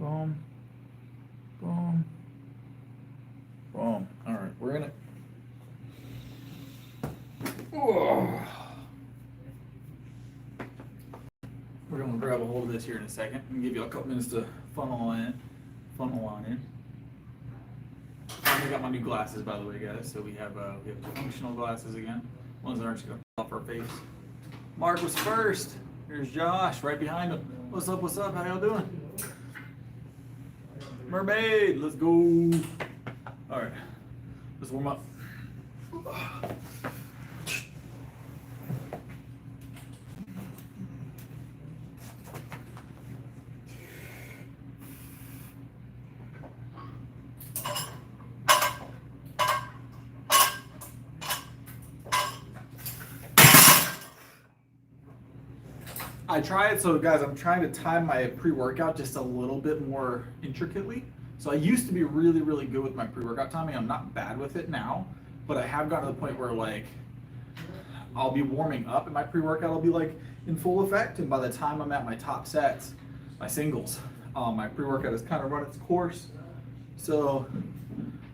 Boom. Boom. Boom. All right, we're gonna. Oh. We're gonna grab a hold of this here in a second and give you a couple minutes to funnel on in. I got my new glasses, by the way, guys. So we have functional glasses again. Ones that aren't just gonna pop our face. Mark was first. Here's Josh right behind him. What's up? What's up? How y'all doing? Mermaid, let's go. All right, let's warm up. I tried, so guys, I'm trying to time my pre-workout just a little bit more intricately. So I used to be really, really good with my pre-workout timing. I'm not bad with it now, but I have gotten to the point where like I'll be warming up and my pre-workout will be like in full effect, and by the time I'm at my top sets, my singles, my pre-workout has kind of run its course. So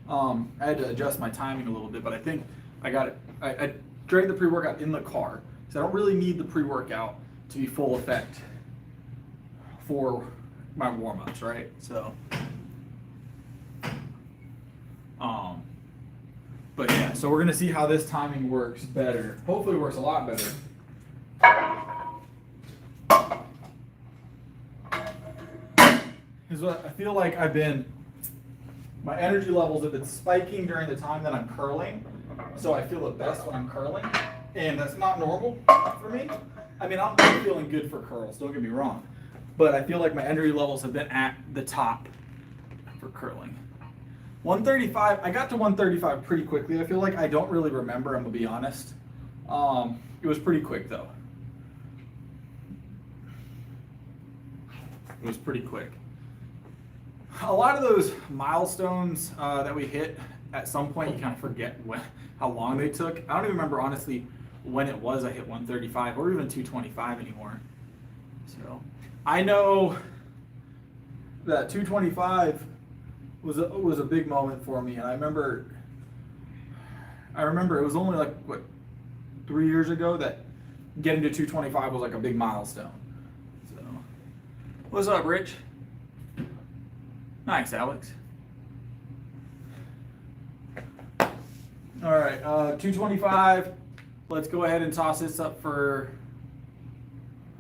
I had to adjust my timing a little bit, but I think I got it. I drank the pre-workout in the car, so I don't really need the pre-workout to be full effect for my warm-ups, right? So, but yeah, so we're gonna see how this timing works better. Hopefully it works a lot better. Is what I feel like my energy levels have been spiking during the time that I'm curling. So I feel the best when I'm curling, and that's not normal for me. I mean, I'm feeling good for curls, don't get me wrong, but I feel like my energy levels have been at the top for curling. 135, I got to 135 pretty quickly. I feel like I don't really remember, I'm gonna be honest. It was pretty quick though. It was pretty quick. A lot of those milestones that we hit, at some point you kind of forget how long they took. I don't even remember honestly when it was I hit 135 or even 225 anymore. So I know that 225 was a big moment for me, and I remember it was only like what 3 years ago that getting to 225 was like a big milestone. So what's up, Rich? Nice, Alex. All right, 225. Let's go ahead and toss this up for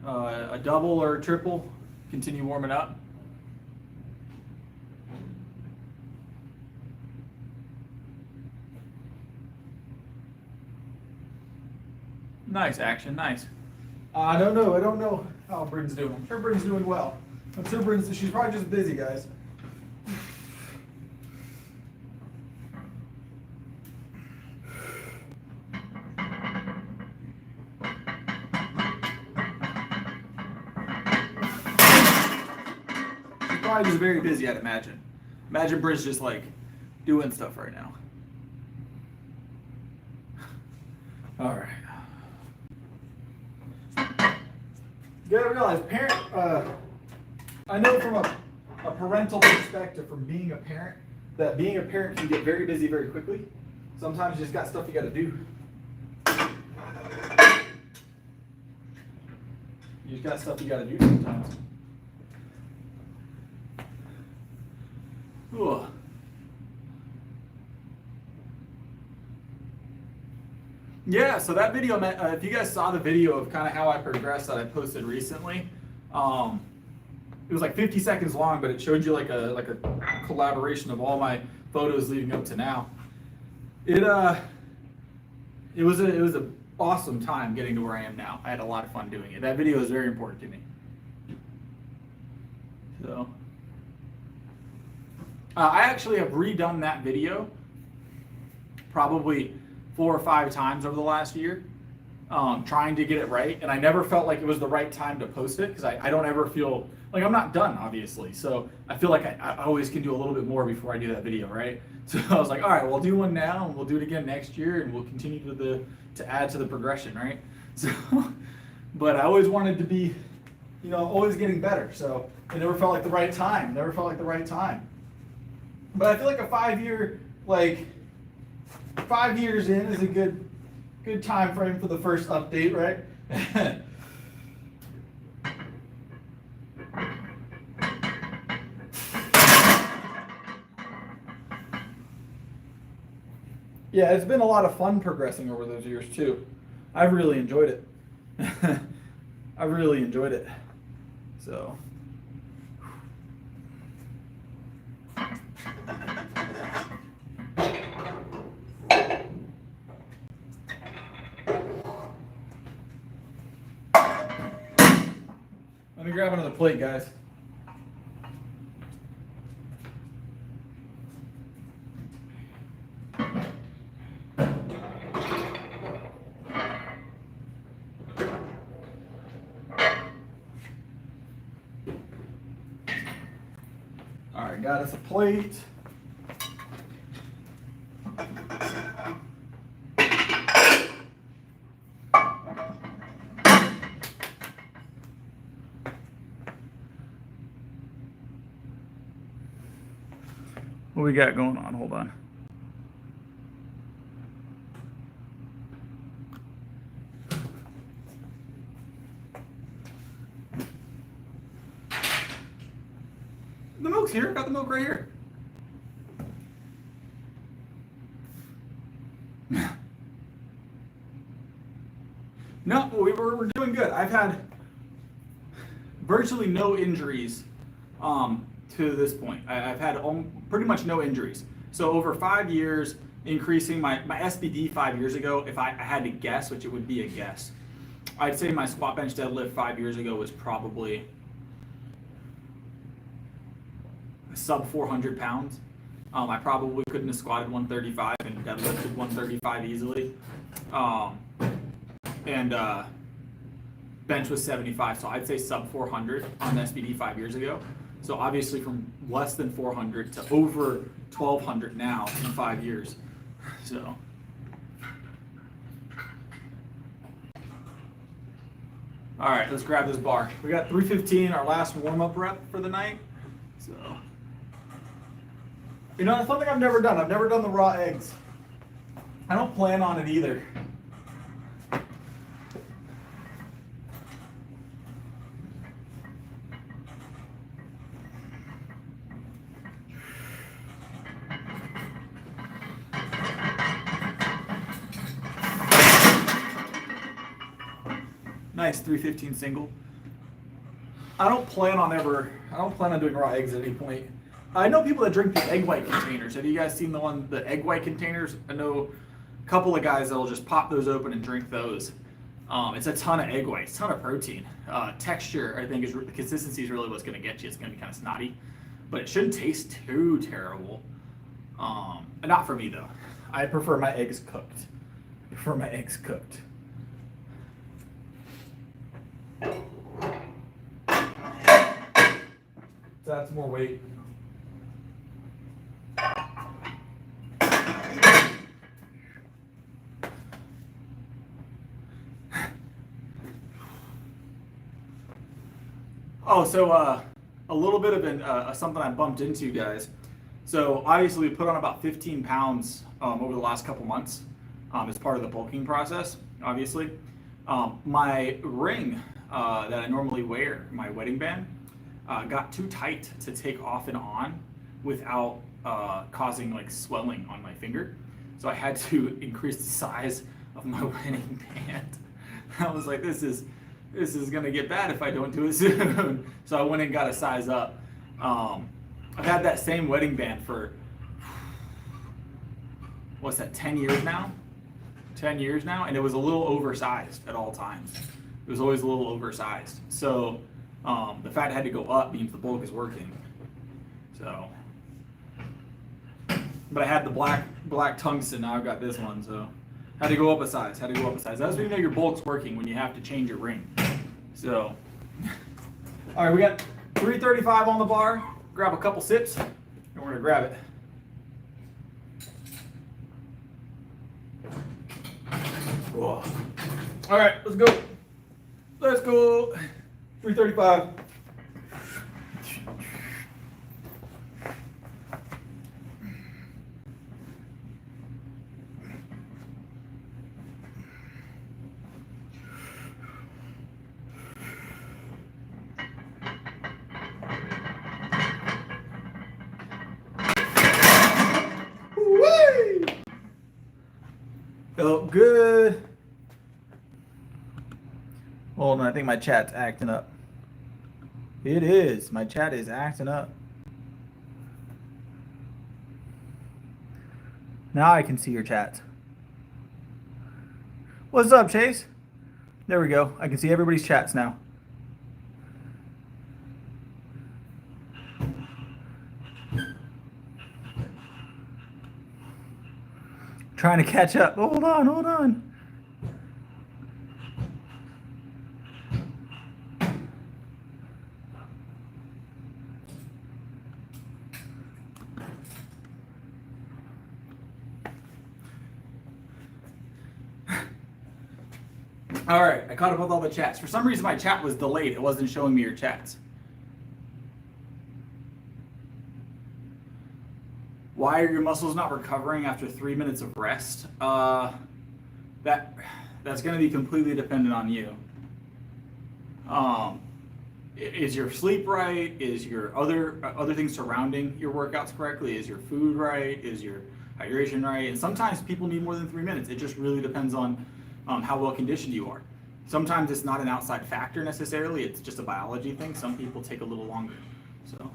a double or a triple. Continue warming up. Nice action, nice. I don't know how Bryn's doing. I'm sure Bryn's doing well. I'm sure she's probably just busy, guys. Probably just very busy, I'd imagine. Imagine Bryn's just like doing stuff right now. All right. You gotta realize, I know from a parental perspective, from being a parent, that being a parent can get very busy very quickly. Sometimes you just got stuff you gotta do. You just got stuff you gotta do sometimes. Ooh. Yeah, so that video, if you guys saw the video of kind of how I progressed that I posted recently, it was like 50 seconds long, but it showed you like a collaboration of all my photos leading up to now. It was a awesome time getting to where I am now. I had a lot of fun doing it. That video is very important to me. So I actually have redone that video probably 4 or 5 times over the last year, trying to get it right, and I never felt like it was the right time to post it, because I don't ever feel like I'm not done, obviously, so I feel like I always can do a little bit more before I do that video, right? So I was like, all right, we'll do one now, and we'll do it again next year, and we'll continue to add to the progression, right? So, but I always wanted to be you know, always getting better. So it never felt like the right time. Never felt like the right time. But I feel like a 5-year, like 5 years in is a good time frame for the first update, right? Yeah, it's been a lot of fun progressing over those years too. I've really enjoyed it. I really enjoyed it. So. Let me grab another plate, guys. All right, got us a plate. What we got going on? Hold on. The milk's here. Got the milk right here. No, we're doing good. I've had virtually no injuries to this point. I've had pretty much no injuries. So over 5 years, increasing my SBD 5 years ago, if I had to guess, which it would be a guess, I'd say my squat bench deadlift 5 years ago was probably sub 400 pounds. I probably couldn't have squatted 135 and deadlifted 135 easily. And bench was 75, so I'd say sub 400 on SBD 5 years ago. So obviously from less than 400 to over 1,200 now in 5 years. So. All right, let's grab this bar. We got 315, our last warm-up rep for the night. So, you know, that's something I've never done. I've never done the raw eggs. I don't plan on it either. Nice 315 single. I don't plan on doing raw eggs at any point. I know people that drink the egg white containers. Have you guys seen the egg white containers? I know a couple of guys that'll just pop those open and drink those. It's a ton of egg whites, ton of protein. Texture, I think, the consistency is really what's going to get you. It's going to be kind of snotty, but it shouldn't taste too terrible. Not for me though. I prefer my eggs cooked. So that's more weight. Oh, so a little bit of something I bumped into, guys. So obviously we put on about 15 pounds over the last couple months as part of the bulking process, obviously. My ring that I normally wear, my wedding band, got too tight to take off and on without causing like swelling on my finger. So I had to increase the size of my wedding band. I was like, this is gonna get bad if I don't do it soon. So I went and got a size up. I've had that same wedding band for, what's that, 10 years now? 10 years now, and it was a little oversized at all times. It was always a little oversized. So the fat had to go up means the bulk is working. So, but I had the black tungsten, now I've got this one, so had to go up a size, That's when you know your bulk's working, when you have to change your ring. So, all right, we got 335 on the bar. Grab a couple sips, and we're gonna grab it. Whoa. All right, let's go. 335. Woo! Felt good. Hold on, I think my chat's acting up. It is. My chat is acting up. Now I can see your chats. What's up, Chase? There we go. I can see everybody's chats now. Trying to catch up. Hold on, hold on. All right, I caught up with all the chats. For some reason, my chat was delayed. It wasn't showing me your chats. Why are your muscles not recovering after 3 minutes of rest? That's going to be completely dependent on you. Is your sleep right? Is your other things surrounding your workouts correctly? Is your food right? Is your hydration right? And sometimes people need more than 3 minutes. It just really depends on how well conditioned you are. Sometimes it's not an outside factor necessarily. It's just a biology thing. Some people take a little longer. So.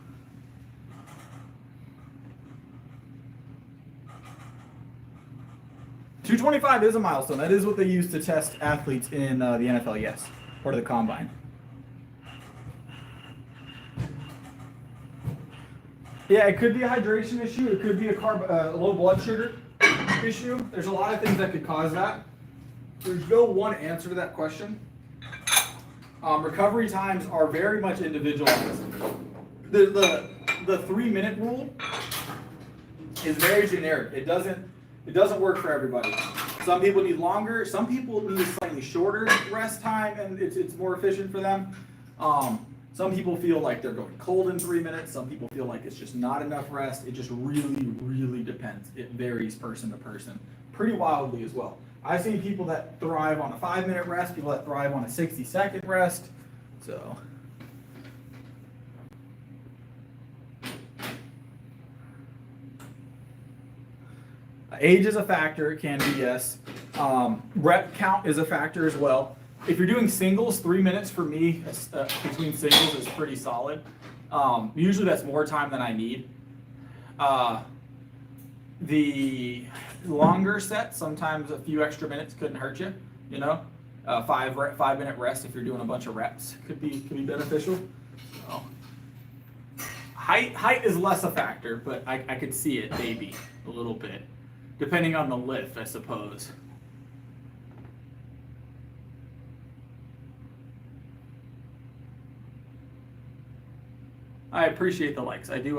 225 is a milestone. That is what they use to test athletes in the NFL, yes. Part of the combine. Yeah, it could be a hydration issue. It could be a low blood sugar issue. There's a lot of things that could cause that. There's no one answer to that question. Recovery times are very much individualized. The 3 minute rule is very generic. It doesn't work for everybody. Some people need longer. Some people need a slightly shorter rest time, and it's more efficient for them. Some people feel like they're going cold in 3 minutes. Some people feel like it's just not enough rest. It just really, really depends. It varies person to person, pretty wildly as well. I've seen people that thrive on a 5 minute rest, people that thrive on a 60-second rest. So. Age is a factor, it can be, yes. Rep count is a factor as well. If you're doing singles, 3 minutes for me between singles is pretty solid. Usually that's more time than I need. The longer sets, sometimes a few extra minutes couldn't hurt you, you know? 5 minute rest if you're doing a bunch of reps could be beneficial. So, height is less a factor, but I could see it maybe a little bit. Depending on the lift, I suppose. I appreciate the likes. I do.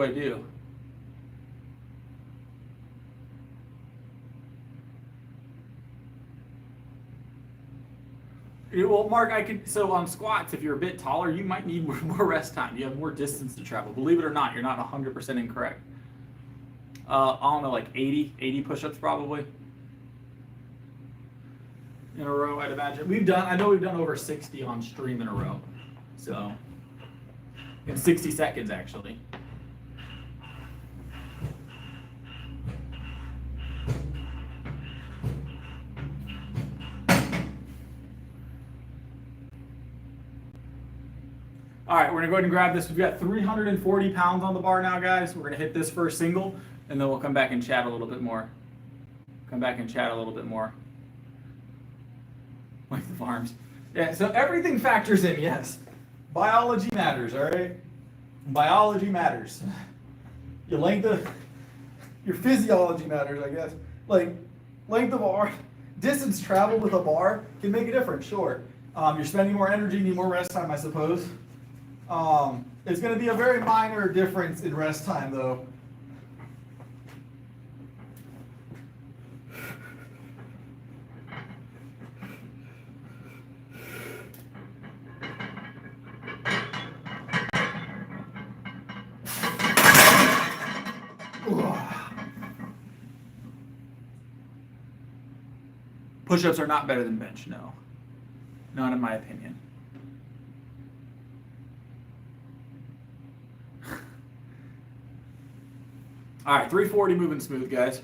Well, Mark, so on squats, if you're a bit taller, you might need more rest time. You have more distance to travel. Believe it or not, you're not 100% incorrect. I don't know, like 80 push-ups probably in a row, I'd imagine. I know we've done over 60 on stream in a row. So, in 60 seconds actually. All right, we're gonna go ahead and grab this. We've got 340 pounds on the bar now, guys. We're gonna hit this first single, and then we'll come back and chat a little bit more. Length of arms. Yeah, so everything factors in, yes. Biology matters, all right? Biology matters. Your physiology matters, I guess. Like, length of arm, distance traveled with a bar can make a difference, sure. You're spending more energy, need more rest time, I suppose. It's gonna be a very minor difference in rest time, though. Push-ups are not better than bench, no. Not in my opinion. All right, 340 moving smooth, guys.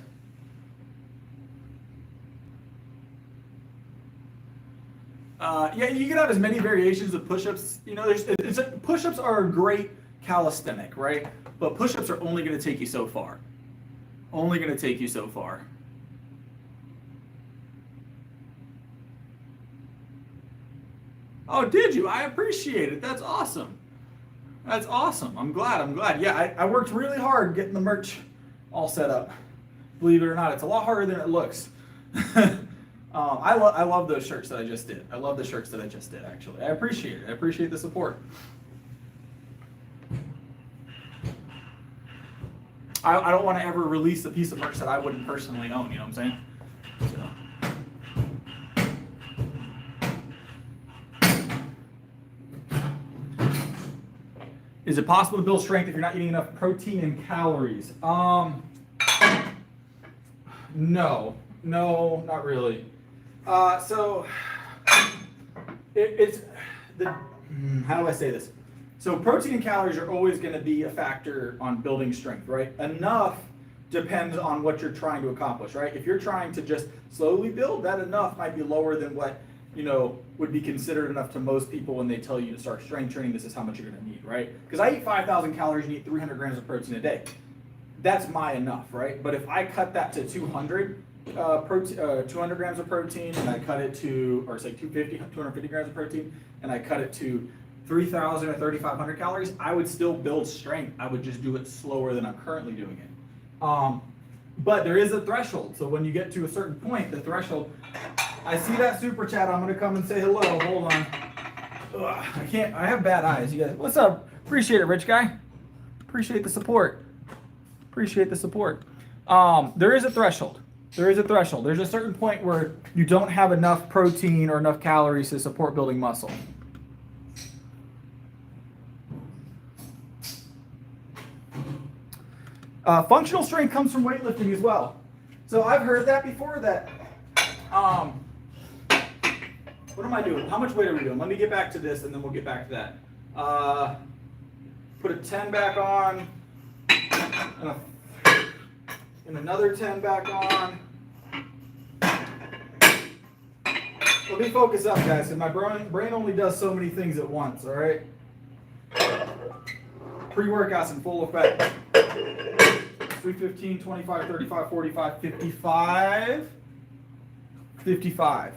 Yeah, you can have as many variations of push-ups. You know, push-ups are a great calisthenic, right? But push-ups are only going to take you so far. Only going to take you so far. Oh, did you? I appreciate it. That's awesome. That's awesome. I'm glad. Yeah, I worked really hard getting the merch all set up. Believe it or not, it's a lot harder than it looks. I love those shirts that I just did. I love the shirts that I just did, actually. I appreciate it. I appreciate the support. I don't want to ever release a piece of merch that I wouldn't personally own, you know what I'm saying? So. Is it possible to build strength if you're not eating enough protein and calories? No, not really. So it's the, how do I say this? So protein and calories are always going to be a factor on building strength, right? Enough depends on what you're trying to accomplish, right? If you're trying to just slowly build, that enough might be lower than what, you know, would be considered enough to most people when they tell you to start strength training. This is how much you're going to need, right? Because I eat 5,000 calories and eat 300 grams of protein a day. That's my enough, right? But if I cut that to 200 grams of protein, and I cut it to, or say 250 grams of protein, and I cut it to 3,000 or 3,500 calories, I would still build strength. I would just do it slower than I'm currently doing it. But there is a threshold. So when you get to a certain point, the threshold, I see that super chat. I'm going to come and say hello. Hold on. Ugh, I have bad eyes. You guys, what's up? Appreciate it, rich guy. Appreciate the support. Appreciate the support. There is a threshold. There's a certain point where you don't have enough protein or enough calories to support building muscle. Functional strength comes from weightlifting as well. So I've heard that before that, what am I doing? How much weight are we doing? Let me get back to this and then we'll get back to that. Put a 10 back on, and another 10 back on. Let me focus up, guys, because my brain only does so many things at once, all right? Pre-workouts in full effect. 315, 25, 35, 45, 55. 55.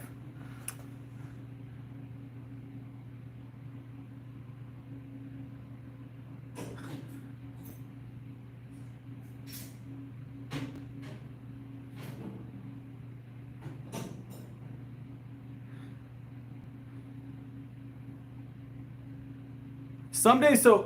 Some days, so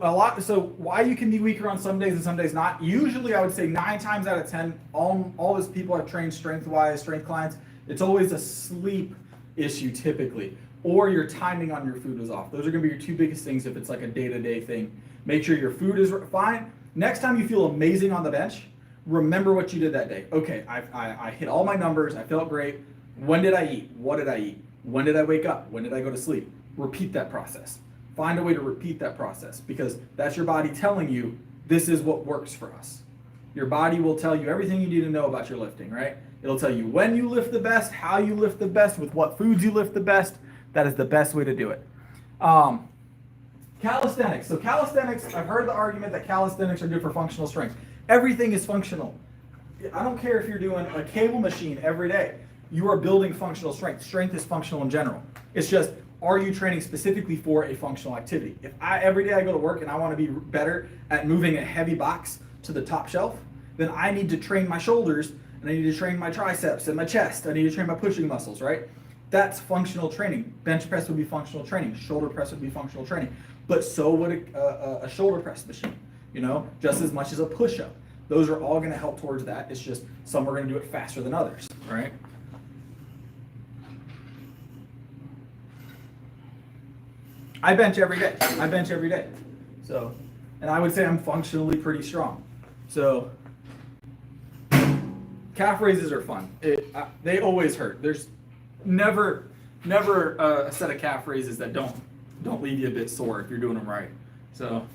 why you can be weaker on some days and some days not. Usually I would say 9 times out of 10, all those people I've trained strength-wise, strength clients, it's always a sleep issue typically, or your timing on your food is off. Those are gonna be your 2 biggest things if it's like a day-to-day thing. Make sure your food is fine. Next time you feel amazing on the bench, remember what you did that day. Okay, I hit all my numbers, I felt great. When did I eat? What did I eat? When did I wake up? When did I go to sleep? Repeat that process. Find a way to repeat that process, because that's your body telling you this is what works for us. Your body will tell you everything you need to know about your lifting, right? It'll tell you when you lift the best, how you lift the best, with what foods you lift the best. That is the best way to do it. Calisthenics. So calisthenics, I've heard the argument that calisthenics are good for functional strength. Everything is functional. I don't care if you're doing a cable machine every day. You are building functional strength. Strength is functional in general. It's just, are you training specifically for a functional activity? If every day I go to work and I want to be better at moving a heavy box to the top shelf, then I need to train my shoulders, and I need to train my triceps and my chest. I need to train my pushing muscles, right? That's functional training. Bench press would be functional training. Shoulder press would be functional training. But so would a shoulder press machine, you know, just as much as a push-up. Those are all going to help towards that. It's just some are going to do it faster than others, right? I bench every day. So, and I would say I'm functionally pretty strong. So, calf raises are fun. They always hurt. never a set of calf raises that don't leave you a bit sore if you're doing them right. So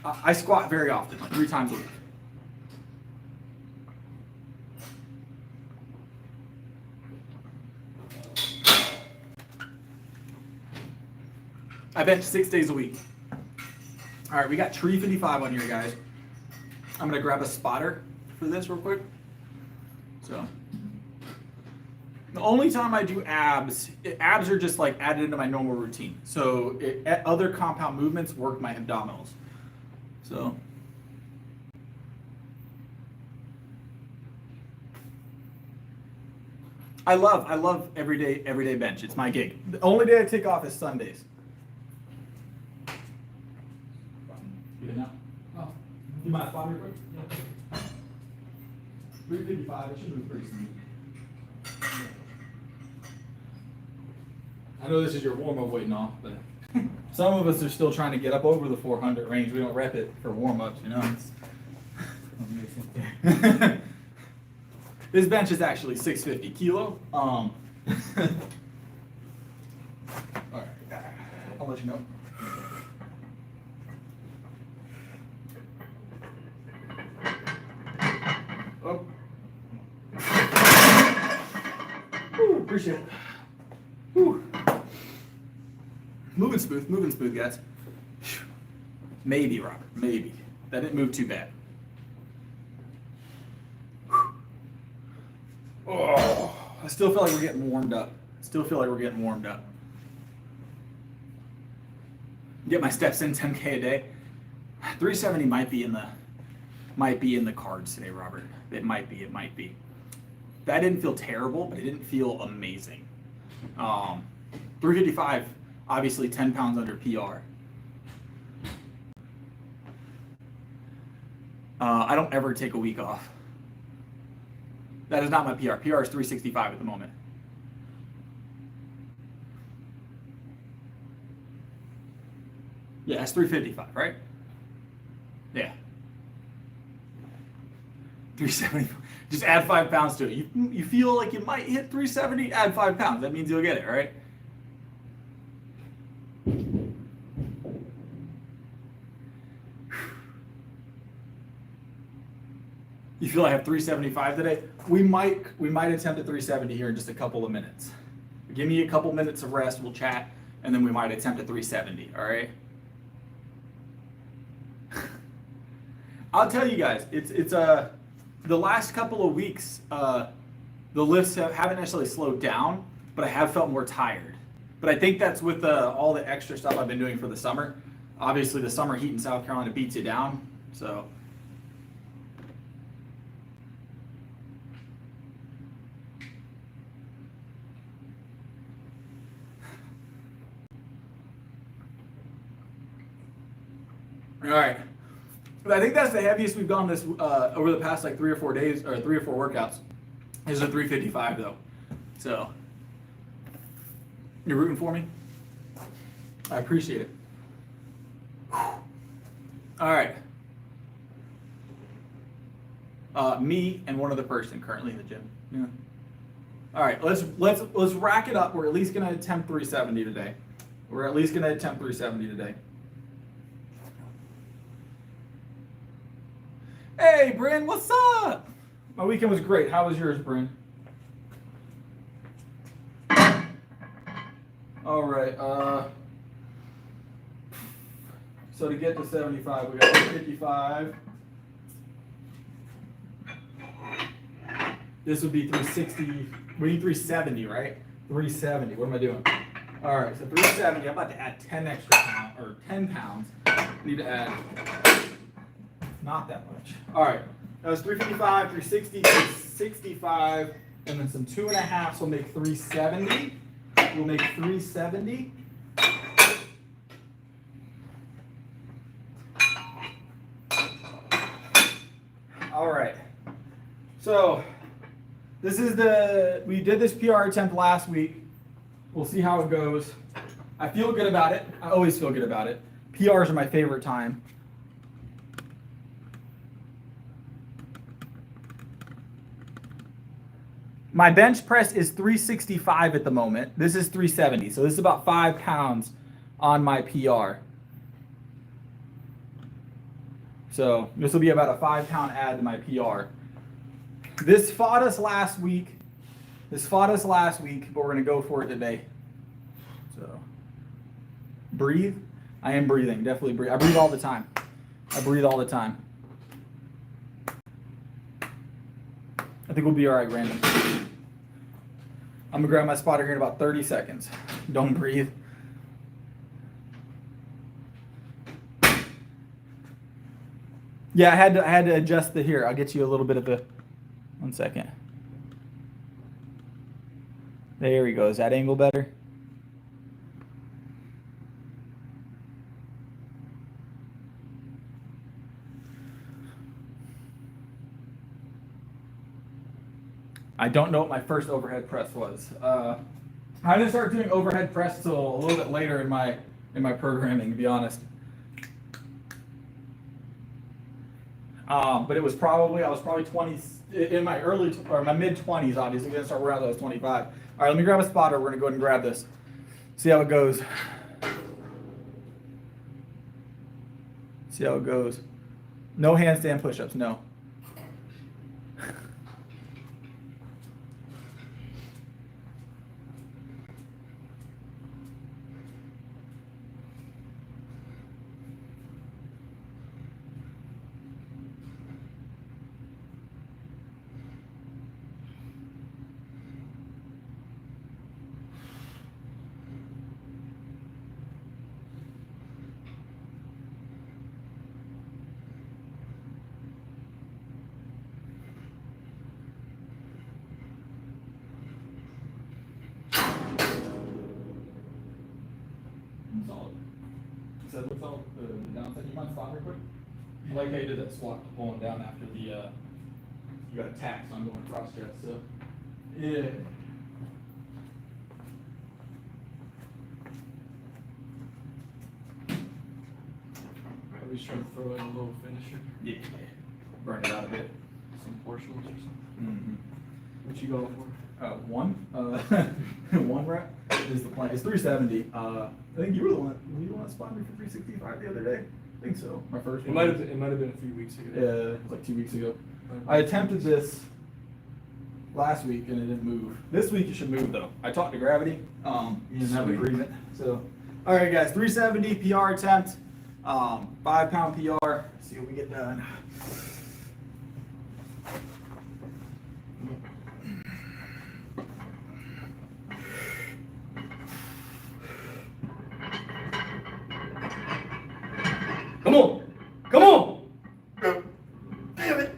I squat very often, like 3 times a week. I bench 6 days a week. All right, we got tree 55 on here, guys. I'm gonna grab a spotter for this real quick. So the only time I do abs are just like added into my normal routine. So other compound movements work my abdominals. So I love everyday bench. It's my gig. The only day I take off is Sundays. Good now. Oh, you mind spot real quick? Yeah. 355. It should move pretty smooth. I know this is your warm-up weight and all, but some of us are still trying to get up over the 400 range. We don't rep it for warm-ups, you know. This bench is actually 650 kilo. All right, I'll let you know. Oh. Whew, appreciate it. Whew. Moving smooth, guys. Maybe, Robert, maybe. That didn't move too bad. Oh, I still feel like we're getting warmed up. Get my steps in 10K a day. 370 might be in the cards today, Robert. It might be. That didn't feel terrible, but it didn't feel amazing. 355, obviously 10 pounds under PR. I don't ever take a week off. That is not my PR. PR is 365 at the moment. Yeah, it's 355, right? Yeah. 370. Just add 5 pounds to it. You feel like you might hit 370, add 5 pounds. That means you'll get it, right? You feel I have 375 today? We might attempt a 370 here in just a couple of minutes. Give me a couple minutes of rest, we'll chat, and then we might attempt a 370, all right? I'll tell you guys, it's the last couple of weeks, the lifts haven't necessarily slowed down, but I have felt more tired. But I think that's with all the extra stuff I've been doing for the summer. Obviously, the summer heat in South Carolina beats you down, so. All right. But I think that's the heaviest we've gone this over the past like 3 or 4 days, or 3 or 4 workouts. This is a 355 though. So you're rooting for me? I appreciate it. All right. Me and one other person currently in the gym. Yeah. All right, let's rack it up. We're at least gonna attempt 370 today. Hey, Bryn, what's up? My weekend was great. How was yours, Bryn? All right. So to get to 75, we got 55. This would be 360. We need 370, right? 370. What am I doing? All right. So 370. I'm about to add 10 extra pounds, or 10 pounds. Need to add. Not that much. All right, that was 355, 360, 365, and then some 2.5s will make 370. We'll make 370. All right. So this is we did this PR attempt last week. We'll see how it goes. I feel good about it. I always feel good about it. PRs are my favorite time. My bench press is 365 at the moment. This is 370. So this is about 5 pounds on my PR. So this will be about a 5 pound add to my PR. This fought us last week. But we're gonna go for it today. So breathe. I am breathing, definitely breathe. I breathe all the time. I think we'll be all right, Brandon. I'm gonna grab my spotter here in about 30 seconds. Don't breathe. Yeah, I had to adjust the here. I'll get you a little bit of a 1 second. There we go. Is that angle better? I don't know what my first overhead press was. I didn't start doing overhead press till a little bit later in my programming, to be honest. But it was probably, I was probably 20 in my my mid 20s. Obviously, I didn't start working out until I was 25. All right, let me grab a spotter. We're gonna go ahead and grab this. See how it goes. No handstand push-ups. No. Said what's all the downside. You mind stopping real quick? I like how you did that squat pulling down after the you got attacked, so I'm going cross chest. So yeah. At least trying to throw in a little finisher. Yeah. Burn it out a bit. Some portions or something. Mm-hmm. What you going for? One. One rep is the plan. It's 370. I think you were the one that spotted me for 365 the other day. I think so. My first one. It might have been a few weeks ago. Yeah, it was like 2 weeks ago. I attempted this last week and it didn't move. This week it should move though. I talked to Gravity. You didn't have an agreement. So, all right, guys. 370 PR attempt. 5 pound PR. Let's see what we get done. Come on! Come on! Damn it!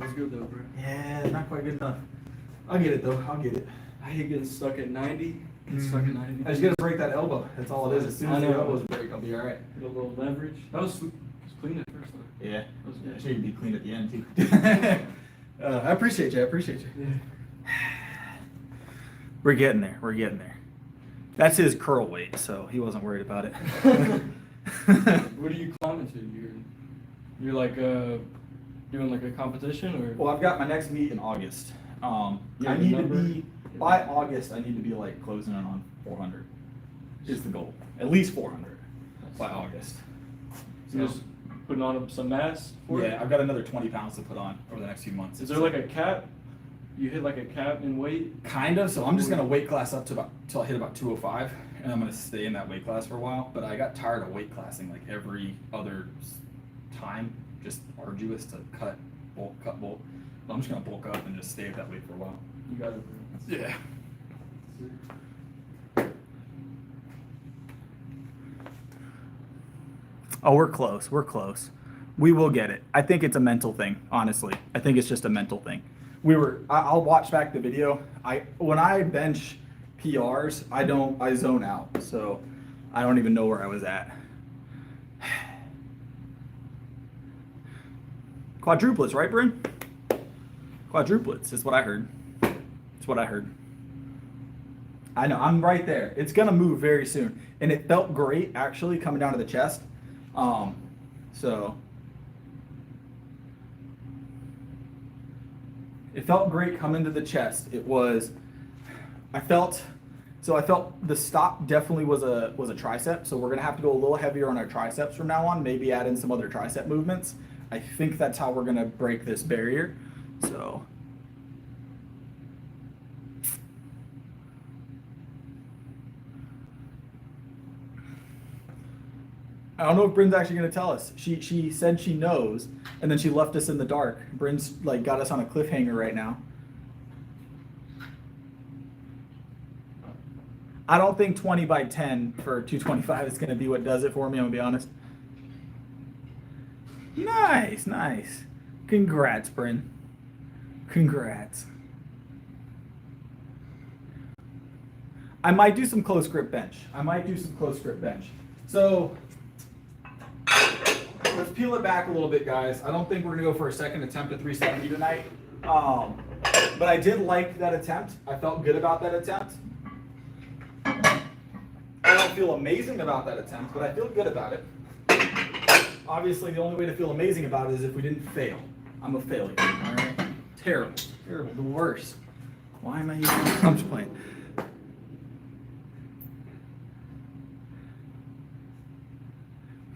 That's good though, bro. Yeah, not quite good enough. I'll get it though. I'll get it. I hate getting stuck at 90. Stuck at 90. I just gotta break that elbow. That's all it is. As soon as the elbows break, I'll be all right. Get a little leverage. That was clean at first though. Yeah. That was good. I should even be clean at the end too. I appreciate you. Yeah. We're getting there. That's his curl weight, so he wasn't worried about it. What are you climbing to? You're like doing like a competition or? Well, I've got my next meet in August. I Yeah, need to number? be by August. I need to be like closing in on 400. Is the goal. At least 400 by August. So you're just putting on some mass for it? Yeah, I've got another 20 pounds to put on over the next few months. Is there like a cap? You hit like a cap in weight? Kind of. So I'm just gonna weight class up to till I hit about 205, and I'm gonna stay in that weight class for a while. But I got tired of weight classing like every other time, just arduous to cut bulk. So I'm just gonna bulk up and just stay at that weight for a while. You got it. Yeah. Oh, we're close. We will get it. I think it's a mental thing, honestly. I think it's just a mental thing. I'll watch back the video. When I bench PRs, I zone out. So I don't even know where I was at. Quadruplets, right, Bryn? Quadruplets is what I heard. I know, I'm right there. It's gonna move very soon. And it felt great actually coming down to the chest. So It felt great coming to the chest. I felt the stop definitely was a tricep. So we're gonna have to go a little heavier on our triceps from now on. Maybe add in some other tricep movements. I think that's how we're gonna break this barrier. So. I don't know if Bryn's actually going to tell us. She said she knows, and then she left us in the dark. Bryn's like got us on a cliffhanger right now. I don't think 20 by 10 for 225 is going to be what does it for me, I'm going to be honest. Nice, nice. Congrats, Bryn. Congrats. I might do some close grip bench. So let's peel it back a little bit, guys. I don't think we're gonna go for a second attempt at 370 tonight. But I did like that attempt. I felt good about that attempt. I don't feel amazing about that attempt, but I feel good about it. Obviously, the only way to feel amazing about it is if we didn't fail. I'm a failure, all right? Terrible, terrible, the worst. Why am I using this? I'm just playing.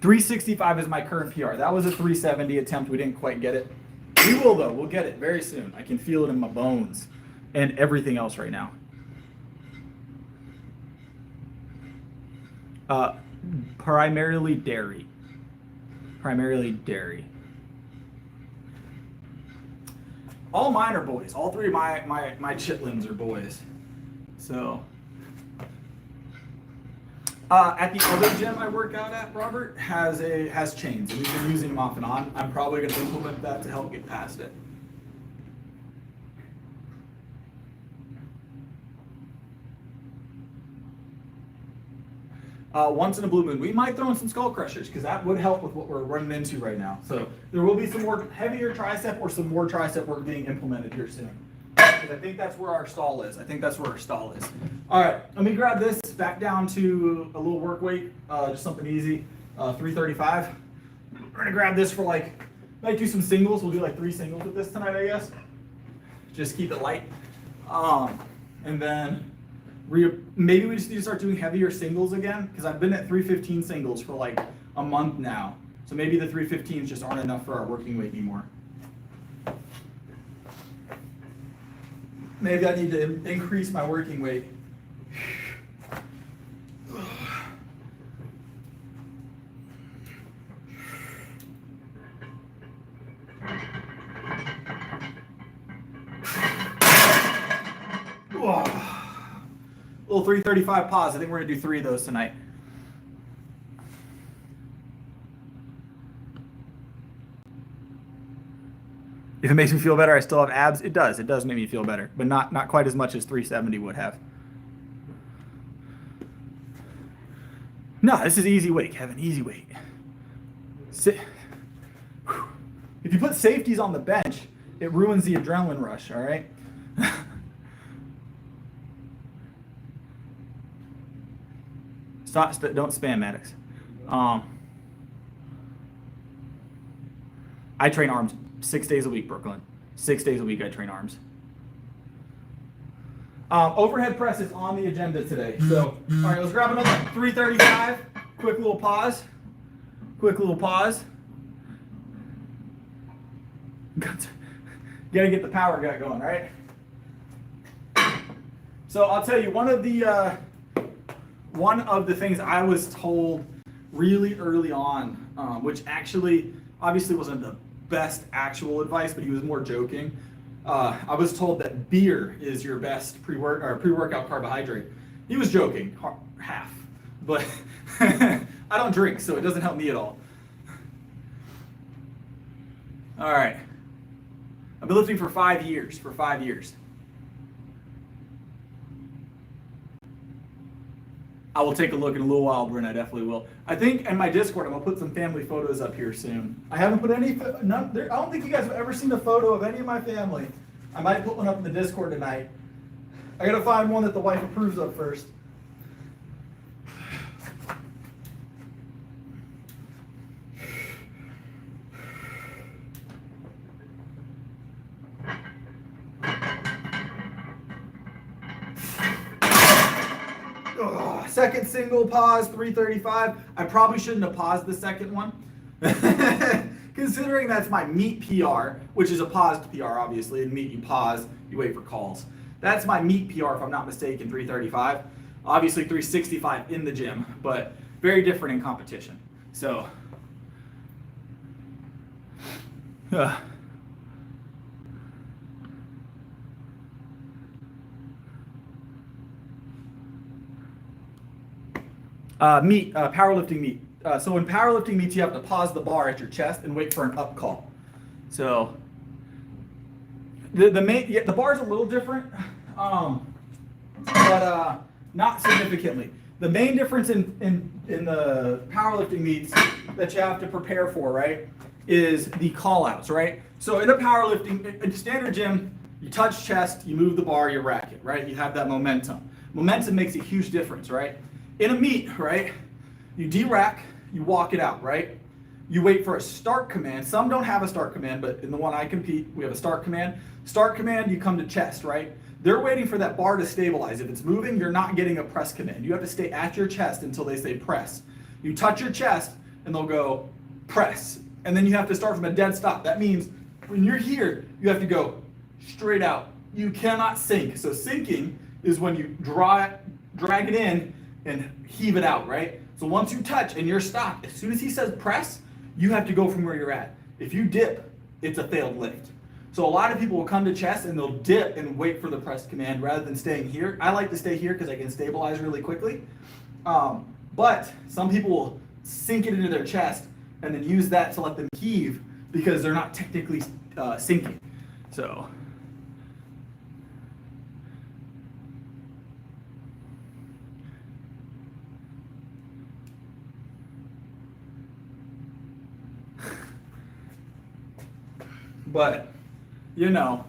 $365 is my current PR. That was a 370 attempt. We didn't quite get it. We will, though. We'll get it very soon. I can feel it in my bones and everything else right now. Primarily dairy. Primarily dairy. All mine are boys. All three of my chitlins are boys. So. At the other gym I work out at, Robert has chains, and we've been using them off and on. I'm probably going to implement that to help get past it. Once in a blue moon, we might throw in some skull crushers because that would help with what we're running into right now. So there will be some more heavier tricep or some more tricep work being implemented here soon. Because I think that's where our stall is. All right, let me grab this back down to a little work weight, just something easy, 335. We're gonna grab this for might do some singles. We'll do like 3 singles with this tonight, I guess. Just keep it light. And then maybe we just need to start doing heavier singles again, because I've been at 315 singles for like a month now. So maybe the 315s just aren't enough for our working weight anymore. Maybe I need to increase my working weight. Little 335 pause. I think we're gonna do 3 of those tonight. If it makes me feel better, I still have abs. It does. It does make me feel better, but not quite as much as 370 would have. No, this is easy weight, Kevin. Easy weight. If you put safeties on the bench, it ruins the adrenaline rush, all right? Don't spam, Maddox. I train arms 6 days a week, Brooklyn. 6 days a week I train arms. Overhead press is on the agenda today. So, all right, let's grab another 335. Quick little pause. Gotta get the power gut going, right? So I'll tell you, one of the things I was told really early on, which actually obviously wasn't the best actual advice, but he was more joking. I was told that beer is your best pre-workout carbohydrate. He was joking, half, but I don't drink, so it doesn't help me at all. All right, I've been lifting for 5 years. I will take a look in a little while, Bryn. I definitely will. I think in my Discord, I'm gonna put some family photos up here soon. I haven't put any. I don't think you guys have ever seen a photo of any of my family. I might put one up in the Discord tonight. I gotta find one that the wife approves of first. Second single, pause, 335. I probably shouldn't have paused the second one. Considering that's my meet PR, which is a paused PR, obviously. In meet, you pause, you wait for calls. That's my meet PR, if I'm not mistaken, 335. Obviously 365 in the gym, but very different in competition. So, powerlifting meet. So in powerlifting meets, you have to pause the bar at your chest and wait for an up call. So the bar's a little different, but not significantly. The main difference in the powerlifting meets that you have to prepare for, right, is the call outs, right? So in a standard gym, you touch chest, you move the bar, you rack it, right? You have that momentum. Momentum makes a huge difference, right? In a meet, right, you de-rack, you walk it out, right? You wait for a start command. Some don't have a start command, but in the one I compete, we have a start command. Start command, you come to chest, right? They're waiting for that bar to stabilize. If it's moving, you're not getting a press command. You have to stay at your chest until they say press. You touch your chest, and they'll go press. And then you have to start from a dead stop. That means when you're here, you have to go straight out. You cannot sink. So sinking is when you drag it in and heave it out, right? So once you touch and you're stopped, as soon as he says press, you have to go from where you're at. If you dip, it's a failed lift. So a lot of people will come to chest and they'll dip and wait for the press command rather than staying here. I like to stay here because I can stabilize really quickly. But some people will sink it into their chest and then use that to let them heave because they're not technically sinking. So. But, you know,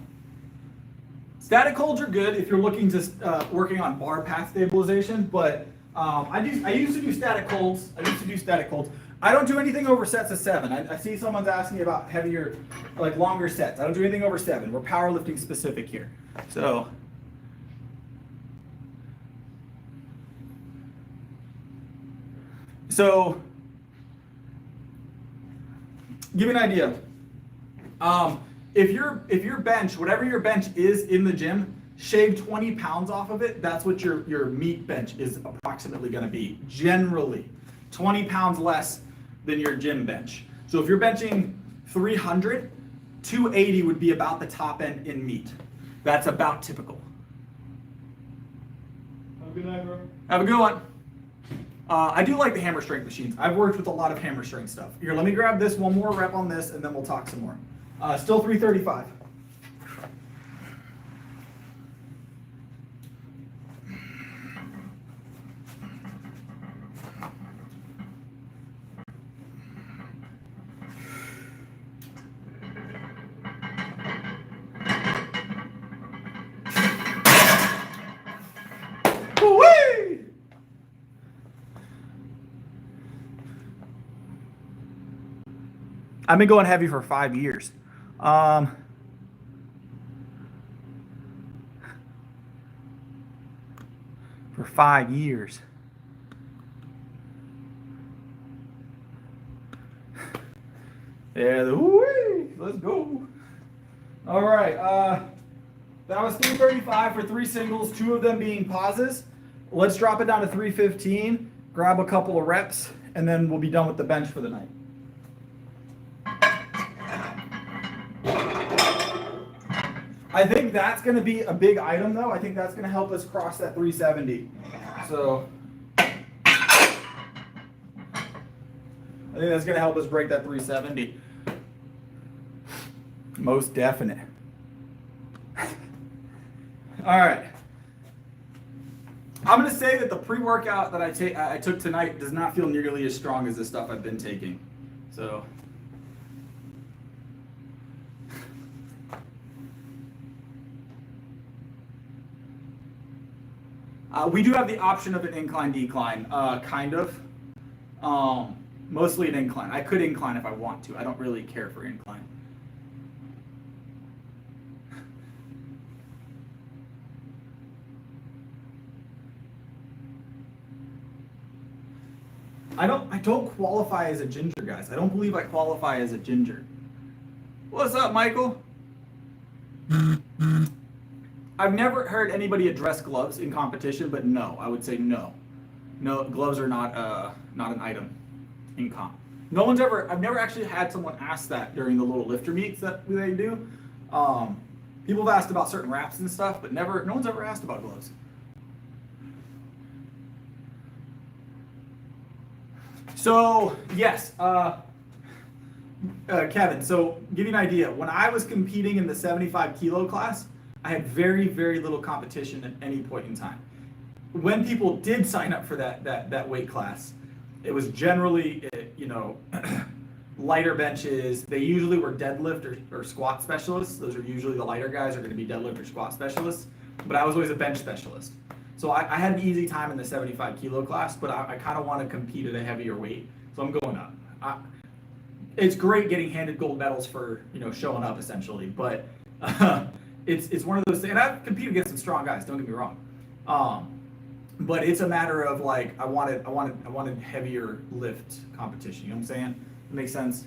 static holds are good if you're looking to working on bar path stabilization. But I used to do static holds. I don't do anything over sets of 7. I see someone's asking about heavier, like longer sets. I don't do anything over 7. We're powerlifting specific here. So. Give you an idea. If your bench, whatever your bench is in the gym, shave 20 pounds off of it, that's what your meet bench is approximately going to be. Generally, 20 pounds less than your gym bench. So if you're benching 300, 280 would be about the top end in meet. That's about typical. Have a good night, bro. Have a good one. I do like the hammer strength machines. I've worked with a lot of hammer strength stuff. Here, let me grab this, one more rep on this, and then we'll talk some more. Still 335. Woo-wee! I've been going heavy for 5 years. For 5 years. Yeah, let's go. All right, that was 335 for 3 singles, 2 of them being pauses. Let's drop it down to 315, grab a couple of reps, and then we'll be done with the bench for the night. I think that's going to be a big item, though. I think that's going to help us cross that 370. So I think that's going to help us break that 370. Most definite. All right. I'm going to say that the pre-workout that I took tonight does not feel nearly as strong as the stuff I've been taking. So. We do have the option of an incline-decline, kind of. Mostly an incline. I could incline if I want to. I don't really care for incline. I don't qualify as a ginger, guys. I don't believe I qualify as a ginger. What's up, Michael? I've never heard anybody address gloves in competition, but no, I would say no. No, gloves are not an item in comp. I've never actually had someone ask that during the little lifter meets that they do. People have asked about certain wraps and stuff, but no one's ever asked about gloves. So yes, Kevin, so give you an idea, when I was competing in the 75 kilo class, I had very, very little competition at any point in time. When people did sign up for that weight class, it was generally, lighter benches. They usually were deadlift or squat specialists. Those are usually the lighter guys are going to be deadlift or squat specialists. But I was always a bench specialist. So I had an easy time in the 75 kilo class, but I kind of want to compete at a heavier weight. So I'm going up. It's great getting handed gold medals for, showing up essentially, but it's one of those things, and I've competed against some strong guys, don't get me wrong. But it's a matter of like, I wanted heavier lift competition. You know what I'm saying? It makes sense.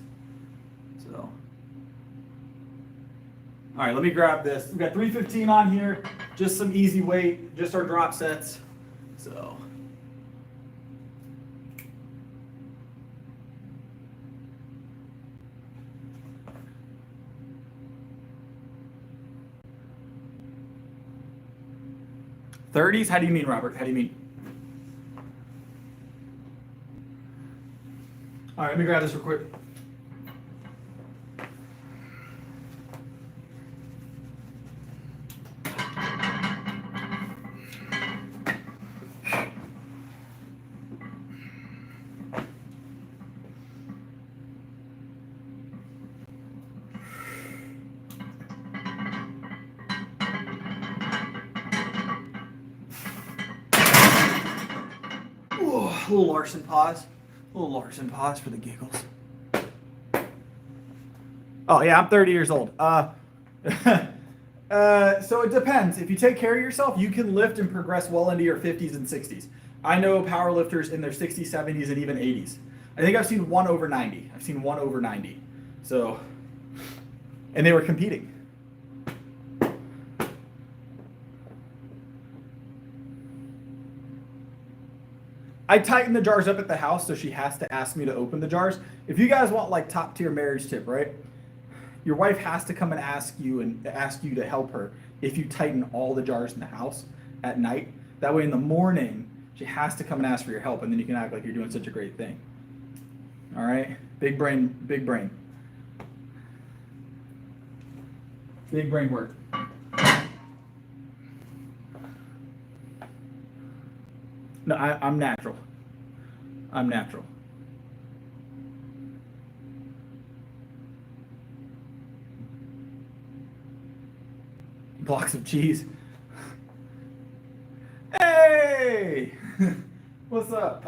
So, all right, let me grab this. We've got 315 on here, just some easy weight, just our drop sets. So. '30s? How do you mean, Robert? How do you mean? All right, let me grab this real quick. A little Larson pause. A little Larson pause for the giggles. Oh yeah, I'm 30 years old. So it depends. If you take care of yourself, you can lift and progress well into your 50s and 60s. I know power lifters in their 60s, 70s, and even 80s. I think I've seen one over 90. I've seen one over 90. So, and they were competing. I tighten the jars up at the house, so she has to ask me to open the jars. If you guys want like top tier marriage tip, right? Your wife has to come and ask you to help her if you tighten all the jars in the house at night. That way in the morning, she has to come and ask for your help, and then you can act like you're doing such a great thing. All right? Big brain, big brain. Big brain work. No, I'm natural. I'm natural. Blocks of cheese. Hey! What's up?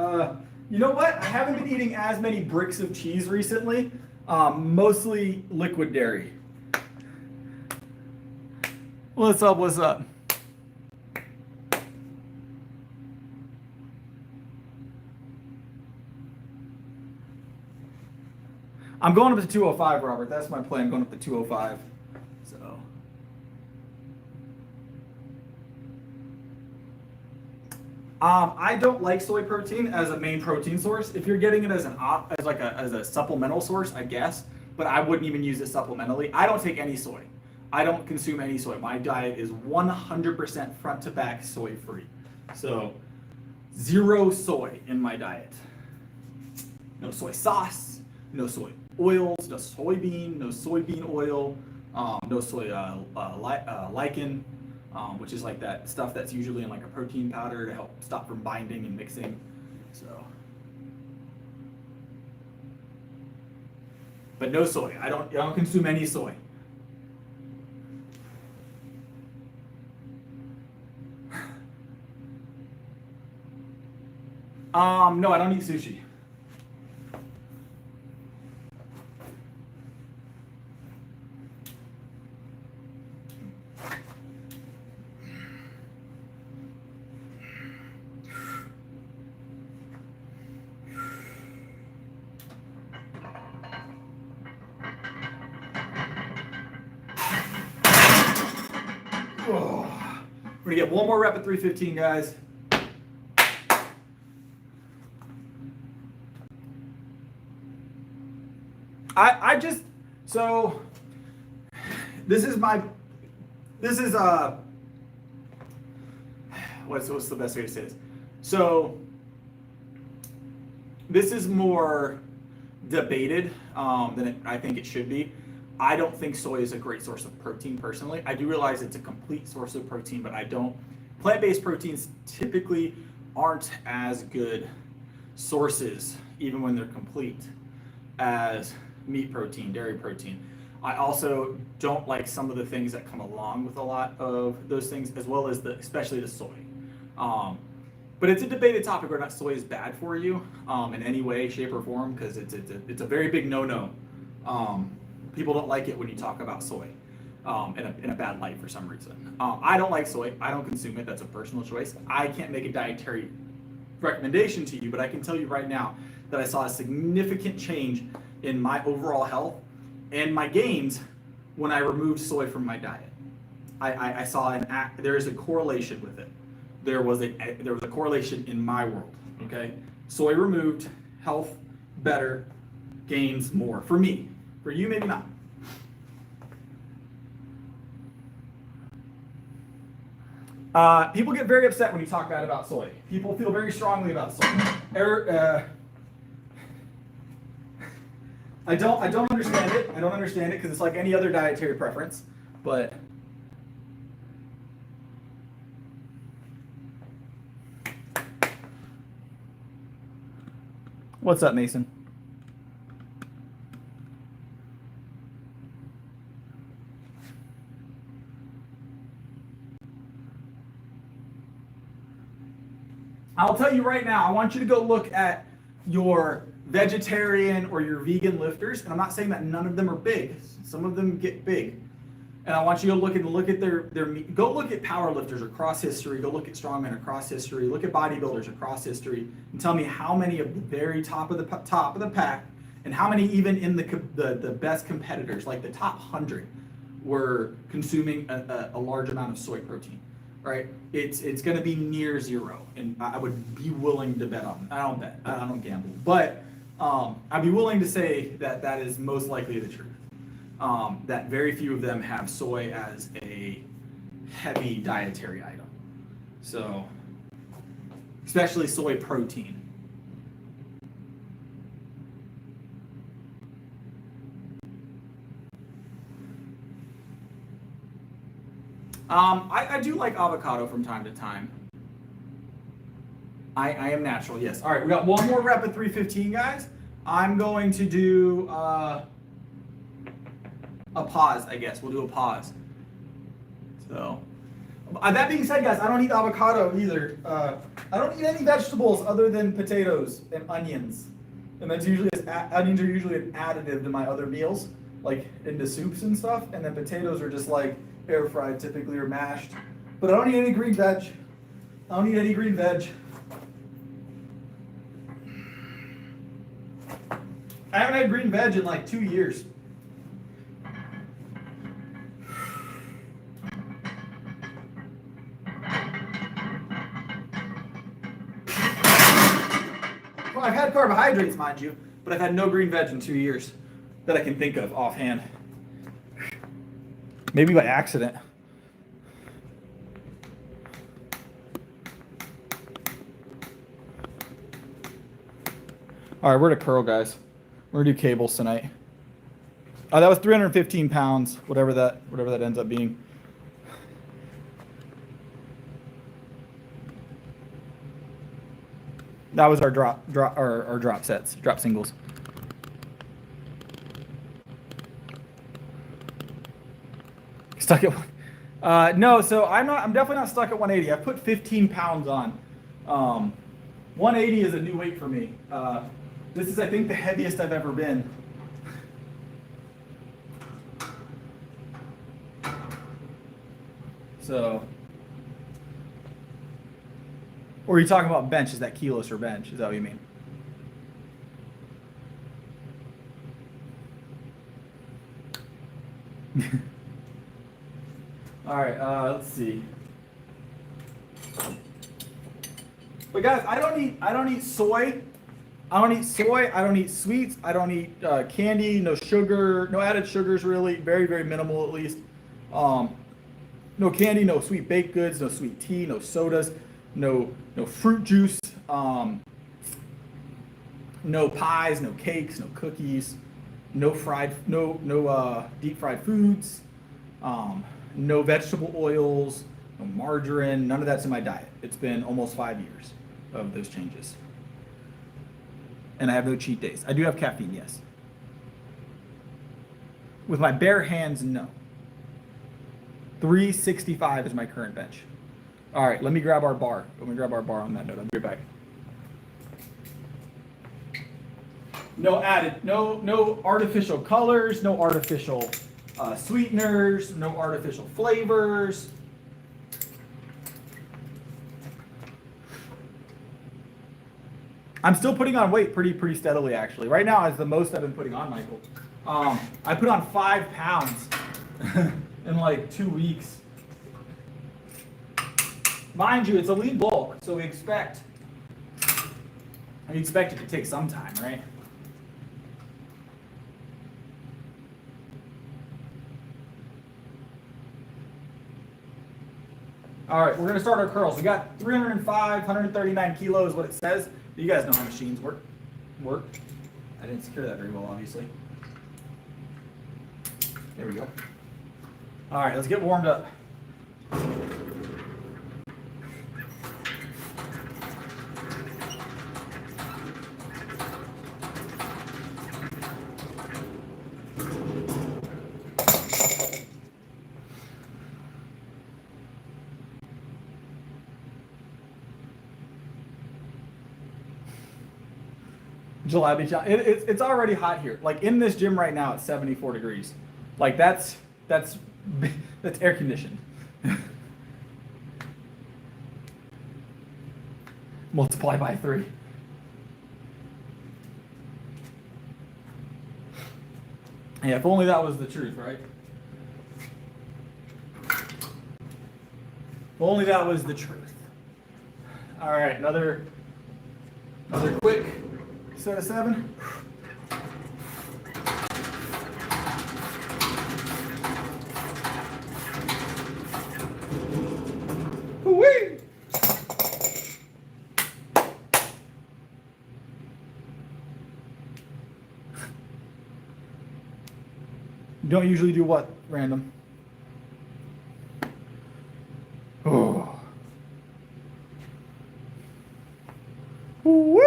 You know what? I haven't been eating as many bricks of cheese recently. Mostly liquid dairy. What's up? What's up? I'm going up to 205, Robert. That's my plan, going up to 205. So. I don't like soy protein as a main protein source. If you're getting it as as a supplemental source, I guess, but I wouldn't even use it supplementally. I don't take any soy. I don't consume any soy. My diet is 100% front to back soy free. So, 0 soy in my diet. No soy sauce, no soy oils, no soybean oil, no soy lichen, which is like that stuff that's usually in like a protein powder to help stop from binding and mixing. So, but no soy. I don't consume any soy. No, I don't eat sushi. We're gonna get one more rep at 315, guys. I just, so this is what's the best way to say this? So this is more debated than I think it should be. I don't think soy is a great source of protein personally. I do realize it's a complete source of protein, but I don't. Plant-based proteins typically aren't as good sources, even when they're complete, as meat protein, dairy protein. I also don't like some of the things that come along with a lot of those things, as well as especially the soy. But it's a debated topic whether or not soy is bad for you in any way, shape, or form, because it's a very big no-no. People don't like it when you talk about soy in a bad light for some reason. I don't like soy. I don't consume it. That's a personal choice. I can't make a dietary recommendation to you, but I can tell you right now that I saw a significant change in my overall health and my gains when I removed soy from my diet. I saw there is a correlation with it. There was a correlation in my world. Okay, soy removed, health better, gains more for me. For you, maybe not. People get very upset when you talk bad about soy. People feel very strongly about soy. I don't understand it. I don't understand it because it's like any other dietary preference. But what's up, Mason? I'll tell you right now, I want you to go look at your vegetarian or your vegan lifters, and I'm not saying that none of them are big. Some of them get big. And I want you to look at their go look at power lifters across history, go look at strongmen across history, look at bodybuilders across history, and tell me how many of the very top of the pack, and how many even in the best competitors, like the top 100, were consuming a large amount of soy protein. Right? It's going to be near zero, and I would be willing to bet on. I don't bet. I don't gamble, but I'd be willing to say that is most likely the truth. That very few of them have soy as a heavy dietary item. So, especially soy protein. I do like avocado from time to time. I am natural, yes. All right, we got one more rep at 315, guys. I'm going to do a pause, I guess. We'll do a pause. So, that being said, guys, I don't eat avocado either. I don't eat any vegetables other than potatoes and onions. And that's usually, onions are usually an additive to my other meals, like into soups and stuff. And then potatoes are just like air fried typically or mashed. But I don't eat any green veg. I don't eat any green veg. I haven't had green veg in like 2 years. Well, I've had carbohydrates, mind you, but I've had no green veg in 2 years that I can think of offhand. Maybe by accident. All right, we're to curl, guys. We're gonna do cables tonight. That was 315 pounds, whatever that ends up being. That was our drop sets, drop singles. Stuck at no, so I'm definitely not stuck at 180. I put 15 pounds on. 180 is a new weight for me. This is, I think, the heaviest I've ever been. So, or are you talking about bench? Is that kilos or bench? Is that what you mean? All right, let's see. But guys, I don't eat soy. I don't eat soy. I don't eat sweets. I don't eat candy. No sugar. No added sugars. Really, very very minimal at least. No candy. No sweet baked goods. No sweet tea. No sodas. No fruit juice. No pies. No cakes. No cookies. No deep fried foods. No vegetable oils. No margarine. None of that's in my diet. It's been almost 5 years of those changes. And I have no cheat days. I do have caffeine, yes. With my bare hands, no. 365 is my current bench. All right, let me grab our bar. Let me grab our bar on that note. I'll be right back. No artificial colors, no artificial sweeteners, no artificial flavors. I'm still putting on weight pretty steadily, actually. Right now is the most I've been putting on, Michael. I put on 5 pounds in like 2 weeks. Mind you, it's a lean bulk, so we expect it to take some time, right? All right, we're gonna start our curls. We got 305, 139 kilos, what it says. You guys know how machines work. I didn't secure that very well, obviously. There we go. All right, let's get warmed up. July Beach. It's already hot here. Like in this gym right now, it's 74 degrees. Like that's air conditioned. Multiply by 3. Yeah, if only that was the truth, right? If only that was the truth. All right, another quick set of 7. Woo-wee! You don't usually do what, random? Oh. Woo-wee!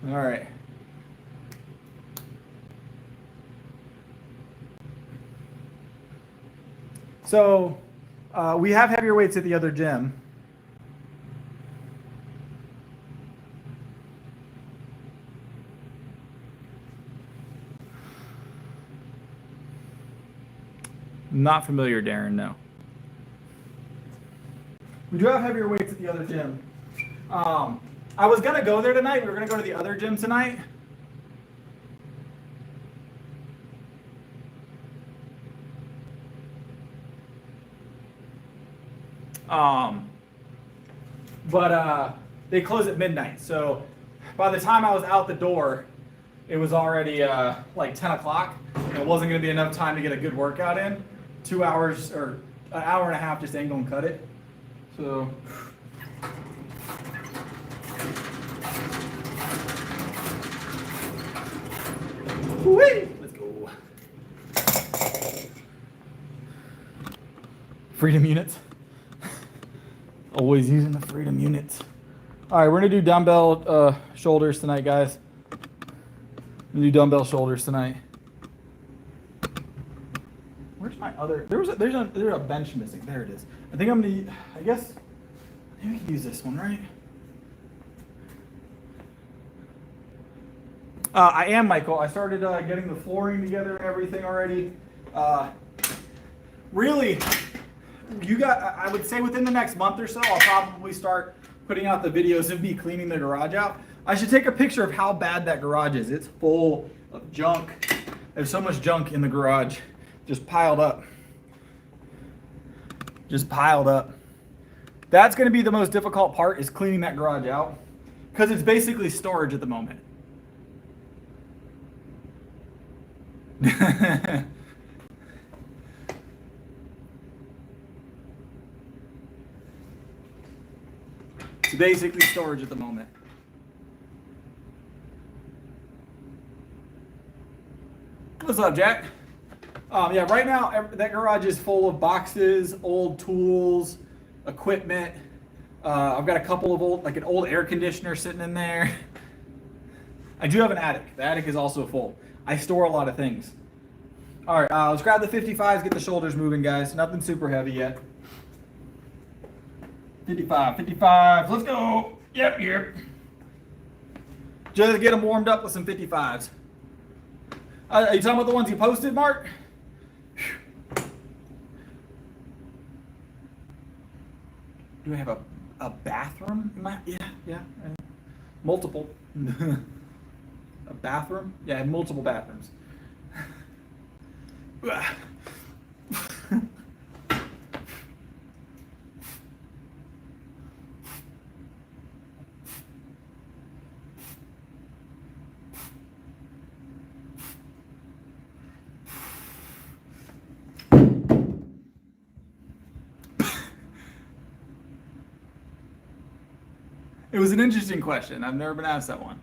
All right. So we have heavier weights at the other gym. Not familiar, Darren, no. We do have heavier weights at the other gym. I was going to go there tonight. We were going to go to the other gym tonight. But they close at midnight. So by the time I was out the door, it was already like 10 o'clock. And it wasn't going to be enough time to get a good workout in. 2 hours or an hour and a half just ain't going to cut it. So whee! Let's go. Freedom units. Always using the freedom units. All right, we're gonna do dumbbell shoulders tonight, guys. We're gonna do dumbbell shoulders tonight. Where's my other? There's a bench missing. There it is. I think I'm gonna. I guess maybe we can use this one, right? I am, Michael. I started getting the flooring together and everything already. Really, I would say within the next month or so, I'll probably start putting out the videos of me cleaning the garage out. I should take a picture of how bad that garage is. It's full of junk. There's so much junk in the garage, just piled up. Just piled up. That's going to be the most difficult part, is cleaning that garage out, because it's basically storage at the moment. It's basically storage at the moment. What's up, Jack? Yeah, right now that garage is full of boxes, old tools, equipment. I've got a couple of like an old air conditioner sitting in there. I do have an attic. The attic is also full. I store a lot of things. All right, let's grab the 55s, get the shoulders moving, guys. Nothing super heavy yet. 55, let's go. Yep. Just get them warmed up with some 55s. Are you talking about the ones you posted, Mark? Do I have a bathroom? Yeah. Multiple. A bathroom? Yeah, I have multiple bathrooms. It was an interesting question. I've never been asked that one.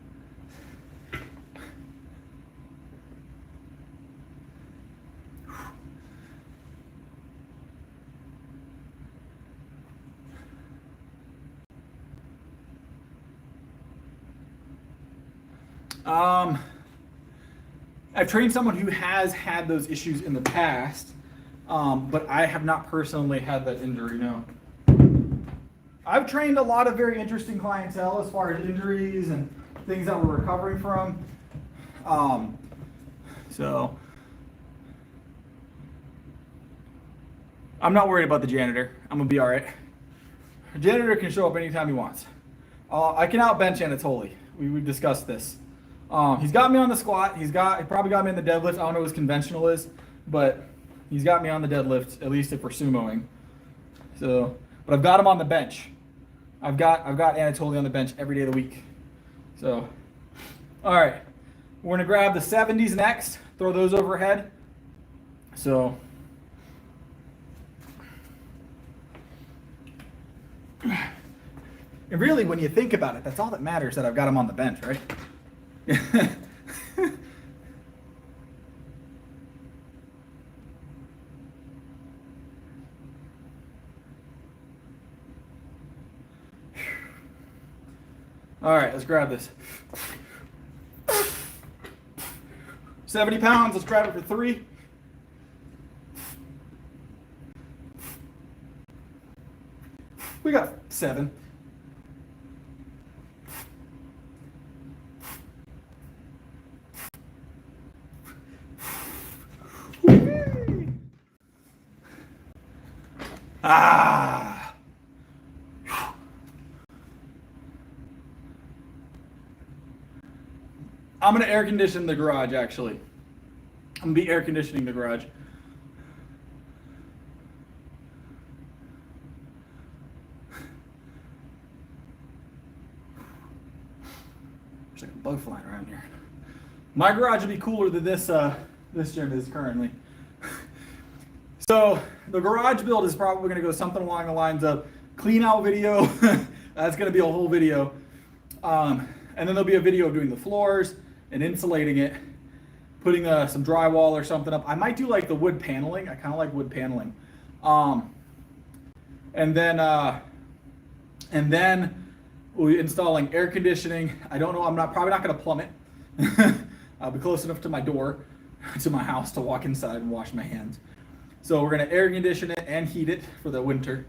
I've trained someone who has had those issues in the past, but I have not personally had that injury, no. I've trained a lot of very interesting clientele as far as injuries and things that we're recovering from. So I'm not worried about the janitor. I'm gonna be all right. The janitor can show up anytime he wants. I can outbench Anatoly. We've discussed this. He's got me on the squat. He probably got me in the deadlift. I don't know what his conventional is, but he's got me on the deadlift, at least if we're sumoing. So, but I've got him on the bench. I've got Anatoly on the bench every day of the week. So, all right, we're gonna grab the 70s next. Throw those overhead. So, and really, when you think about it, that's all that matters, that I've got him on the bench, right? All right, let's grab this. 70 pounds, let's grab it for 3. We got 7. Ah. I'm going to air condition the garage, actually. I'm going to be air conditioning the garage. There's like a bug flying around here. My garage will be cooler than this gym is currently. So the garage build is probably going to go something along the lines of clean out video. That's going to be a whole video. And then there'll be a video of doing the floors and insulating it, putting some drywall or something up. I might do like the wood paneling. I kind of like wood paneling. And then we'll be installing air conditioning. I don't know. Probably not going to plumb it. I'll be close enough to my door, to my house, to walk inside and wash my hands. So we're going to air condition it and heat it for the winter.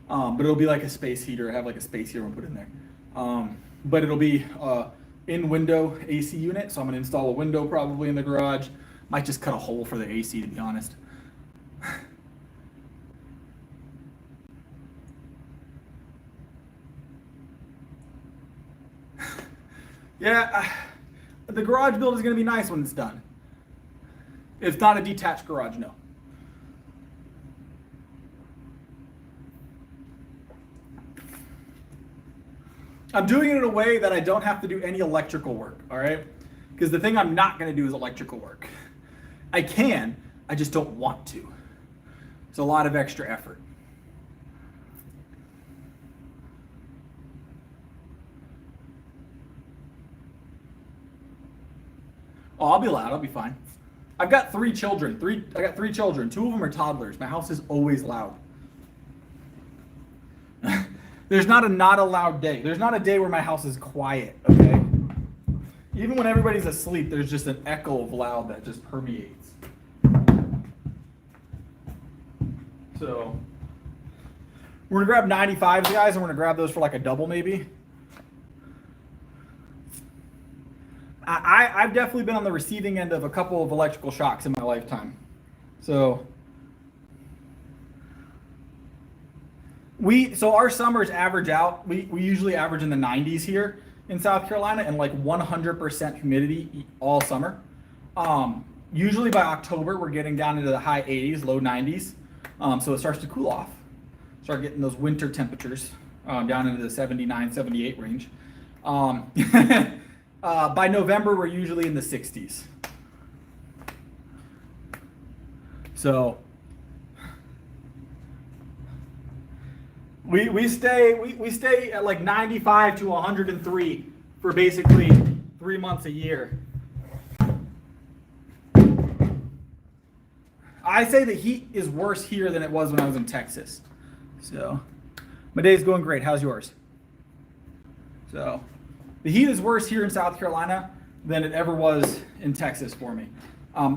But it'll be like a space heater. I have like a space heater I'm put in there. But it'll be in window AC unit. So I'm going to install a window probably in the garage. Might just cut a hole for the AC, to be honest. Yeah, the garage build is going to be nice when it's done. It's not a detached garage, no. I'm doing it in a way that I don't have to do any electrical work, all right? Because the thing I'm not going to do is electrical work. I can, I just don't want to. It's a lot of extra effort. Oh, I'll be loud. I'll be fine. I've got 3 children. I got 3 children. 2 of them are toddlers. My house is always loud. There's not a not a loud day. There's not a day where my house is quiet, okay? Even when everybody's asleep, there's just an echo of loud that just permeates. So, we're gonna grab 95s, guys, and we're gonna grab those for like a double maybe. I've definitely been on the receiving end of a couple of electrical shocks in my lifetime. So our summers average out. We usually average in the 90s here in South Carolina and like 100% humidity all summer. Usually by October, we're getting down into the high 80s, low 90s. So it starts to cool off. Start getting those winter temperatures down into the 79, 78 range. By November, we're usually in the 60s. So we stay at like 95 to 103 for basically 3 months a year. I say the heat is worse here than it was when I was in Texas. So my day's going great. How's yours? So the heat is worse here in South Carolina than it ever was in Texas for me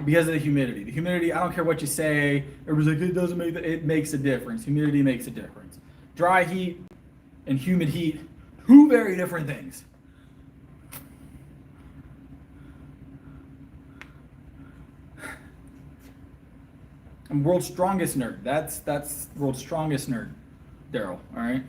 because of the humidity. The humidity, I don't care what you say. Everybody's like, it doesn't make it makes a difference. Humidity makes a difference. Dry heat and humid heat, 2 very different things. I'm world's strongest nerd. That's world's strongest nerd, Daryl. All right.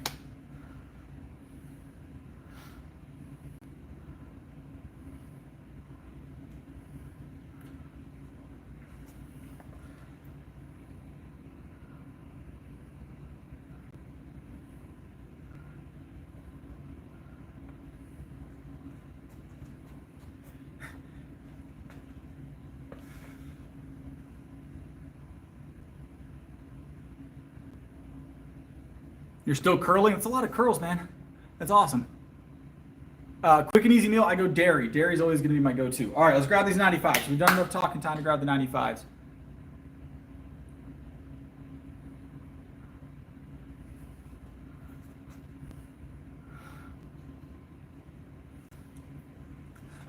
You're still curling? It's a lot of curls, man. That's awesome. Quick and easy meal, I go dairy. Dairy's always going to be my go-to. All right, let's grab these 95s. We've done enough talking, time to grab the 95s.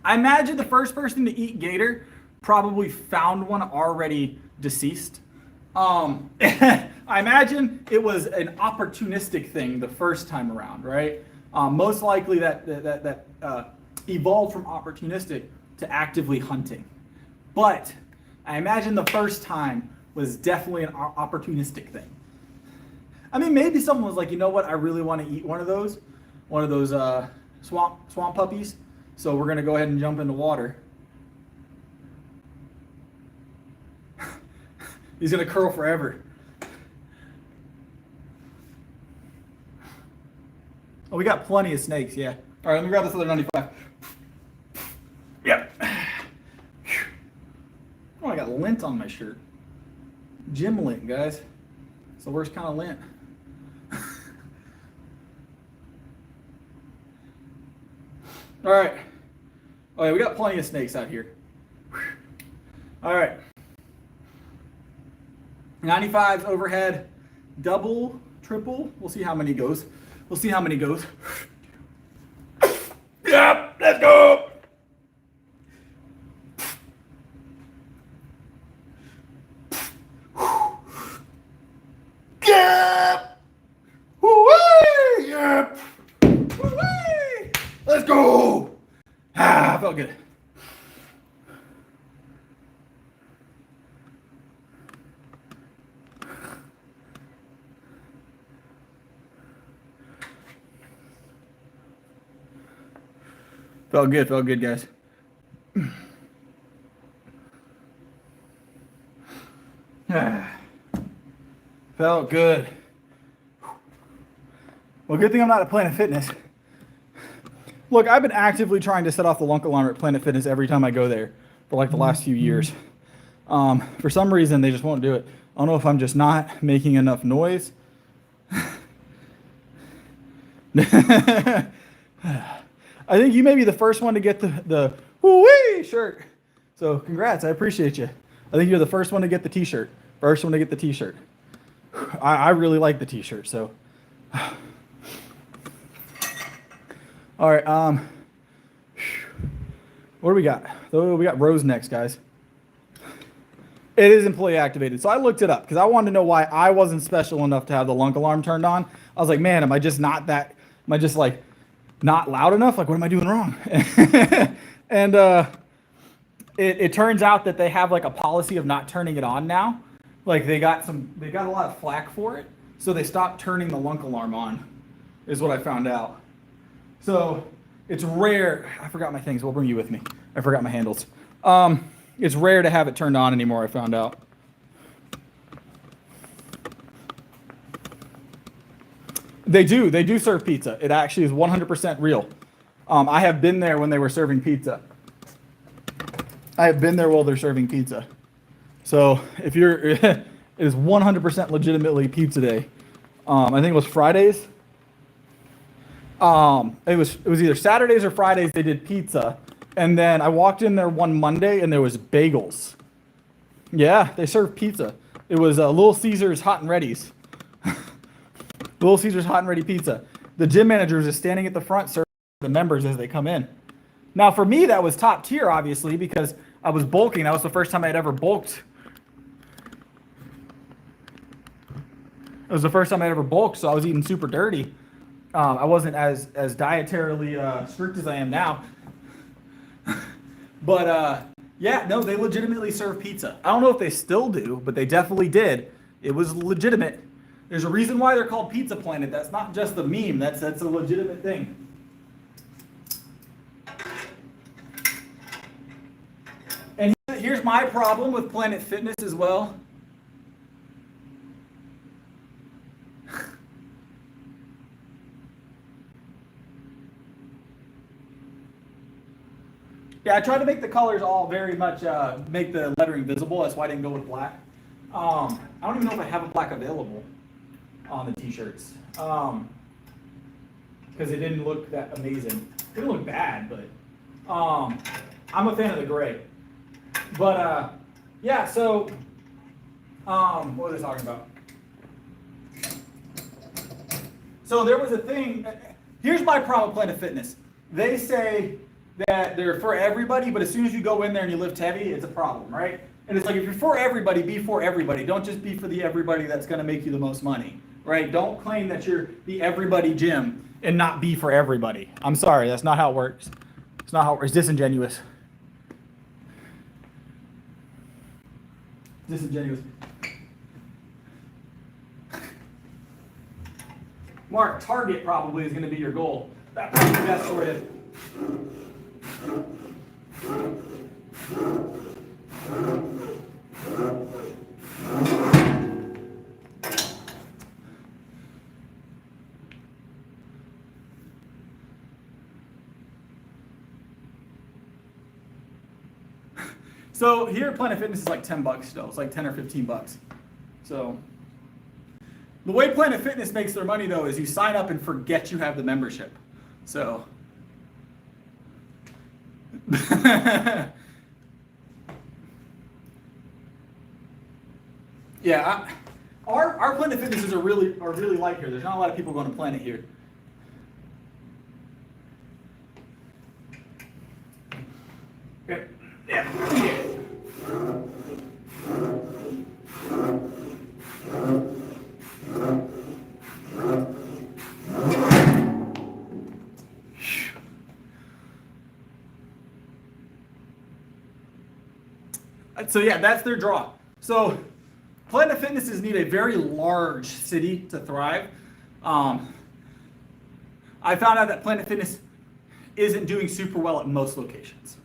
I imagine the first person to eat gator probably found one already deceased. I imagine it was an opportunistic thing the first time around, right? Most likely that evolved from opportunistic to actively hunting. But I imagine the first time was definitely an opportunistic thing. I mean, maybe someone was like, you know what? I really want to eat one of those swamp puppies. So we're gonna go ahead and jump in the water. He's gonna curl forever. Oh, we got plenty of snakes, yeah. All right, let me grab this other 95. Yep. Oh, I got lint on my shirt. Gym lint, guys. It's the worst kind of lint. All right. Oh, yeah, we got plenty of snakes out here. All right. 95s overhead, double, triple. We'll see how many goes. We'll see how many goes. Yep, let's go. Yep. Woo-wee. Yep. Woo-wee. Let's go. Ah, felt good. Felt good, guys. Felt good. Well, good thing I'm not at Planet Fitness. Look, I've been actively trying to set off the lunk alarm at Planet Fitness every time I go there for like the last few years. For some reason, they just won't do it. I don't know if I'm just not making enough noise. I think you may be the first one to get the woo-wee shirt. So congrats, I appreciate you. I think you're the first one to get the t-shirt. First one to get the t-shirt. I really like the t-shirt, so. All right, what do we got? We got rows next, guys. It is employee activated. So I looked it up because I wanted to know why I wasn't special enough to have the lunk alarm turned on. I was like, man, am I just not like not loud enough? Like, what am I doing wrong? And it turns out that they have like a policy of not turning it on now. Like they got a lot of flack for it. So they stopped turning the lunk alarm on, is what I found out. So it's rare. I forgot my things. We'll bring you with me. I forgot my handles. It's rare to have it turned on anymore, I found out. They do serve pizza. It actually is 100% real. I have been there when they were serving pizza. I have been there while they're serving pizza. So if you're, it is 100% legitimately pizza day. I think it was Fridays. It was either Saturdays or Fridays they did pizza. And then I walked in there one Monday and there was bagels. Yeah, they served pizza. It was Little Caesars Hot and Ready's. Little Caesars Hot and Ready pizza. The gym manager was just standing at the front serving the members as they come in. Now for me, that was top tier, obviously, because I was bulking. That was the first time I had ever bulked. It was the first time I ever bulked, so I was eating super dirty. I wasn't as dietarily strict as I am now. But yeah, no, they legitimately serve pizza. I don't know if they still do, but they definitely did. It was legitimate. There's a reason why they're called Pizza Planet. That's not just a meme. That's a legitimate thing. And here's my problem with Planet Fitness as well. Yeah, I tried to make the colors all very much make the lettering visible. That's why I didn't go with black. I don't even know if I have a black available on the t-shirts because it didn't look that amazing. It didn't look bad, but I'm a fan of the gray. But yeah, so what was I talking about? So there was a thing. Here's my problem with Planet Fitness. They say that they're for everybody, but as soon as you go in there and you lift heavy, it's a problem, right? And it's like, if you're for everybody, be for everybody. Don't just be for the everybody that's going to make you the most money, right? Don't claim that you're the everybody gym and not be for everybody. I'm sorry, that's not how it works. It's not how it works. It's disingenuous. Disingenuous. Mark, Target probably is going to be your goal. That's the best for you. So here at Planet Fitness is like $10 still. It's like 10 or 15 bucks. So the way Planet Fitness makes their money though is you sign up and forget you have the membership. So yeah, our Planet Fitnesses are really light here. There's not a lot of people going to Planet here. Okay. Yeah. So yeah, that's their draw. So Planet Fitnesses need a very large city to thrive. I found out that Planet Fitness isn't doing super well at most locations.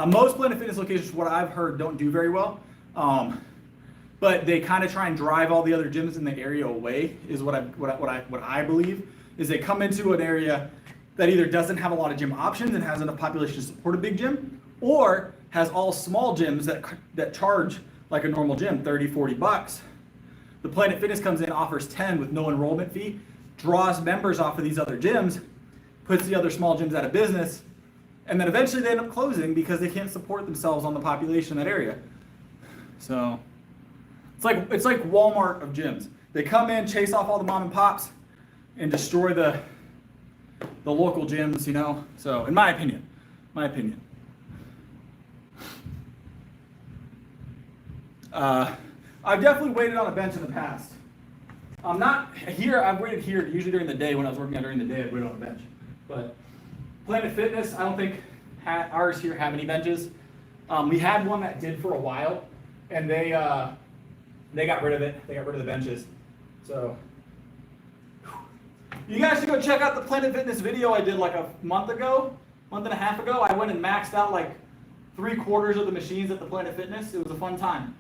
Most Planet Fitness locations, what I've heard, don't do very well. But they kind of try and drive all the other gyms in the area away, is what I believe. Is they come into an area that either doesn't have a lot of gym options and has enough population to support a big gym, or has all small gyms that charge like a normal gym, 30, 40 bucks. The Planet Fitness comes in, offers 10 with no enrollment fee, draws members off of these other gyms, puts the other small gyms out of business, and then eventually they end up closing because they can't support themselves on the population in that area. So it's like Walmart of gyms. They come in, chase off all the mom and pops, and destroy the local gyms, you know. So in my opinion. I've definitely waited on a bench in the past. I'm not here. I've waited here usually during the day when I was working out during the day. I'd wait on a bench, but Planet Fitness, I don't think ours here have any benches. We had one that did for a while, and they got rid of it. They got rid of the benches. So you guys should go check out the Planet Fitness video I did like a month and a half ago. I went and maxed out like 3/4 of the machines at the Planet Fitness. It was a fun time.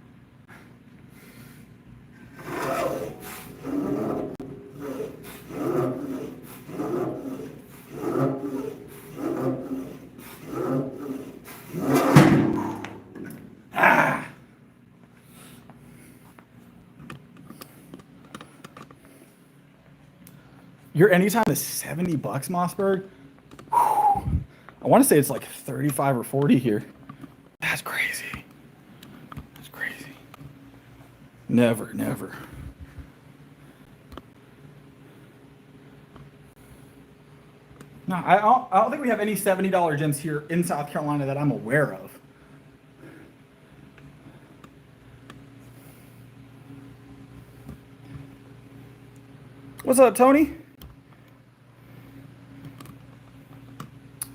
Your anytime is 70 bucks, Mossberg. I want to say it's like 35 or 40 here. That's crazy. That's crazy. Never. No, I don't think we have any $70 gyms here in South Carolina that I'm aware of. What's up, Tony?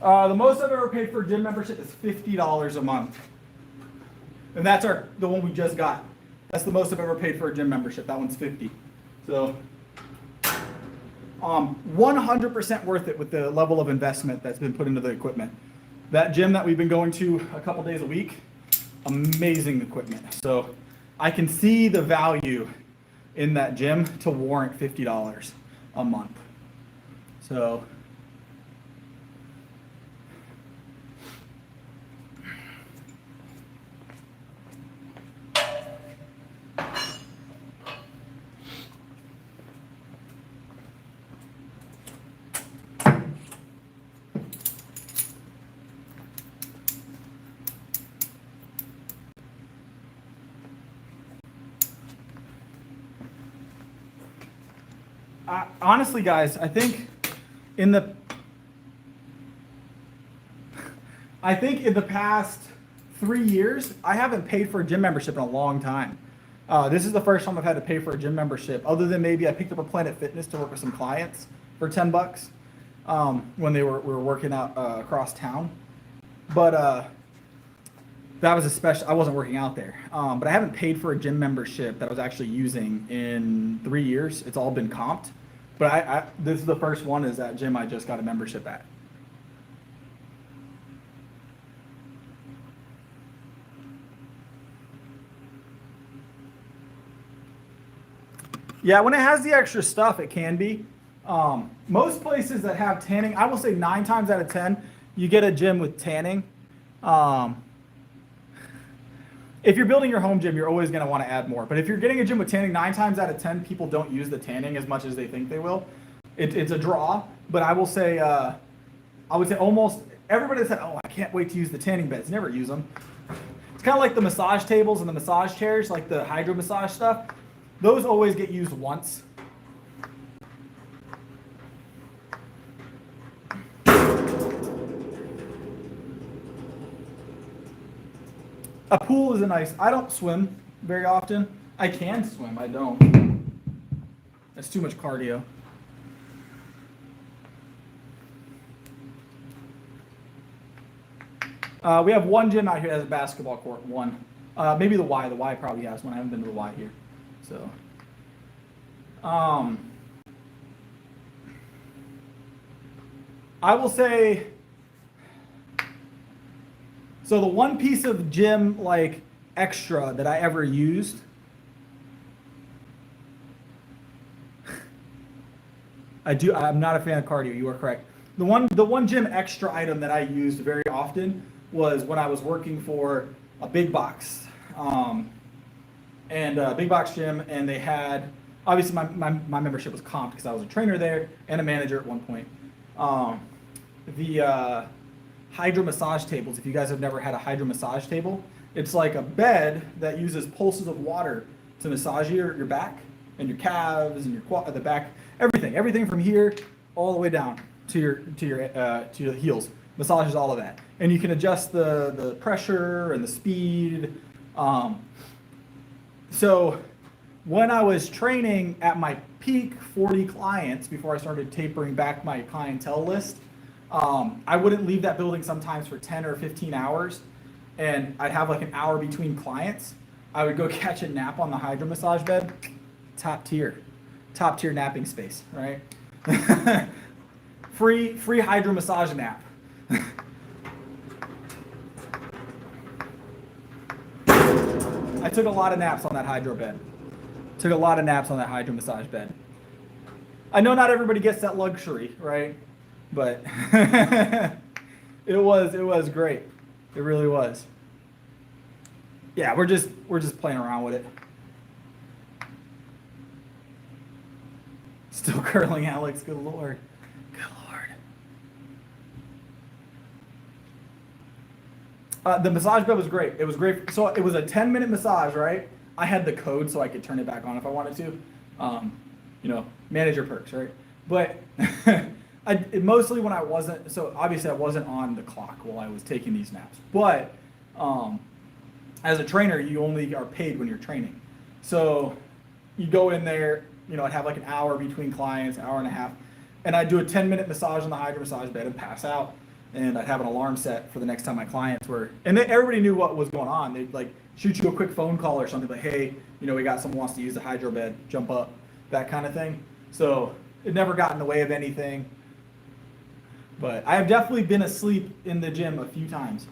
The most I've ever paid for a gym membership is $50 a month. And that's the one we just got. That's the most I've ever paid for a gym membership. That one's 50. So 100% worth it with the level of investment that's been put into the equipment. That gym that we've been going to a couple days a week, amazing equipment. So I can see the value in that gym to warrant $50 a month. So honestly, guys, I think in the past 3 years, I haven't paid for a gym membership in a long time. This is the first time I've had to pay for a gym membership, other than maybe I picked up a Planet Fitness to work with some clients for 10 bucks when we were working out across town. But that was I wasn't working out there. But I haven't paid for a gym membership that I was actually using in 3 years. It's all been comped. But this is the first one, is that gym I just got a membership at. Yeah, when it has the extra stuff, it can be. Most places that have tanning, I will say 9 times out of 10, you get a gym with tanning. If you're building your home gym, you're always going to want to add more. But if you're getting a gym with tanning, 9 times out of 10, people don't use the tanning as much as they think they will. It's a draw, but I will say, I would say almost everybody that said, "Oh, I can't wait to use the tanning beds," never use them. It's kind of like the massage tables and the massage chairs, like the hydro massage stuff. Those always get used once. A pool is I don't swim very often. I can swim, I don't. That's too much cardio. We have one gym out here that has a basketball court, one. Maybe the Y probably has one. I haven't been to the Y here. So I will say, so the one piece of gym like extra that I ever used, I'm not a fan of cardio, you are correct. The one gym extra item that I used very often was when I was working for a big box, and a big box gym, and they had, obviously my membership was comped because I was a trainer there and a manager at one point. The hydro massage tables, if you guys have never had a hydro massage table, it's like a bed that uses pulses of water to massage your back and your calves and your the back, everything from here all the way down to your heels. Massages all of that, and you can adjust the pressure and the speed. So when I was training at my peak 40 clients before I started tapering back my clientele list, I wouldn't leave that building sometimes for 10 or 15 hours, and I'd have like an hour between clients. I would go catch a nap on the hydro massage bed. Top tier napping space, right? free hydro massage nap. I took a lot of naps on that hydro bed. Took a lot of naps on that hydro massage bed. I know not everybody gets that luxury, right? But it was great. It really was. Yeah, we're just playing around with it. Still curling, Alex. Good Lord. Good Lord. The massage bed was great. It was great. So it was a 10-minute massage, right? I had the code so I could turn it back on if I wanted to. Manager perks, right? But mostly when I wasn't, so obviously I wasn't on the clock while I was taking these naps. But as a trainer, you only are paid when you're training. So you go in there, I'd have like an hour between clients, an hour and a half, and I'd do a 10-minute massage on the hydro massage bed and pass out. And I'd have an alarm set for the next time my clients were, and then everybody knew what was going on. They'd like shoot you a quick phone call or something like, hey, we got someone wants to use the hydro bed, jump up, that kind of thing. So it never got in the way of anything. But I have definitely been asleep in the gym a few times.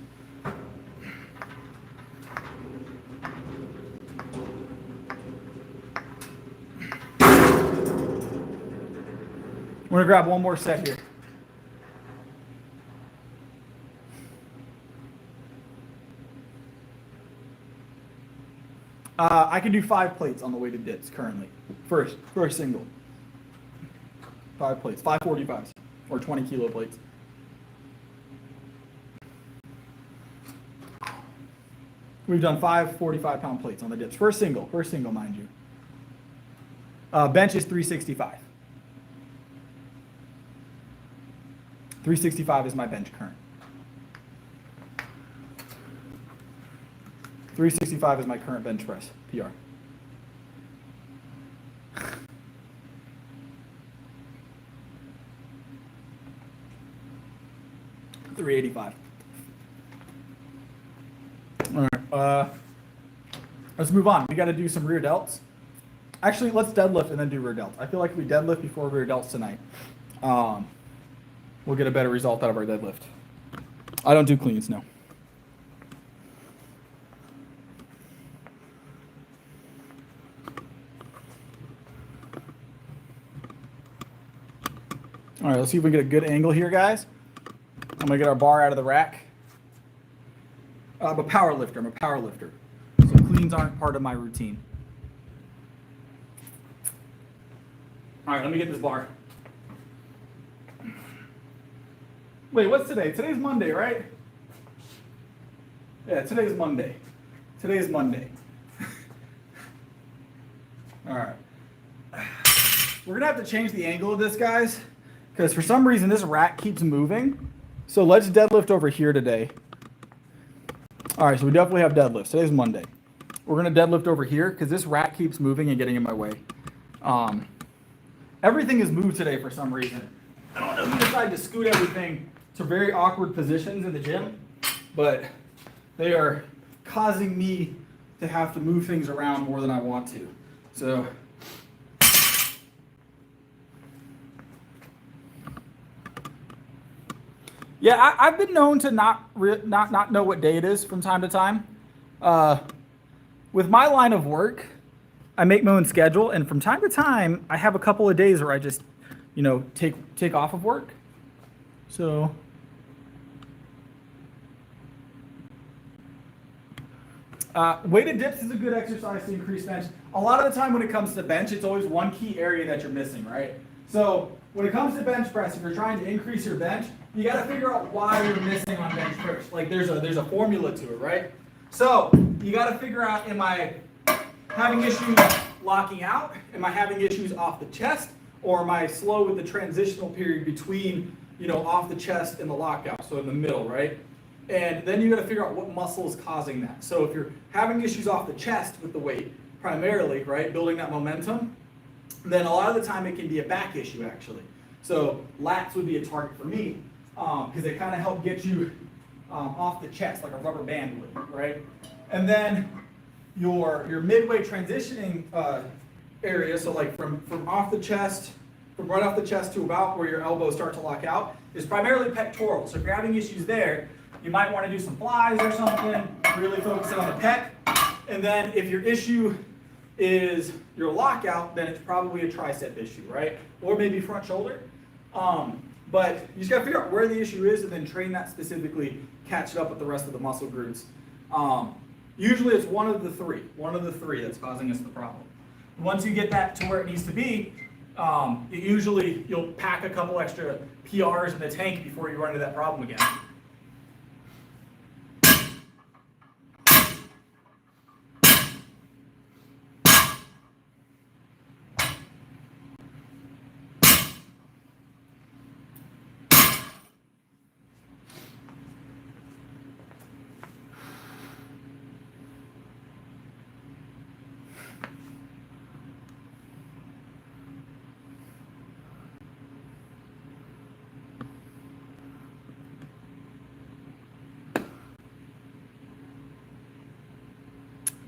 I'm gonna grab one more set here. I can do 5 plates on the weighted dips currently. First single. 5 plates, 5 45s, or 20 kilo plates. We've done 5 45-pound plates on the dips. First single, mind you. Bench is 365. 365 is my bench current. 365 is my current bench press, PR. $385. All right, let's move on. We got to do some rear delts. Actually, let's deadlift and then do rear delts. I feel like if we deadlift before rear delts tonight, we'll get a better result out of our deadlift. I don't do cleans, no. All right, let's see if we can get a good angle here, guys. I'm gonna get our bar out of the rack. I'm a power lifter. So cleans aren't part of my routine. All right, let me get this bar. Wait, what's today? Today's Monday, right? Yeah, today's Monday. All right. We're gonna have to change the angle of this, guys, because for some reason this rack keeps moving. So let's deadlift over here today. All right, so we definitely have deadlifts. Today's Monday. We're gonna deadlift over here because this rack keeps moving and getting in my way. Everything is moved today for some reason. I don't know who decided to scoot everything to very awkward positions in the gym, but they are causing me to have to move things around more than I want to. So Yeah, I've been known to not know what day it is from time to time. With my line of work, I make my own schedule, and from time to time, I have a couple of days where I just, take off of work. So, weighted dips is a good exercise to increase bench. A lot of the time when it comes to bench, it's always one key area that you're missing, right? So when it comes to bench press, if you're trying to increase your bench, you got to figure out why you're missing on bench press. Like there's a formula to it, right? So you got to figure out, am I having issues locking out? Am I having issues off the chest? Or am I slow with the transitional period between, off the chest and the lockout? So in the middle, right? And then you got to figure out what muscle is causing that. So if you're having issues off the chest with the weight, primarily, right, building that momentum, then a lot of the time it can be a back issue actually. So lats would be a target for me because they kind of help get you off the chest like a rubber band would, right? And then your midway transitioning area, so like from off the chest, from right off the chest to about where your elbows start to lock out, is primarily pectoral. So if you're having issues there, you might want to do some flies or something, really focus on the pec. And then if your issue is your lockout, then it's probably a tricep issue, right? Or maybe front shoulder. But you just got to figure out where the issue is and then train that specifically, catch it up with the rest of the muscle groups. Usually it's one of the three that's causing us the problem. Once you get that to where it needs to be, usually you'll pack a couple extra PRs in the tank before you run into that problem again.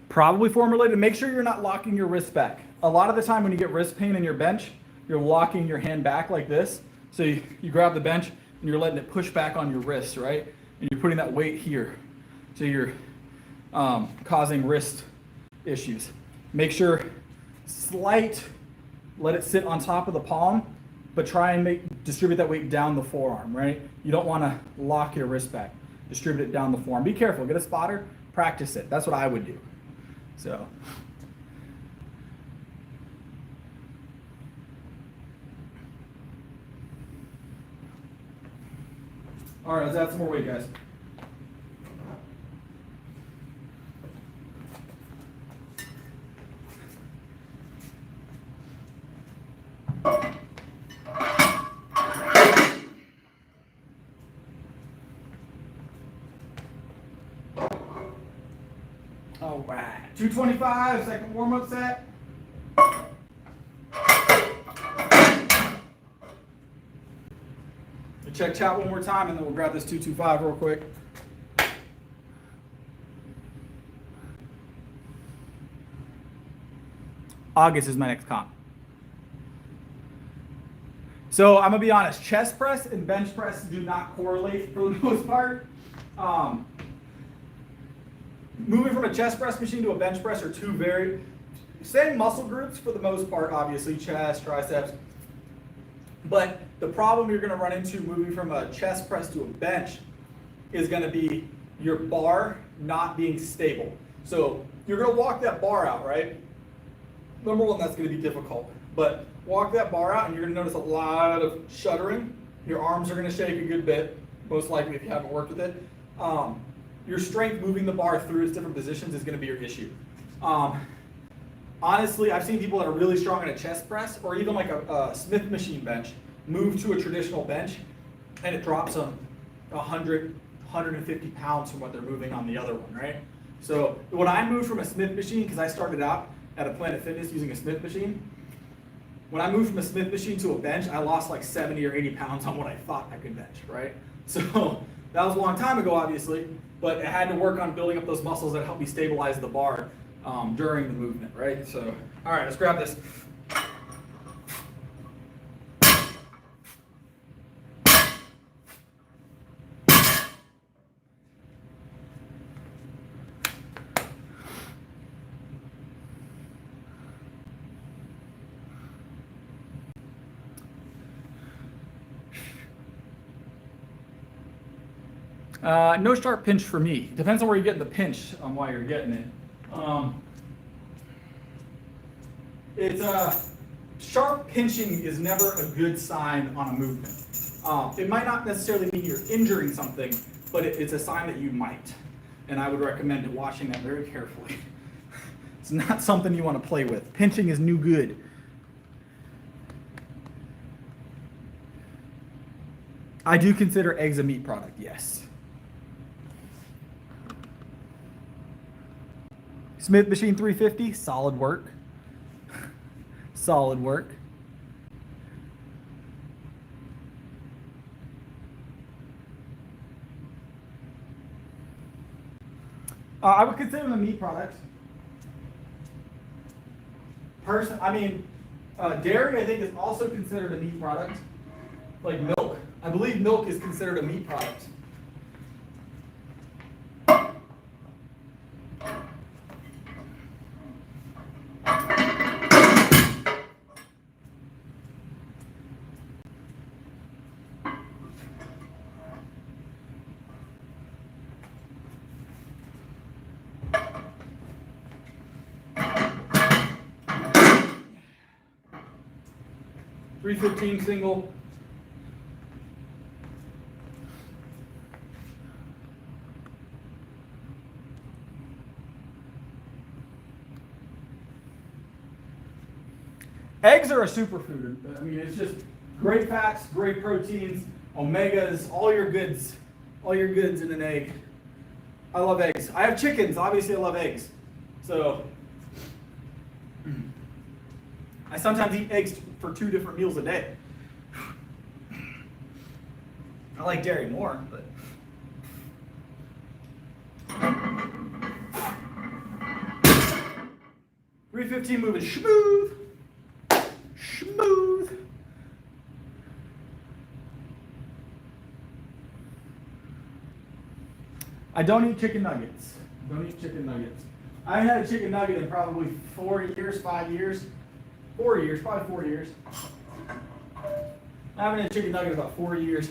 Probably form related. Make sure you're not locking your wrist back. A lot of the time when you get wrist pain in your bench, you're locking your hand back like this. So you grab the bench and you're letting it push back on your wrist, right? And you're putting that weight here. So you're causing wrist issues. Make sure let it sit on top of the palm, but try and distribute that weight down the forearm, right? You don't want to lock your wrist back. Distribute it down the forearm. Be careful. Get a spotter. Practice it. That's what I would do. So, all right, let's add some more weight, guys. All right, 225, second warm-up set. Check chat one more time and then we'll grab this 225 real quick. August is my next comp. So I'm gonna be honest, chest press and bench press do not correlate for the most part. Moving from a chest press machine to a bench press are two very same muscle groups for the most part, obviously, chest, triceps. But the problem you're gonna run into moving from a chest press to a bench is gonna be your bar not being stable. So you're gonna walk that bar out, right? Number one, that's gonna be difficult. But walk that bar out and you're gonna notice a lot of shuddering. Your arms are gonna shake a good bit, most likely if you haven't worked with it. Your strength moving the bar through its different positions is gonna be your issue. Honestly, I've seen people that are really strong in a chest press or even like a Smith machine bench move to a traditional bench and it drops them 100, 150 pounds from what they're moving on the other one, right? So when I moved from a Smith machine, because I started out at a Planet Fitness using a Smith machine, when I moved from a Smith machine to a bench, I lost like 70 or 80 pounds on what I thought I could bench, right? So that was a long time ago, obviously, but I had to work on building up those muscles that help me stabilize the bar during the movement, right? So, all right, let's grab this. No sharp pinch for me. Depends on where you're getting the pinch on why you're getting it. Sharp pinching is never a good sign on a movement. It might not necessarily mean you're injuring something, but it's a sign that you might. And I would recommend watching that very carefully. It's not something you want to play with. Pinching is no good. I do consider eggs a meat product, yes. Smith Machine 350, solid work. Solid work. I would consider them a meat product. Dairy I think is also considered a meat product. Like milk. I believe milk is considered a meat product. $315 single. Eggs are a superfood. I mean, it's just great fats, great proteins, omegas, all your goods in an egg. I love eggs. I have chickens. Obviously, I love eggs. So I sometimes eat eggs for 2 different meals a day. I like dairy more, but. $315 moving smooth. Smooth. I don't eat chicken nuggets. Don't eat chicken nuggets. I haven't had a chicken nugget in probably 4 years, 5 years. 4 years, probably 4 years. I haven't had a chicken nugget in about 4 years.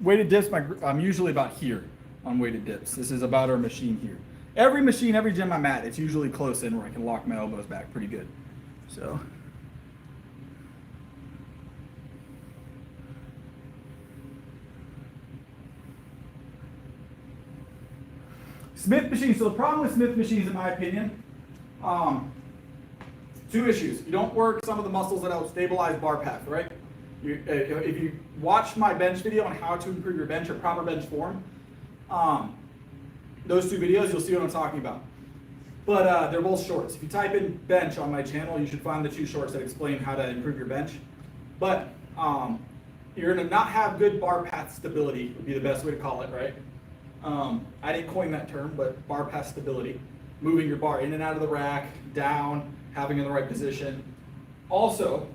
Weighted dips, I'm usually about here on weighted dips. This is about our machine here. Every machine, every gym I'm at, it's usually close in where I can lock my elbows back pretty good. So. Smith machines. So the problem with Smith machines, in my opinion, 2 issues. You don't work some of the muscles that help stabilize bar path, right? If you watch my bench video on how to improve your bench or proper bench form, those 2 videos, you'll see what I'm talking about. But they're both shorts. If you type in bench on my channel, you should find the 2 shorts that explain how to improve your bench. But you're going to not have good bar path stability, would be the best way to call it, right? I didn't coin that term, but bar path stability. Moving your bar in and out of the rack, down, having it in the right position. Also,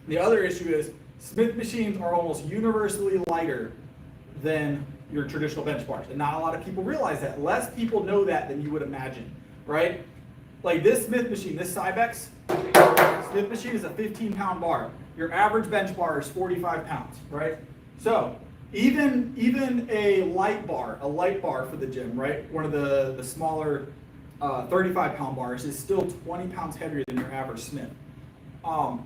the other issue is Smith machines are almost universally lighter than your traditional bench bars. And not a lot of people realize that. Less people know that than you would imagine, right? Like this Smith machine, this Cybex Smith machine is a 15-pound bar. Your average bench bar is 45 pounds, right? So even a light bar for the gym, right? One of the smaller 35-pound bars is still 20 pounds heavier than your average Smith.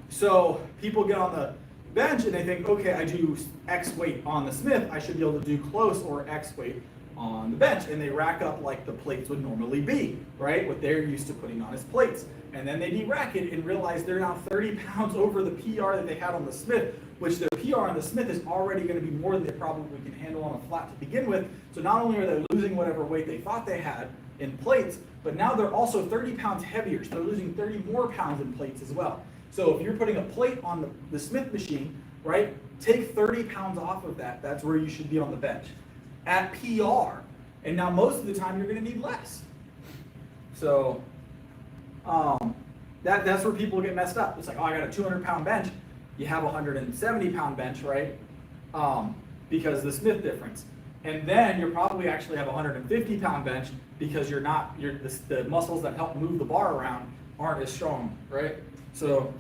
So people get on the bench and they think, okay, I do X weight on the Smith, I should be able to do close or X weight on the bench. And they rack up like the plates would normally be, right? What they're used to putting on as plates. And then they de-rack it and realize they're now 30 pounds over the PR that they had on the Smith, which their PR on the Smith is already going to be more than they probably can handle on a flat to begin with. So not only are they losing whatever weight they thought they had, in plates, but now they're also 30 pounds heavier. So they're losing 30 more pounds in plates as well. So if you're putting a plate on the Smith machine, right, take 30 pounds off of that. That's where you should be on the bench at PR. And now most of the time you're going to need less. So that's where people get messed up. It's like, oh, I got a 200 pound bench. You have a 170 pound bench, right? Because the Smith difference. And then you probably actually have a 150 pound bench because the muscles that help move the bar around aren't as strong, right? So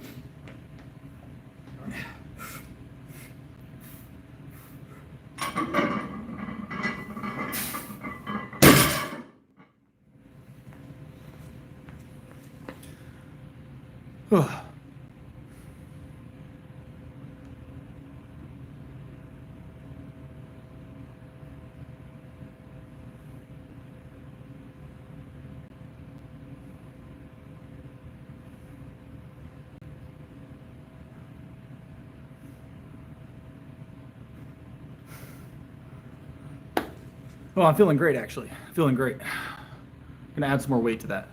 well, I'm feeling great, actually. Feeling great. Gonna add some more weight to that.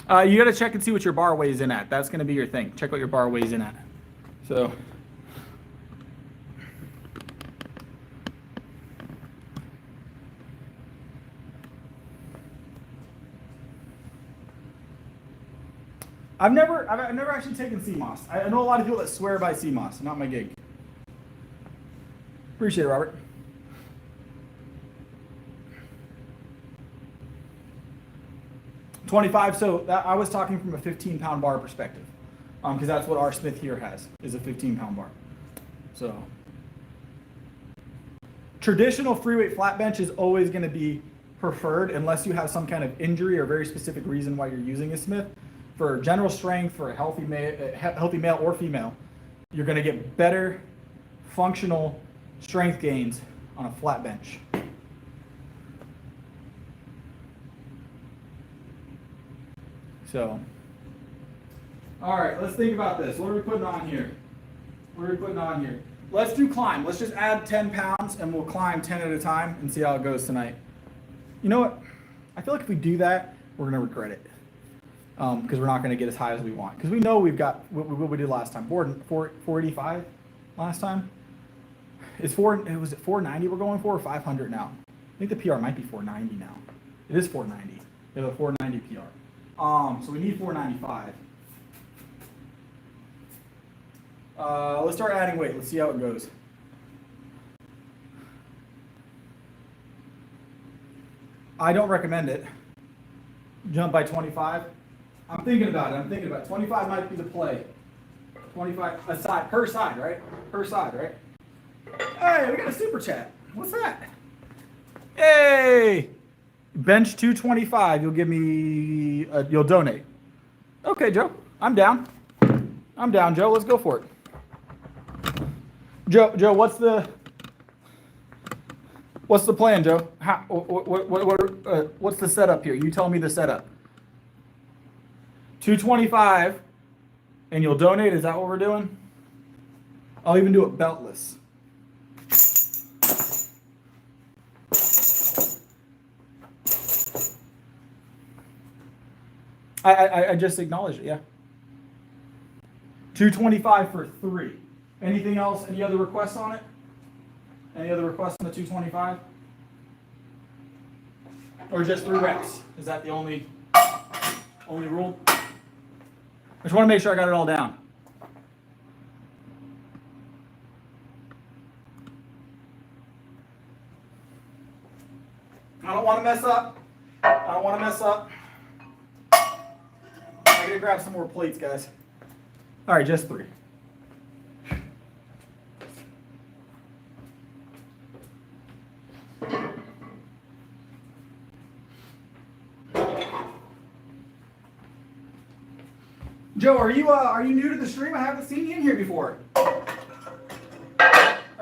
You gotta check and see what your bar weighs in at. That's gonna be your thing. Check what your bar weighs in at. So. I've never actually taken CMOS. I know a lot of people that swear by CMOS. Not my gig. Appreciate it, Robert. $25. So I was talking from a 15-pound bar perspective, because that's what our Smith here has, is a 15-pound bar. So traditional free weight flat bench is always going to be preferred unless you have some kind of injury or very specific reason why you're using a Smith. For general strength, for a healthy male or female, you're going to get better functional strength gains on a flat bench. So, all right, let's think about this. What are we putting on here? Let's do climb. Let's just add 10 pounds and we'll climb 10 at a time and see how it goes tonight. You know what? I feel like if we do that, we're going to regret it. Because we're not going to get as high as we want. Because we know we've got what we did last time. 485 last time. Was it 490 we're going for, or 500 now? I think the PR might be 490 now. It is 490. We have a 490 PR. So we need 495. Let's start adding weight. Let's see how it goes. I don't recommend it. Jump by 25. I'm thinking about it. 25 might be the play. 25 aside, per side, right? Hey, we got a super chat. What's that? Hey, bench 225. You'll give me. You'll donate. Okay, Joe. I'm down, Joe. Let's go for it. Joe, what's the plan, Joe? What's the setup here? You tell me the setup. 225, and you'll donate. Is that what we're doing? I'll even do it beltless. I just acknowledged it, yeah. 225 for 3. Anything else? Any other requests on it? Any other requests on the 225? Or just 3 reps? Is that the only rule? I just want to make sure I got it all down. I don't want to mess up. I gotta grab some more plates, guys. All right, just 3. Joe, are you new to the stream? I haven't seen you in here before. Are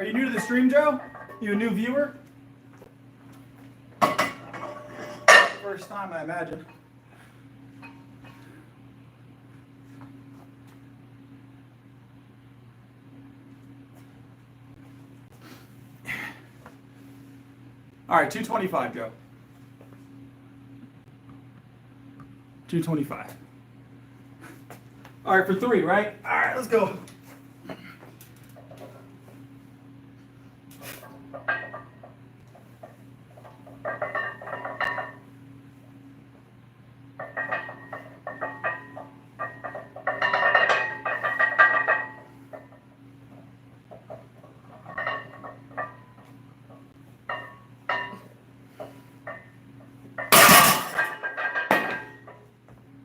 you new to the stream, Joe? You a new viewer? First time, I imagine. All right, 225, Joe. 225. All right, for 3, right? All right, let's go.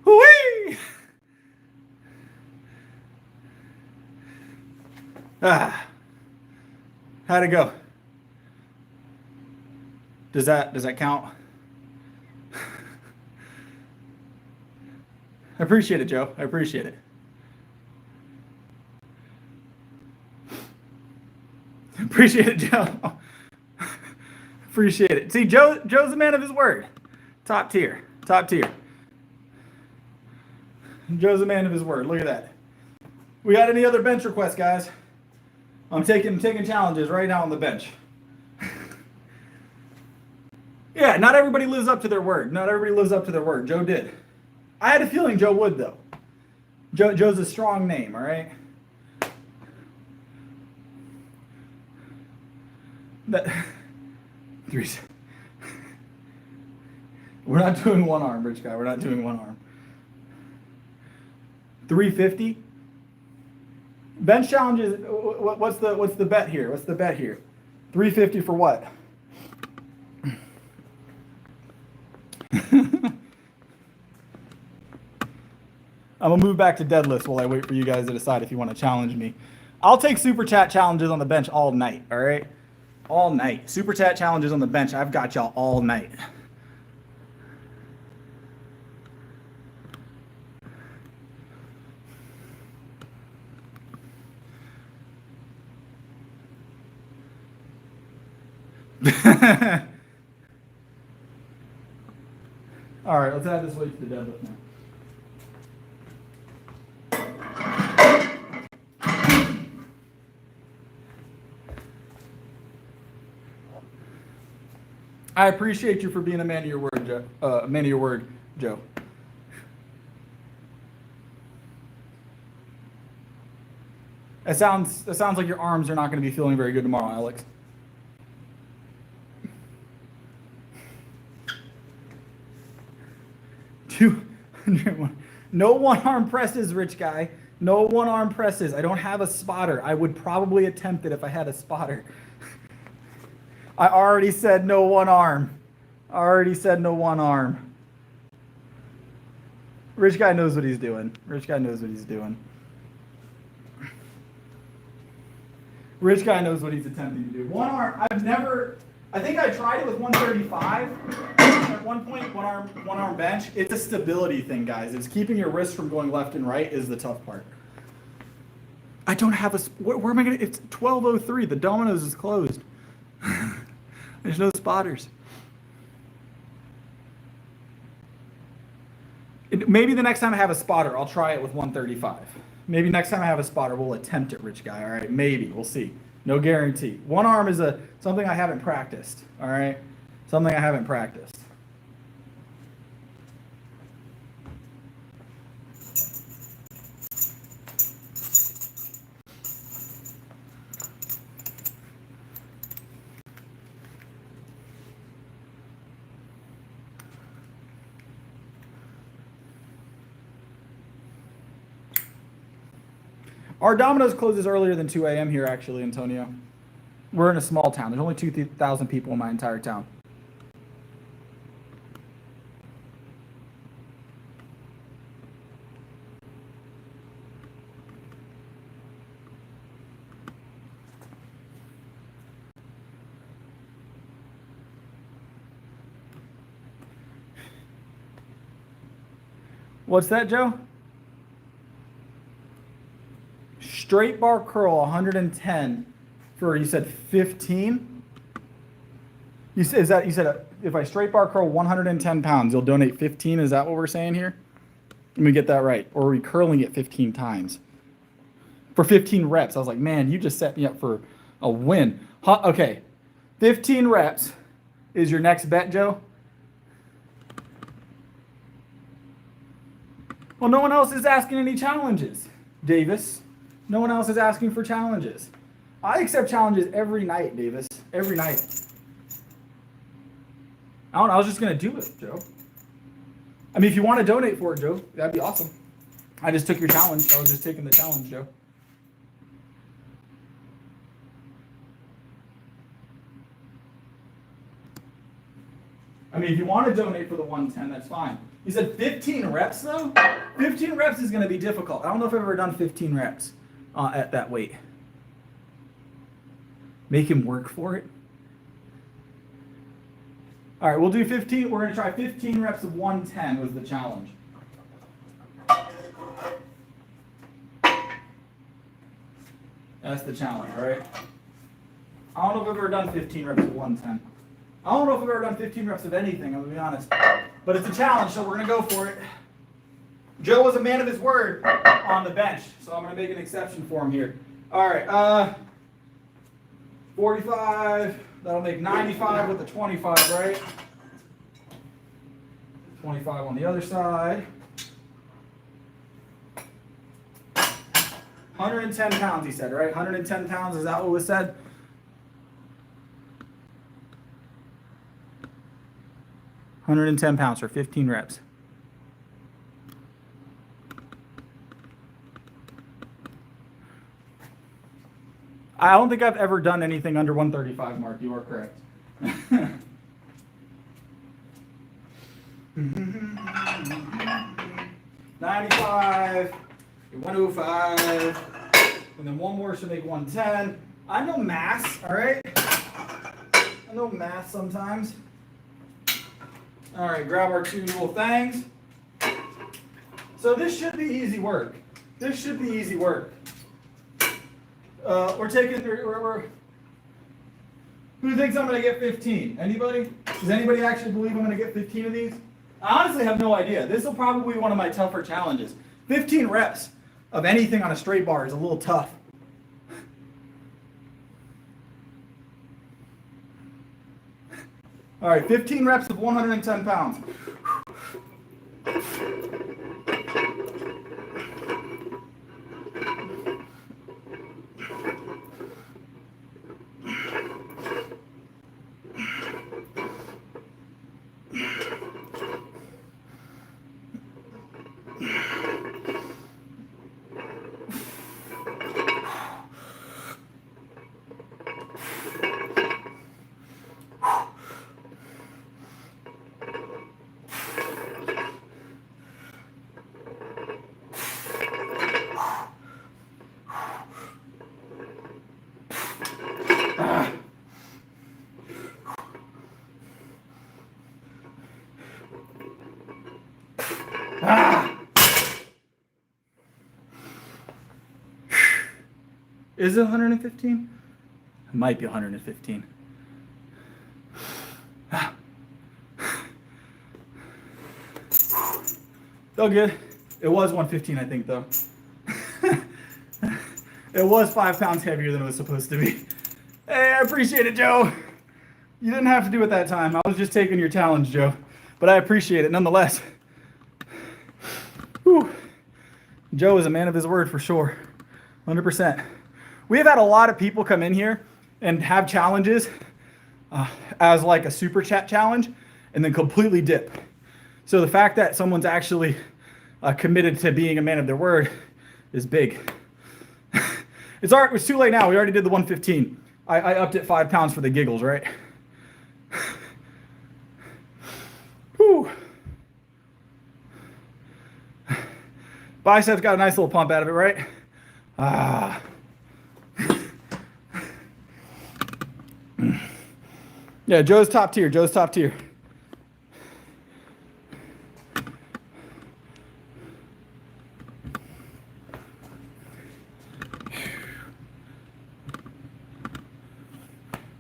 Whee! How'd it go? Does that count? I appreciate it, Joe. I appreciate it. Appreciate it, Joe. Appreciate it. See, Joe's a man of his word. Top tier. Top tier. Joe's a man of his word. Look at that. We got any other bench requests, guys? I'm taking challenges right now on the bench. Yeah, not everybody lives up to their word. Not everybody lives up to their word. Joe did. I had a feeling Joe would, though. Joe's a strong name, all right? We're not doing one arm, rich guy. We're not doing one arm. 350. Bench challenges. What's the bet here? What's the bet here? 350 for what? I'm gonna move back to deadlifts while I wait for you guys to decide if you want to challenge me. I'll take super chat challenges on the bench all night. All right, all night. Super chat challenges on the bench. I've got y'all all night. All right, let's add this weight to the deadlift now. I appreciate you for being a man of your word, Joe. Man of your word, Joe. It sounds like your arms are not going to be feeling very good tomorrow, Alex. No one-arm presses, rich guy. No one-arm presses. I don't have a spotter. I would probably attempt it if I had a spotter. I already said no one arm. I already said no one arm. Rich guy knows what he's doing. Rich guy knows what he's doing. Rich guy knows what he's attempting to do. One arm, I think I tried it with 135 at one point, one arm bench. It's a stability thing, guys. It's keeping your wrists from going left and right is the tough part. I don't have where am I going to, it's 12:03. The Domino's is closed. There's no spotters. Maybe the next time I have a spotter, I'll try it with 135. Maybe next time I have a spotter, we'll attempt it, rich guy. All right, maybe. We'll see. No guarantee. One arm is something I haven't practiced. All right, something I haven't practiced. Our Domino's closes earlier than 2 a.m. here, actually, Antonio. We're in a small town. There's only 2,000 people in my entire town. What's that, Joe? Straight bar curl 110 for, you said 15? You said if I straight bar curl 110 pounds, you'll donate 15? Is that what we're saying here? Let me get that right. Or are we curling it 15 times? For 15 reps. I was like, man, you just set me up for a win. Okay. 15 reps, is your next bet, Joe? Well, no one else is asking any challenges, Davis. No one else is asking for challenges. I accept challenges every night, Davis. Every night. I was just going to do it, Joe. I mean, if you want to donate for it, Joe, that'd be awesome. I just took your challenge. I was just taking the challenge, Joe. I mean, if you want to donate for the 110, that's fine. You said 15 reps, though? 15 reps is going to be difficult. I don't know if I've ever done 15 reps at that weight. Make him work for it? All right, we'll do 15. We're going to try 15 reps of 110 was the challenge. That's the challenge, all right? I don't know if I've ever done 15 reps of 110. I don't know if I've ever done 15 reps of anything, I'm going to be honest. But it's a challenge, so we're going to go for it. Joe was a man of his word on the bench, so I'm going to make an exception for him here. All right, 45. That'll make 95 with the 25, right? 25 on the other side. 110 pounds, he said, right? 110 pounds, is that what was said? £110 for 15 reps. I don't think I've ever done anything under 135, Mark. You are correct. 95, 105, and then one more should make 110. I know math, all right? I know math sometimes. All right, grab our two little things. So this should be easy work. This should be easy work. Who thinks I'm going to get 15? Anybody? Does anybody actually believe I'm going to get 15 of these? I honestly have no idea. This will probably be one of my tougher challenges. 15 reps of anything on a straight bar is a little tough. All right, 15 reps of 110 pounds. Is it 115? It might be 115. Felt good. It was 115, I think, though. It was 5 pounds heavier than it was supposed to be. Hey, I appreciate it, Joe. You didn't have to do it that time. I was just taking your challenge, Joe. But I appreciate it nonetheless. Whew. Joe is a man of his word for sure. 100%. We have had a lot of people come in here and have challenges as like a super chat challenge and then completely dip. So the fact that someone's actually committed to being a man of their word is big. It's too late now. We already did the 115. I upped it 5 pounds for the giggles, right? Whew. Biceps got a nice little pump out of it, right? Ah. Yeah, Joe's top tier. Joe's top tier.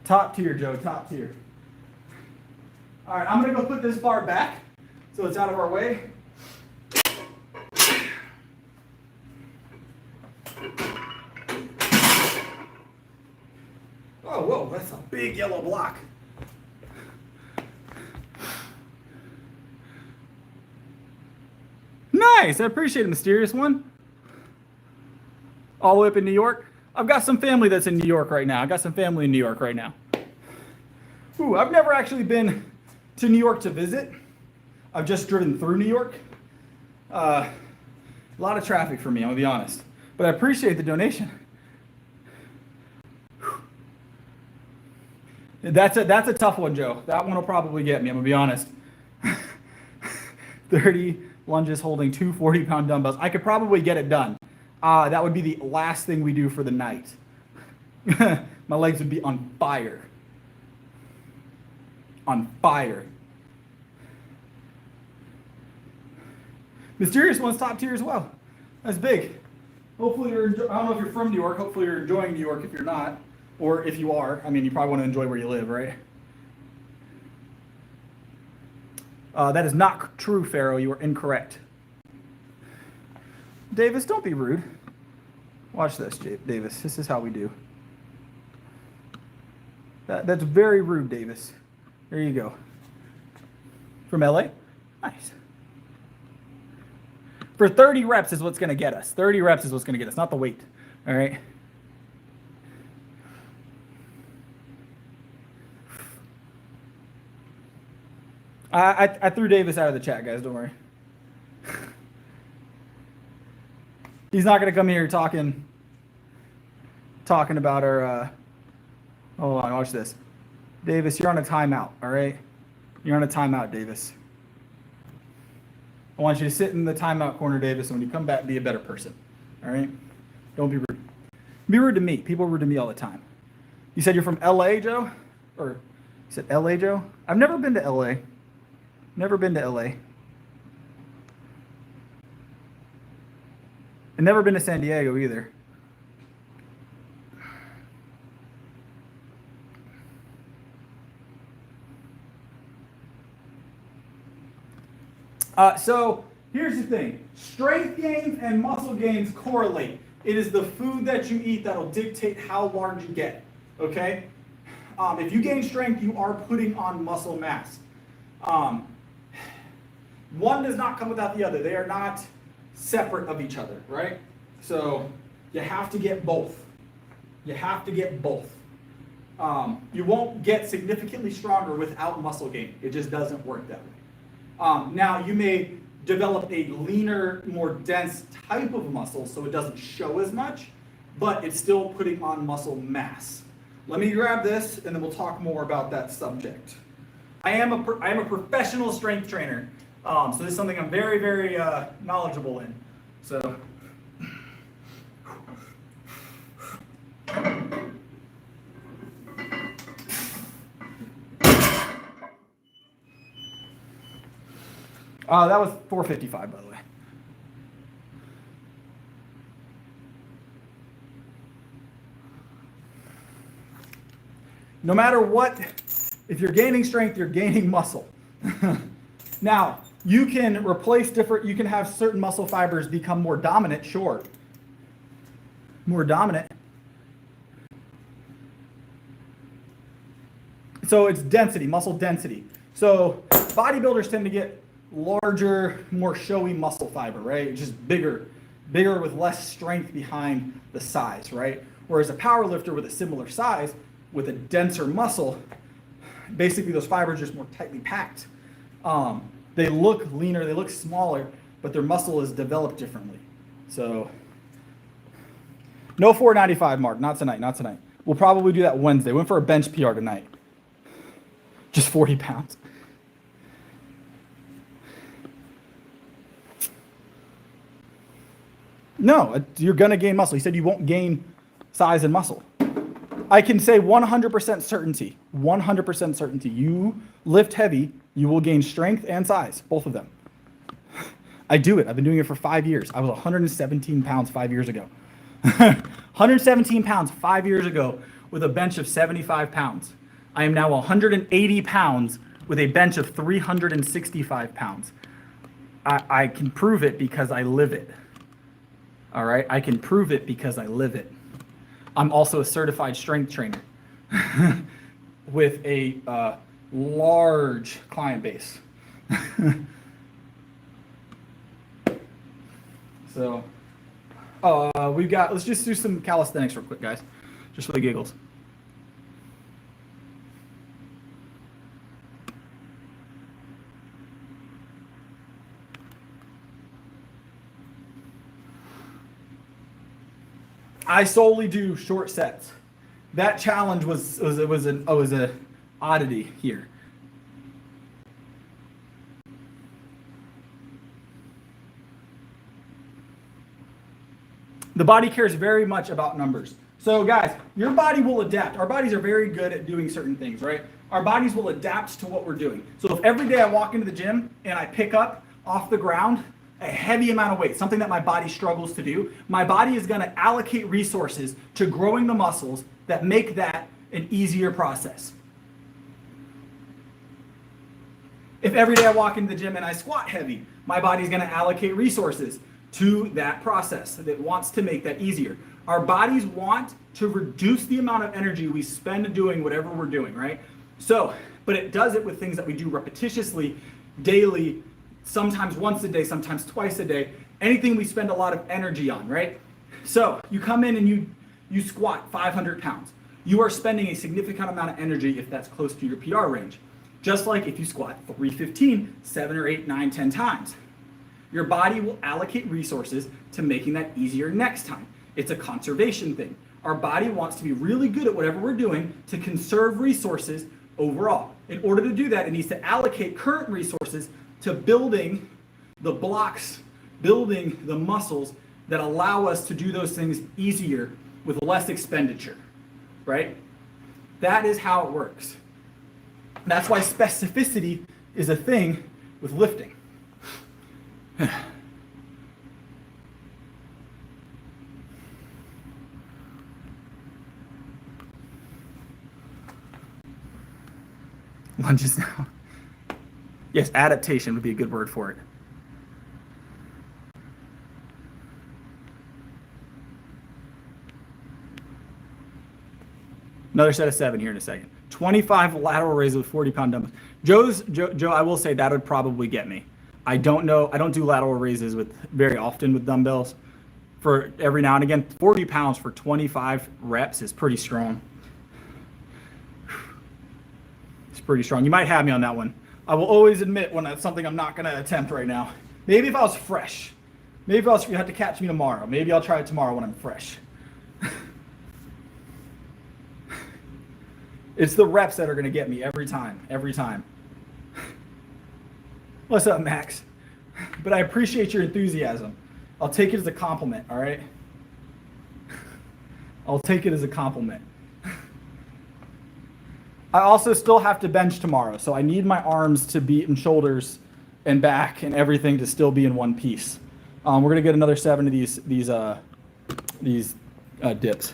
Top tier, Joe. Top tier. All right, I'm going to go put this bar back so it's out of our way. Oh, whoa, that's a big yellow block. Nice. I appreciate it, mysterious one. All the way up in New York. I've got some family that's in New York right now. I got some family in New York right now. Ooh, I've never actually been to New York to visit. I've just driven through New York. A lot of traffic for me, I'm gonna be honest. But I appreciate the donation. That's a tough one, Joe. That one will probably get me, I'm gonna be honest. 30 lunges holding two 40-pound dumbbells. I could probably get it done. That would be the last thing we do for the night. My legs would be on fire. On fire. Mysterious one's top tier as well. That's big. Hopefully I don't know if you're from New York. Hopefully you're enjoying New York if you're not. Or if you are, I mean, you probably want to enjoy where you live, right? That is not true, Pharaoh. You are incorrect. Davis, don't be rude. Watch this, Davis. This is how we do. That's very rude, Davis. There you go. From LA? Nice. For 30 reps is what's going to get us. 30 reps is what's going to get us, not the weight. All right? I threw Davis out of the chat, guys. Don't worry. He's not going to come here talking about our... hold on, watch this. Davis, you're on a timeout, all right? You're on a timeout, Davis. I want you to sit in the timeout corner, Davis, and when you come back, be a better person, all right? Don't be rude. Be rude to me. People are rude to me all the time. You said you're from LA, Joe? Or you said LA, Joe? I've never been to LA. Never been to LA. And never been to San Diego either. So here's the thing. Strength gains and muscle gains correlate. It is the food that you eat that will dictate how large you get. Okay? If you gain strength, you are putting on muscle mass. One does not come without the other. They are not separate of each other, right? So you have to get both. You have to get both. You won't get significantly stronger without muscle gain. It just doesn't work that way. Now, you may develop a leaner, more dense type of muscle so it doesn't show as much, but it's still putting on muscle mass. Let me grab this, and then we'll talk more about that subject. I am a professional strength trainer, so this is something I'm very, very knowledgeable in. So. That was 455, by the way. No matter what, if you're gaining strength, you're gaining muscle. Now, you can replace you can have certain muscle fibers become more dominant, sure. More dominant. So it's density, muscle density. So bodybuilders tend to get larger, more showy muscle fiber, right? Just bigger with less strength behind the size, right? Whereas a power lifter with a similar size, with a denser muscle, basically those fibers are just more tightly packed. They look leaner, they look smaller, but their muscle is developed differently. So, no 495, Mark, not tonight, not tonight. We'll probably do that Wednesday. Went for a bench PR tonight. Just 40 pounds. No, you're going to gain muscle. He said you won't gain size and muscle. I can say 100% certainty, 100% certainty. You lift heavy, you will gain strength and size, both of them. I do it. I've been doing it for 5 years. I was 117 pounds 5 years ago. 117 pounds 5 years ago with a bench of 75 pounds. I am now 180 pounds with a bench of 365 pounds. I can prove it because I live it. All right, I can prove it because I live it. I'm also a certified strength trainer with a large client base. So, let's just do some calisthenics real quick, guys. Just for the giggles. I solely do short sets. That challenge was an oddity here. The body cares very much about numbers. So guys, your body will adapt. Our bodies are very good at doing certain things, right? Our bodies will adapt to what we're doing. So if every day I walk into the gym and I pick up off the ground a heavy amount of weight, something that my body struggles to do, my body is going to allocate resources to growing the muscles that make that an easier process. If every day I walk into the gym and I squat heavy, my body's going to allocate resources to that process that wants to make that easier. Our bodies want to reduce the amount of energy we spend doing whatever we're doing, right? So, but it does it with things that we do repetitiously, daily, sometimes once a day, sometimes twice a day, anything we spend a lot of energy on, right? So you come in and you squat 500 pounds. You are spending a significant amount of energy if that's close to your PR range. Just like if you squat 315, 7 or 8, 9, 10 times. Your body will allocate resources to making that easier next time. It's a conservation thing. Our body wants to be really good at whatever we're doing to conserve resources overall. In order to do that, it needs to allocate current resources to building the blocks, building the muscles that allow us to do those things easier with less expenditure, right? That is how it works. That's why specificity is a thing with lifting. Lunges now. Yes, adaptation would be a good word for it. Another set of 7 here in a second. 25 lateral raises with 40-pound dumbbells. Joe, I will say that would probably get me. I don't know. I don't do lateral raises very often with dumbbells. For every now and again, 40 pounds for 25 reps is pretty strong. It's pretty strong. You might have me on that one. I will always admit when that's something I'm not going to attempt right now. Maybe if I was fresh. Maybe if you had to catch me tomorrow. Maybe I'll try it tomorrow when I'm fresh. It's the reps that are going to get me every time. What's up, Max? But I appreciate your enthusiasm. I'll take it as a compliment, all right? I'll take it as a compliment. I also still have to bench tomorrow, so I need my arms to be in shoulders and back and everything to still be in one piece. We're gonna get another 7 of these dips.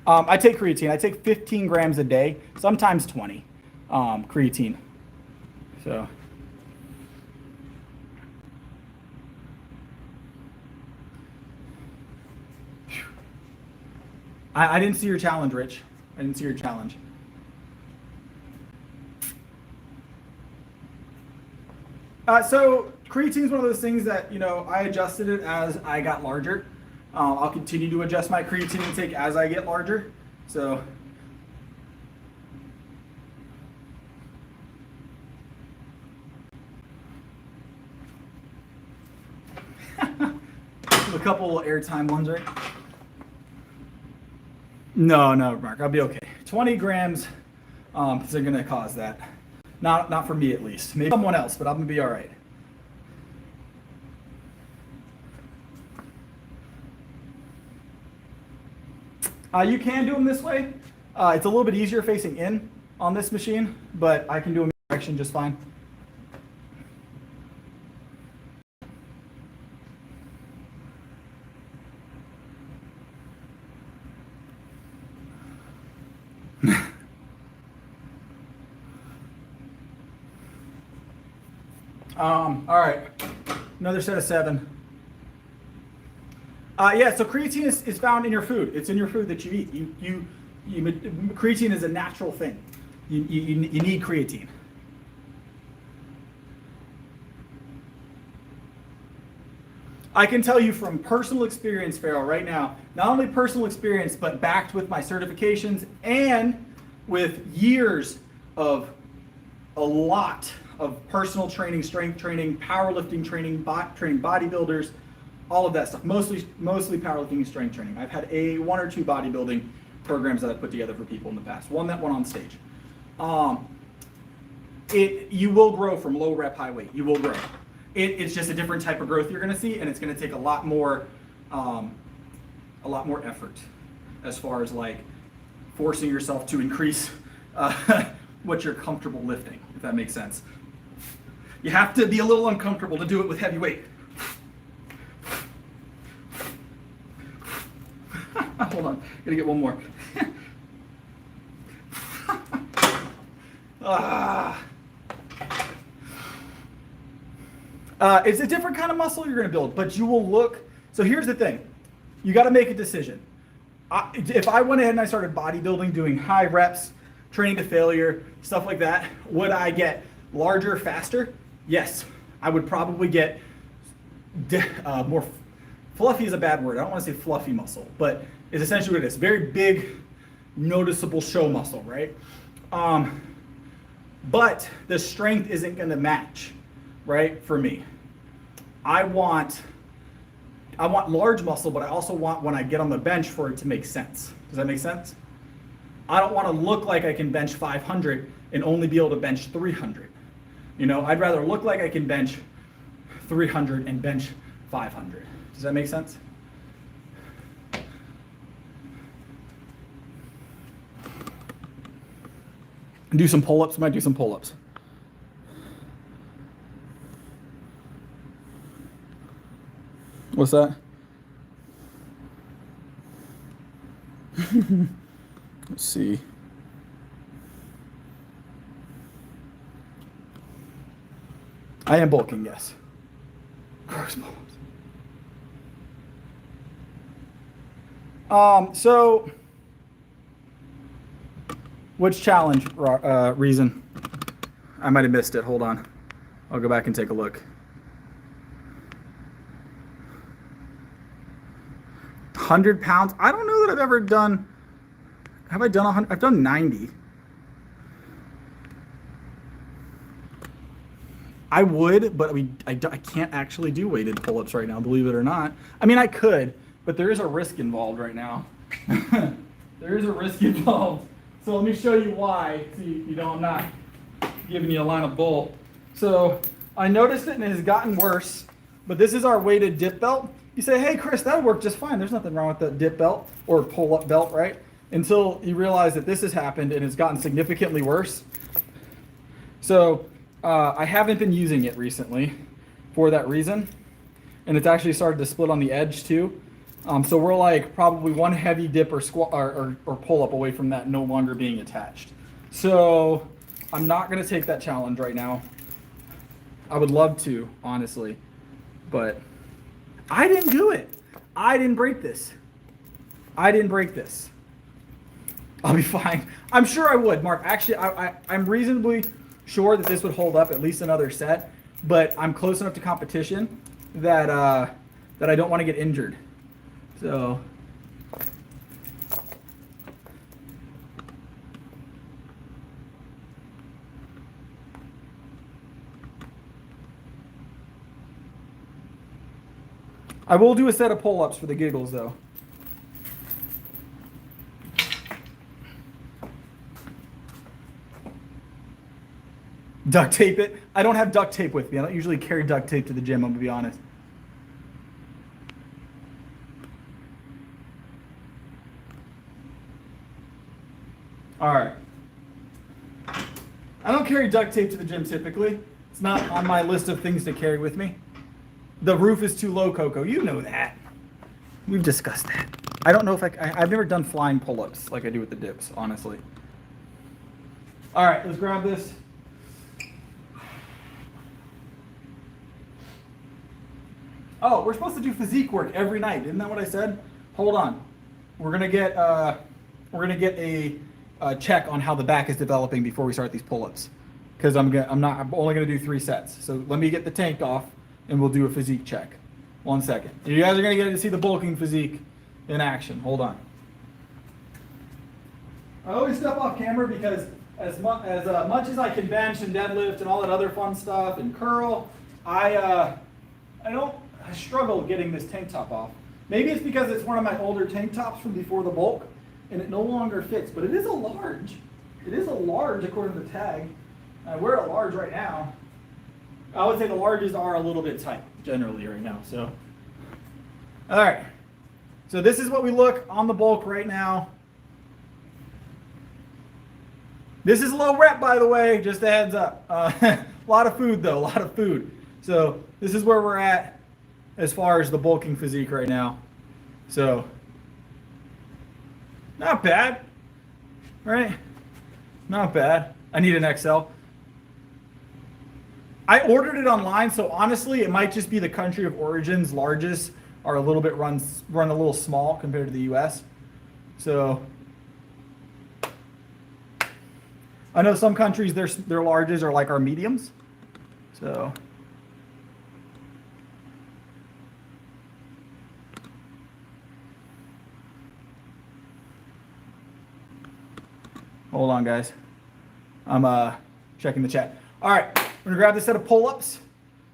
I take creatine. I take 15 grams a day, sometimes 20 creatine. So. I didn't see your challenge, Rich. I didn't see your challenge. So creatine is one of those things that, I adjusted it as I got larger. I'll continue to adjust my creatine intake as I get larger. So. A couple airtime ones, right? No, Mark, I'll be okay. 20 grams isn't going to cause that. Not for me, at least. Maybe someone else, but I'm going to be all right. You can do them this way. It's a little bit easier facing in on this machine, but I can do them in this direction just fine. All right, another set of 7. Yeah, so creatine is found in your food. It's in your food that you eat. Creatine is a natural thing. You need creatine. I can tell you from personal experience, Farrell, right now, not only personal experience, but backed with my certifications and with years of a lot of personal training, strength training, powerlifting training, training bodybuilders, all of that stuff. Mostly powerlifting and strength training. I've had one or two bodybuilding programs that I've put together for people in the past. One that went on stage. You will grow from low rep, high weight. You will grow. It's just a different type of growth you're going to see, and it's going to take a lot more effort as far as like forcing yourself to increase what you're comfortable lifting, if that makes sense. You have to be a little uncomfortable to do it with heavy weight. Hold on, gotta get one more. It's a different kind of muscle you're going to build, but you will look. So here's the thing. You got to make a decision. If I went ahead and I started bodybuilding, doing high reps, training to failure, stuff like that, would I get larger, faster? Yes. I would probably get more fluffy is a bad word. I don't want to say fluffy muscle, but it's essentially what it is. Very big, noticeable show muscle, right? But the strength isn't going to match, right? For me, I want large muscle, but I also want when I get on the bench for it to make sense. Does that make sense? I don't want to look like I can bench 500 and only be able to bench 300. You know, I'd rather look like I can bench 300 and bench 500. Does that make sense? Do some pull-ups. Might do some pull-ups. What's that? Let's see. I am bulking, yes. Of course, pull-ups. So, which challenge reason? I might have missed it. Hold on. I'll go back and take a look. 100 pounds. I don't know that I've ever done. Have I done 100? I've done 90. I would, but I can't actually do weighted pull-ups right now, believe it or not. I mean, I could, but there is a risk involved right now. There is a risk involved. So let me show you why. See, you know, I'm not giving you a line of bull. So I noticed it and it has gotten worse, but this is our weighted dip belt. You say, hey, Chris, that'll work just fine. There's nothing wrong with the dip belt or pull-up belt, right? Until you realize that this has happened and it's gotten significantly worse. So I haven't been using it recently for that reason. And it's actually started to split on the edge too. So we're like probably one heavy dip or squat or pull-up away from that no longer being attached. So I'm not going to take that challenge right now. I would love to, honestly, but I didn't do it. I didn't break this. I didn't break this. I'll be fine. I'm sure I would, Mark. Actually, I'm reasonably sure that this would hold up at least another set, but I'm close enough to competition that that I don't want to get injured. So I will do a set of pull-ups for the giggles, though. Duct tape it. I don't have duct tape with me. I don't usually carry duct tape to the gym, I'm going to be honest. All right. I don't carry duct tape to the gym typically. It's not on my list of things to carry with me. The roof is too low, Coco. You know that. We've discussed that. I don't know if I've never done flying pull-ups like I do with the dips, honestly. All right, let's grab this. Oh, we're supposed to do physique work every night. Isn't that what I said? Hold on. We're gonna get a check on how the back is developing before we start these pull-ups, because I'm only gonna do 3 sets. So let me get the tank off, and we'll do a physique check. 1 second. You guys are going to get to see the bulking physique in action. Hold on. I always step off camera because as much as I can bench and deadlift and all that other fun stuff and curl, I struggle getting this tank top off. Maybe it's because it's one of my older tank tops from before the bulk and it no longer fits, but it is a large. It is a large according to the tag. I wear a large right now. I would say the larges are a little bit tight generally right now. So, all right. So this is what we look on the bulk right now. This is low rep, by the way, just a heads up. A lot of food though, a lot of food. So this is where we're at as far as the bulking physique right now. So not bad, right? Not bad. I need an XL. I ordered it online, so honestly, it might just be the country of origins. Larges are a little bit run a little small compared to the US. So I know some countries their larges are like our mediums. So hold on, guys. I'm checking the chat. All right, I'm gonna grab this set of pull-ups.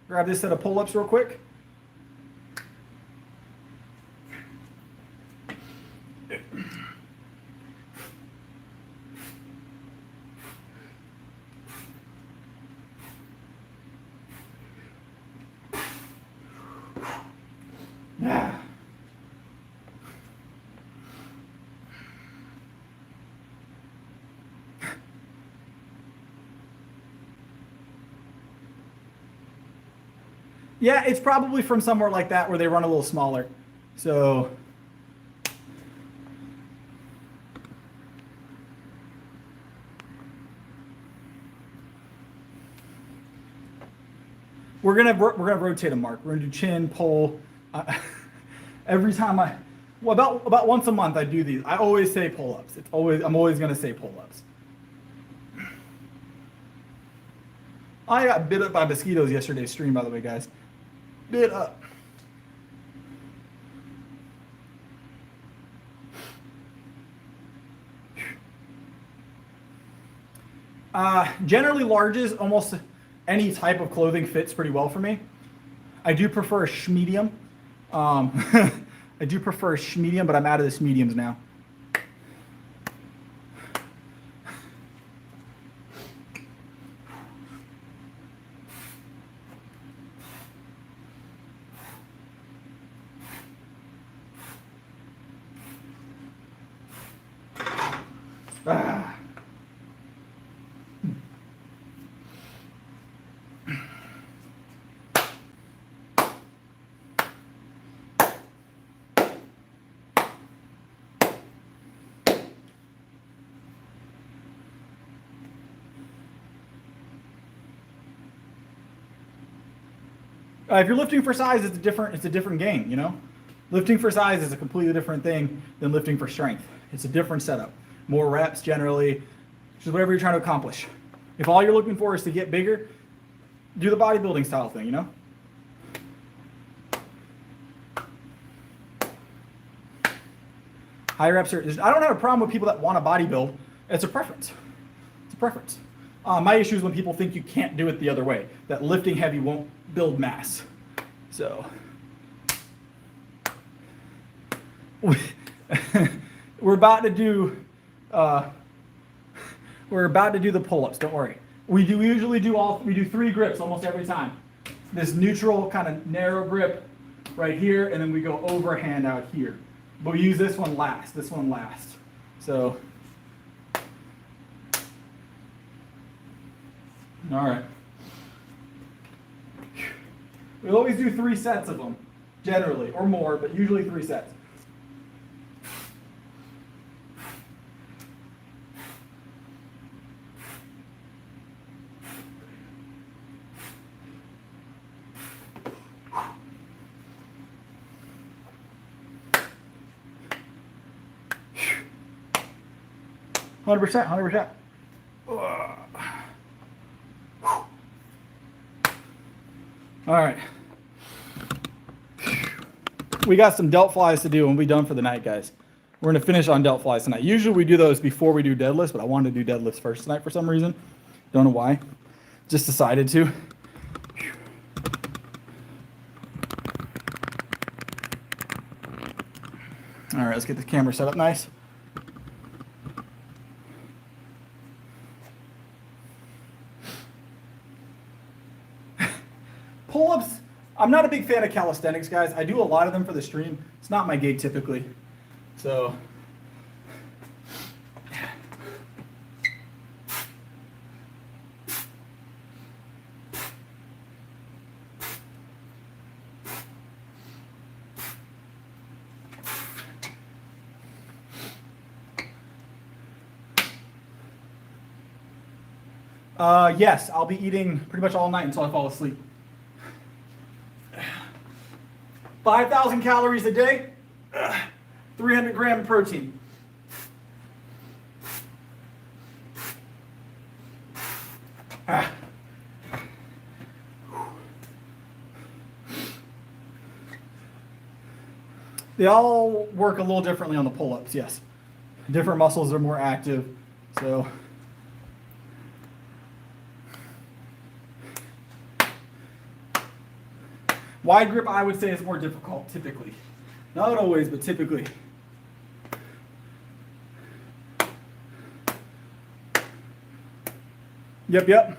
Grab this set of pull-ups real quick. Yeah. Yeah, it's probably from somewhere like that where they run a little smaller. So we're gonna rotate them, Mark. We're gonna do chin, pull. Every time about once a month I do these. I always say pull-ups. I'm always gonna say pull-ups. I got bit up by mosquitoes yesterday's stream, by the way, guys. Bit up. Generally larges, almost any type of clothing fits pretty well for me. I do prefer a schmedium. I do prefer a schmedium, but I'm out of this mediums now. Ah. 'If you're lifting for size, it's a different game, you know? Lifting for size is a completely different thing than lifting for strength. It's a different setup. More reps generally, just whatever you're trying to accomplish. If all you're looking for is to get bigger, do the bodybuilding style thing, you know? High reps are, I don't have a problem with people that want to bodybuild. It's a preference. It's a preference. My issue is when people think you can't do it the other way, that lifting heavy won't build mass. So, we're about to do the pull-ups. Don't worry. We usually do 3 grips almost every time. This neutral kind of narrow grip right here, and then we go overhand out here. But we use this one last. So, all right. We always do 3 sets of them, generally, or more, but usually 3 sets. Hundred percent. All right. we got some delt flies to do and we'll be done for the night, guys. We're going to finish on delt flies tonight. Usually we do those before we do deadlifts, but I wanted to do deadlifts first tonight for some reason. Don't know why. Just decided to. All right, let's get the camera set up nice. Pull-ups, I'm not a big fan of calisthenics, guys. I do a lot of them for the stream. It's not my gig typically. So, yes, I'll be eating pretty much all night until I fall asleep. 5,000 calories a day, 300 grams of protein. They all work a little differently on the pull-ups, yes. Different muscles are more active, so. Wide grip, I would say, is more difficult, typically. Not always, but typically. Yep.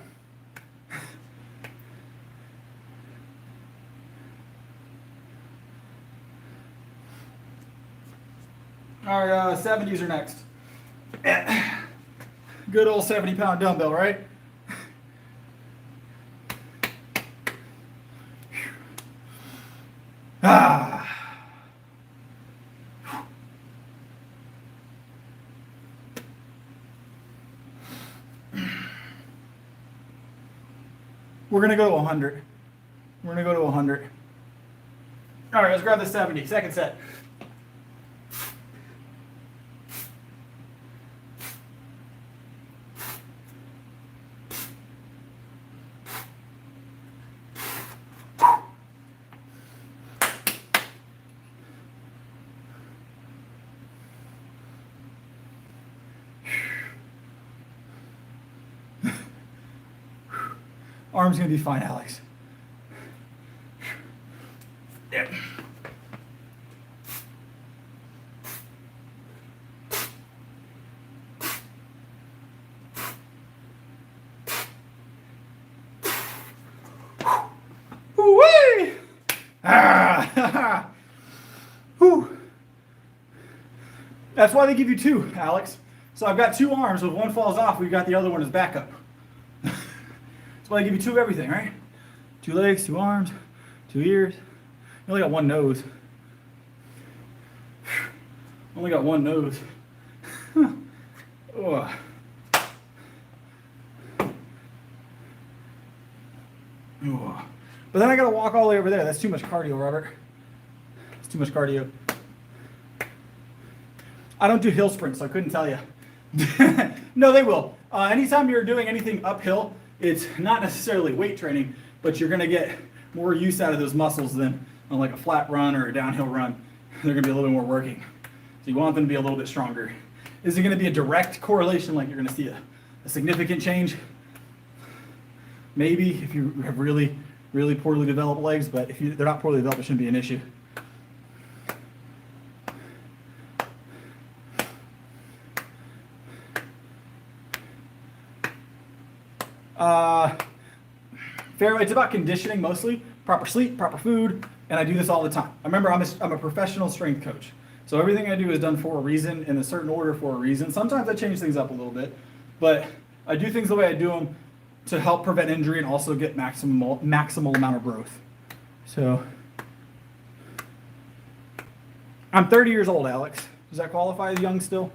Our 70s are next. Good old 70-pound dumbbell, right? We're going to go to 100. We're going to go to 100. All right, let's grab the 70. Second set. Arm's gonna be fine, Alex. Yep. Woo-wee! Whew. That's why they give you two, Alex. So I've got two arms. If one falls off, we've got the other one as backup. That's why they give you two of everything, right? Two legs, two arms, two ears. You only got one nose. Only got one nose. Oh. Oh. But then I gotta walk all the way over there. That's too much cardio, Robert. It's too much cardio. I don't do hill sprints, so I couldn't tell you. No, they will. Anytime you're doing anything uphill, it's not necessarily weight training, but you're going to get more use out of those muscles than on like a flat run or a downhill run. They're going to be a little bit more working. So you want them to be a little bit stronger. Is it going to be a direct correlation, like you're going to see a significant change? Maybe if you have really, really poorly developed legs, but if they're not poorly developed, it shouldn't be an issue. It's about conditioning mostly, proper sleep, proper food, and I do this all the time. Remember, I'm a professional strength coach, so everything I do is done for a reason, in a certain order for a reason. Sometimes I change things up a little bit, but I do things the way I do them to help prevent injury and also get maximal amount of growth. So, I'm 30 years old, Alex. Does that qualify as young still?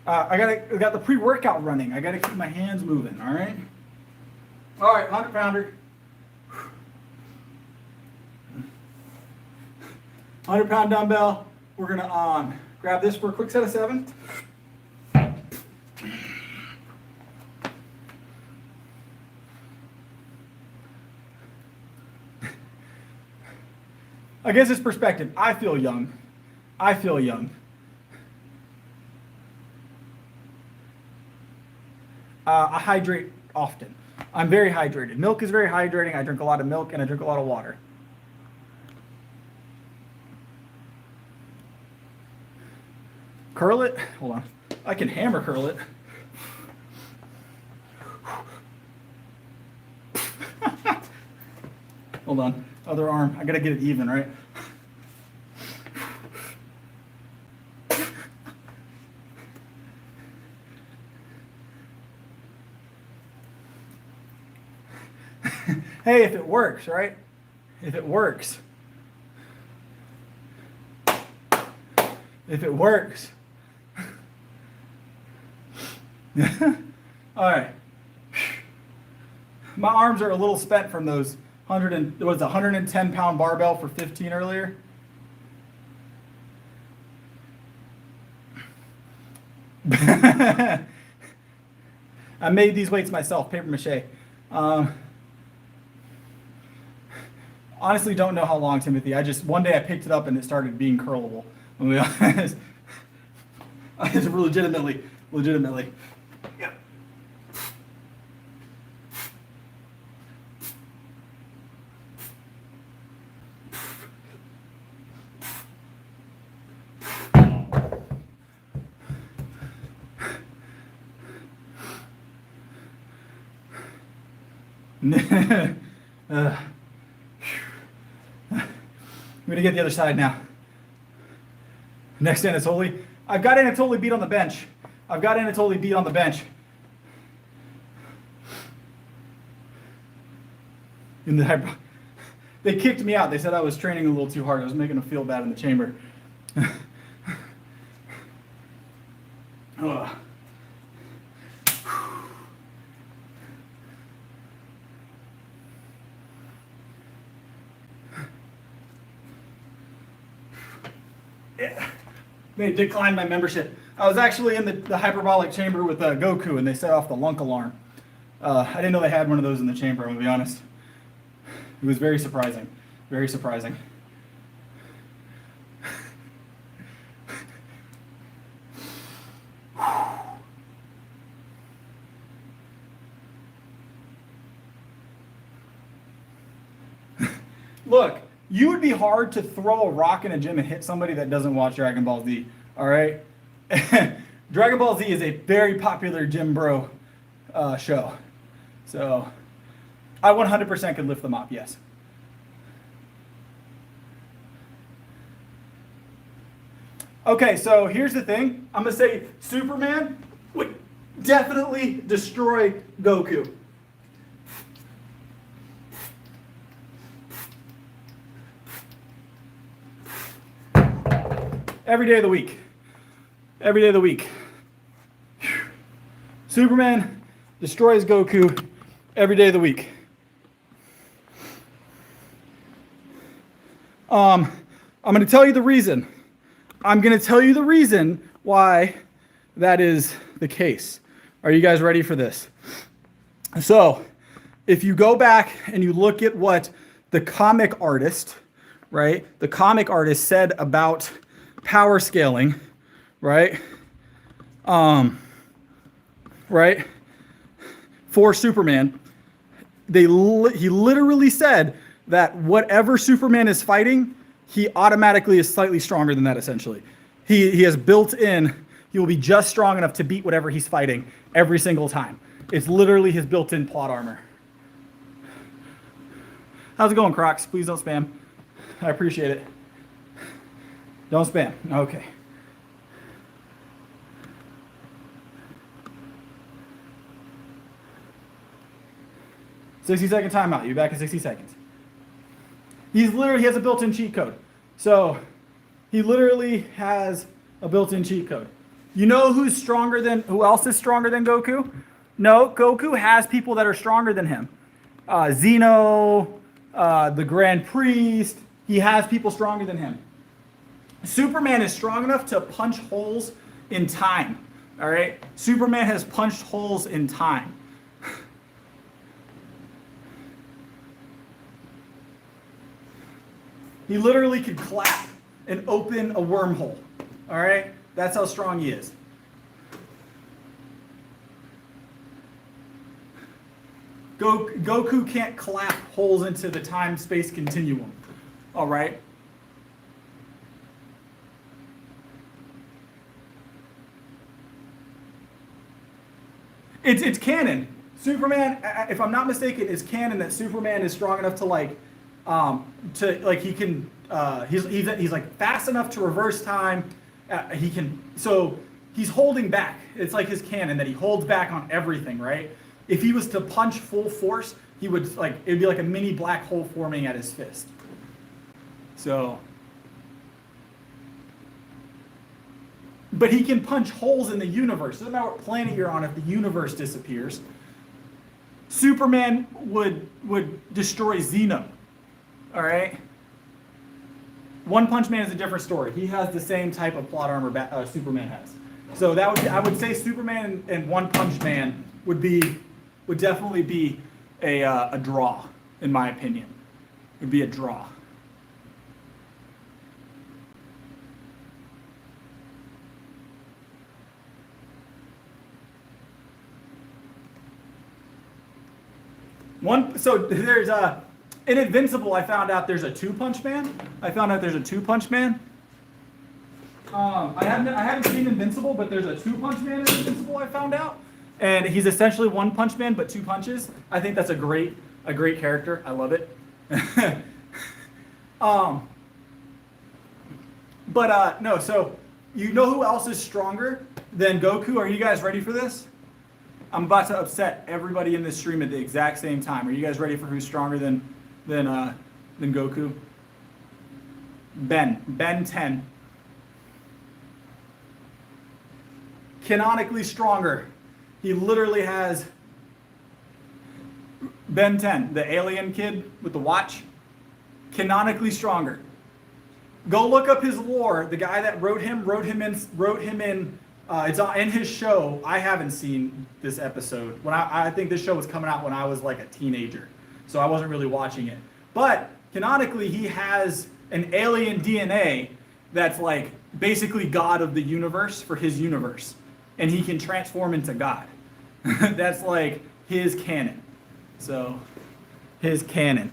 I got the pre-workout running. I gotta keep my hands moving, all right? All right, 100-pounder. 100-pound dumbbell. We're gonna grab this for a quick set of 7. I guess it's perspective. I feel young. I feel young. I hydrate often. I'm very hydrated. Milk is very hydrating. I drink a lot of milk and I drink a lot of water. Curl it. Hold on. I can hammer curl it. Hold on. Other arm. I gotta get it even, right? Hey, if it works, right? If it works. If it works. All right. My arms are a little spent from those 110-pound barbell for 15 earlier. I made these weights myself, paper mache. Honestly, don't know how long, Timothy. One day I picked it up and it started being curlable. I'll be honest. Legitimately. Yeah. I'm going to get the other side now. Next Anatoly. I've got Anatoly beat on the bench. They kicked me out. They said I was training a little too hard. I was making them feel bad in the chamber. They declined my membership. I was actually in the hyperbolic chamber with Goku, and they set off the lunk alarm. I didn't know they had one of those in the chamber, I'm going to be honest. It was very surprising. Very surprising. Look, you would be hard to throw a rock in a gym and hit somebody that doesn't watch Dragon Ball Z, all right? Dragon Ball Z is a very popular gym bro show. So I 100% could lift them up, yes. Okay, so here's the thing. I'm going to say Superman would definitely destroy Goku. Every day of the week. Every day of the week. Superman destroys Goku every day of the week. I'm going to tell you the reason. I'm going to tell you the reason why that is the case. Are you guys ready for this? So, if you go back and you look at what the comic artist, right? The comic artist said about power scaling, right? Right? For Superman, he literally said that whatever Superman is fighting, he automatically is slightly stronger than that, essentially. He has built in, he will be just strong enough to beat whatever he's fighting every single time. It's literally his built-in plot armor. How's it going, Crocs? Please don't spam. I appreciate it. Don't spam. Okay. "60-second timeout. You're back in 60 seconds. He has a built-in cheat code. So he literally has a built-in cheat code. You know who else is stronger than Goku? No, Goku has people that are stronger than him. Zeno, the Grand Priest, he has people stronger than him. Superman is strong enough to punch holes in time. All right? Superman has punched holes in time. He literally could clap and open a wormhole. All right? That's how strong he is. Goku can't clap holes into the time-space continuum. All right? It's canon. Superman, if I'm not mistaken, is canon that Superman is strong enough to he can he's like fast enough to reverse time. He can, so he's holding back. It's like his canon that he holds back on everything, right? If he was to punch full force, he would it'd be like a mini black hole forming at his fist. So, but he can punch holes in the universe. Doesn't matter what planet you're on, if the universe disappears. Superman would destroy Zeno. All right? One Punch Man is a different story. He has the same type of plot armor Superman has. So I would say Superman and One Punch Man would definitely be a draw, in my opinion. It would be a draw. So there's in Invincible, I found out there's a Two-Punch Man. I haven't seen Invincible, but there's a Two-Punch Man in Invincible, I found out. And he's essentially One Punch Man, but two punches. I think that's a great character. I love it. No, so you know who else is stronger than Goku? Are you guys ready for this? I'm about to upset everybody in this stream at the exact same time. Are you guys ready for who's stronger than Goku? Ben 10. Canonically stronger. He literally has Ben 10, the alien kid with the watch. Canonically stronger. Go look up his lore. The guy that wrote him in. It's in his show. I haven't seen this episode. I think this show was coming out when I was like a teenager, so I wasn't really watching it. But canonically, he has an alien DNA that's like basically God of the universe for his universe, and he can transform into God. That's like his canon. So, his canon.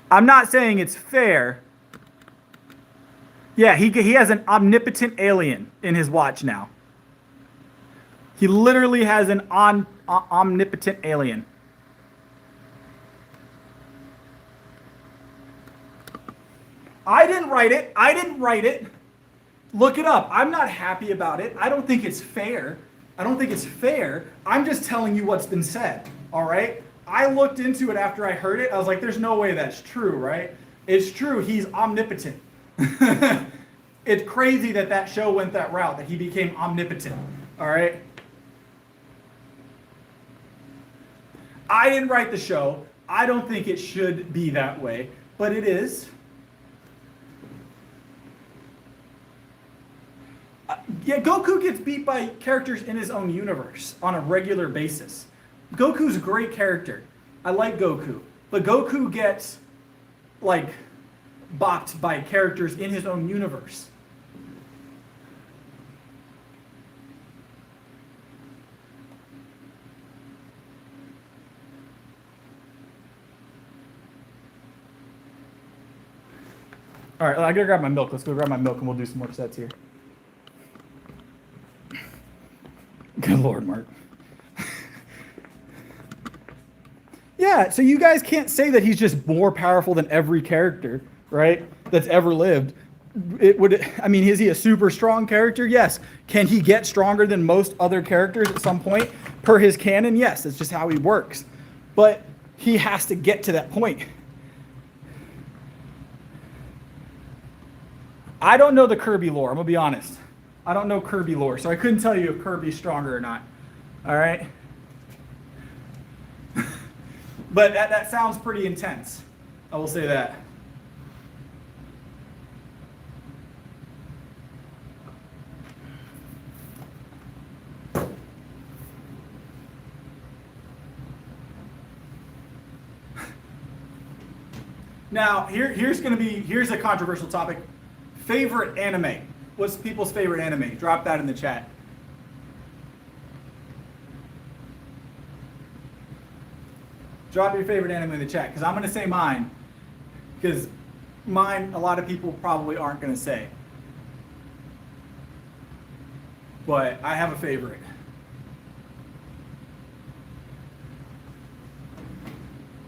I'm not saying it's fair. Yeah, he has an omnipotent alien in his watch now. He literally has an omnipotent alien. I didn't write it. Look it up. I'm not happy about it. I don't think it's fair. I'm just telling you what's been said. All right? I looked into it after I heard it. I was like, there's no way that's true, right? It's true. He's omnipotent. It's crazy that show went that route, that he became omnipotent. All right? I didn't write the show. I don't think it should be that way, but it is. Yeah, Goku gets beat by characters in his own universe on a regular basis. Goku's a great character. I like Goku. But Goku gets, bopped by characters in his own universe. All right, I gotta grab my milk. Let's go grab my milk and we'll do some more sets here. Good Lord, Mark. Yeah, so you guys can't say that he's just more powerful than every character, right, that's ever lived. Is he a super strong character? Yes. Can he get stronger than most other characters at some point? Per his canon, yes. That's just how he works. But he has to get to that point. I don't know the Kirby lore. I'm going to be honest. I don't know Kirby lore, so I couldn't tell you if Kirby's stronger or not. All right? But that sounds pretty intense. I will say that. Now, here's a controversial topic. Favorite anime. What's people's favorite anime? Drop that in the chat. Drop your favorite anime in the chat, because I'm going to say mine. Because mine, a lot of people probably aren't going to say. But I have a favorite.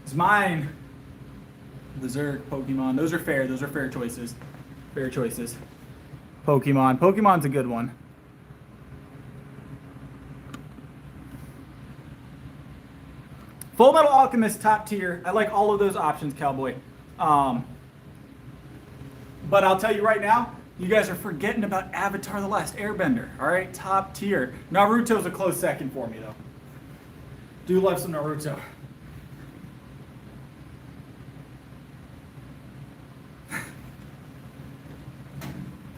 It's mine. Berserk, Pokemon. Those are fair. Those are fair choices. Fair choices. Pokemon. Pokemon's a good one. Full Metal Alchemist, top tier. I like all of those options, Cowboy. But I'll tell you right now, you guys are forgetting about Avatar: The Last Airbender. All right, top tier. Naruto's a close second for me, though. Do love some Naruto.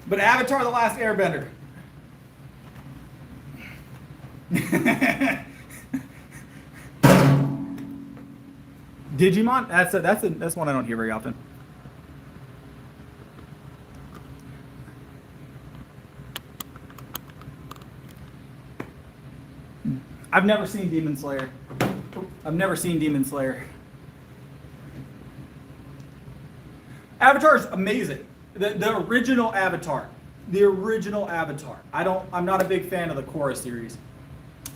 But Avatar: The Last Airbender. Digimon? That's one I don't hear very often. I've never seen Demon Slayer. Avatar is amazing. The original Avatar. I'm not a big fan of the Korra series.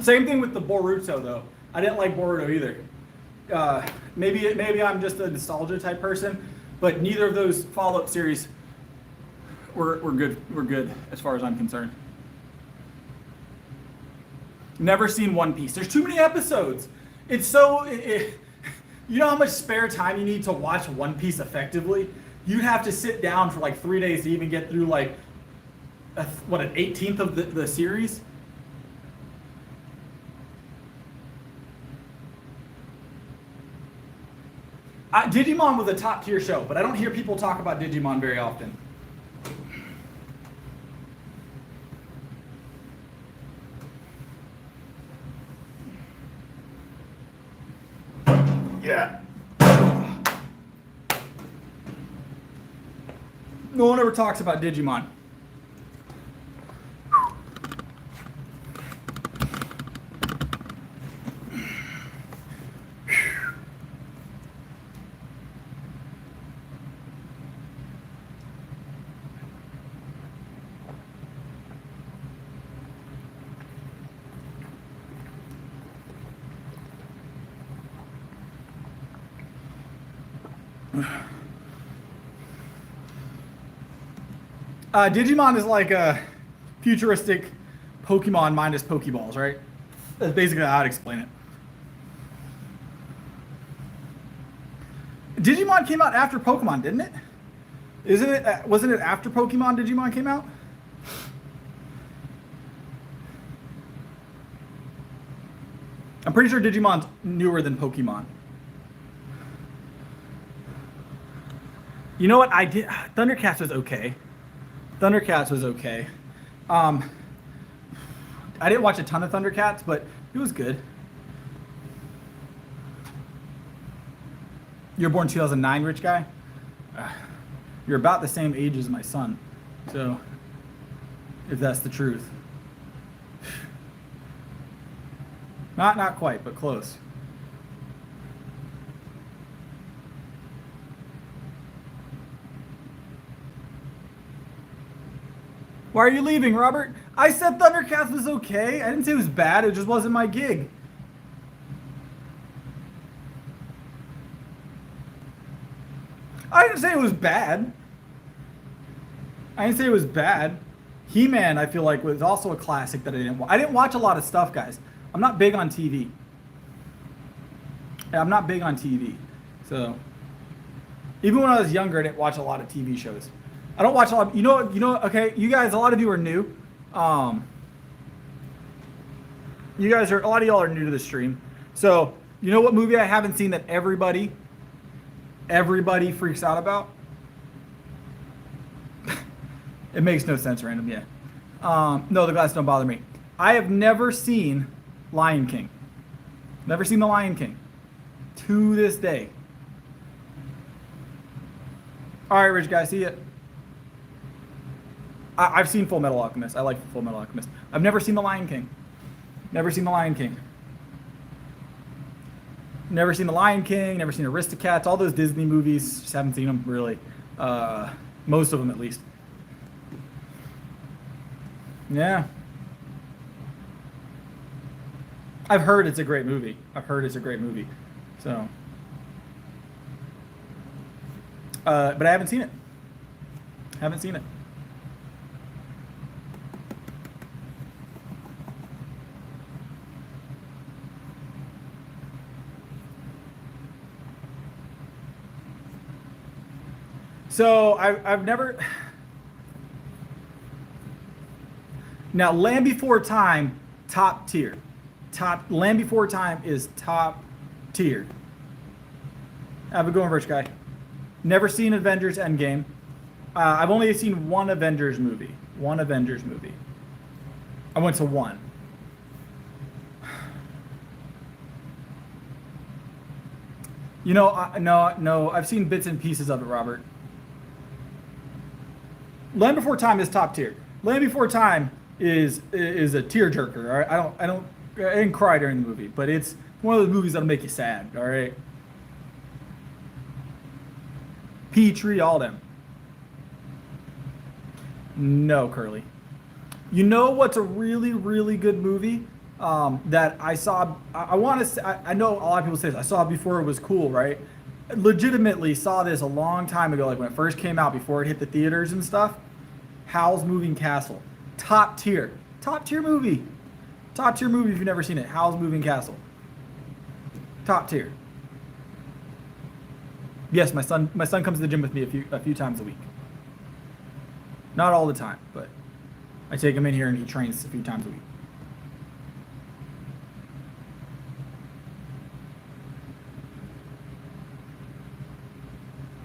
Same thing with the Boruto though. I didn't like Boruto either. Maybe I'm just a nostalgia type person, but neither of those follow-up series were good as far as I'm concerned. Never seen One Piece. There's too many episodes. It's so you know how much spare time you need to watch One Piece effectively? You'd have to sit down for like 3 days to even get through like an 18th of the series. Digimon was a top tier show, but I don't hear people talk about Digimon very often. Yeah. No one ever talks about Digimon. Digimon is like a futuristic Pokemon minus Pokeballs, right? That's basically how I'd explain it. Digimon came out after Pokemon, didn't it? Wasn't it after Pokemon Digimon came out? I'm pretty sure Digimon's newer than Pokemon. You know what I did? Thundercats was okay. I didn't watch a ton of Thundercats, but it was good. You're born 2009, rich guy? You're about the same age as my son. So, if that's the truth. Not quite, but close. Why are you leaving, Robert? I said Thundercats was okay. I didn't say it was bad. It just wasn't my gig. I didn't say it was bad. He-Man, I feel like, was also a classic that I didn't watch. I didn't watch a lot of stuff, guys. I'm not big on TV. So, even when I was younger, I didn't watch a lot of TV shows. I don't watch a lot. You know. Okay, you guys. A lot of you are new. A lot of y'all are new to the stream. So, you know what movie I haven't seen that everybody freaks out about? It makes no sense, random. Yeah. No, the glasses don't bother me. I have never seen Lion King. Never seen The Lion King. To this day. All right, rich guy, see ya. I've seen Full Metal Alchemist. I like Full Metal Alchemist. I've never seen The Lion King. Never seen The Lion King. Never seen The Lion King. Never seen Aristocats. All those Disney movies. Just haven't seen them really. Most of them, at least. Yeah. I've heard it's a great movie. So. But I haven't seen it. So I've never. Now, Land Before Time, top tier. Land Before Time is top tier. Have a good one, rich guy. Never seen Avengers Endgame. I've only seen one Avengers movie. I went to one. You know, no, I've seen bits and pieces of it, Robert. Land Before Time is top tier. Land Before Time is a tearjerker. All right, I didn't cry during the movie, but it's one of those movies that'll make you sad. All right. Petrie, all them. No, Curly. You know what's a really, really good movie that I saw? I want to say, I know a lot of people say this. I saw it before it was cool, right? Legitimately saw this a long time ago, like when it first came out, before it hit the theaters and stuff. Howl's Moving Castle. Top tier movie. Top tier movie if you've never seen it. Howl's Moving Castle. Top tier. Yes, my son comes to the gym with me a few times a week. Not all the time, but I take him in here and he trains a few times a week.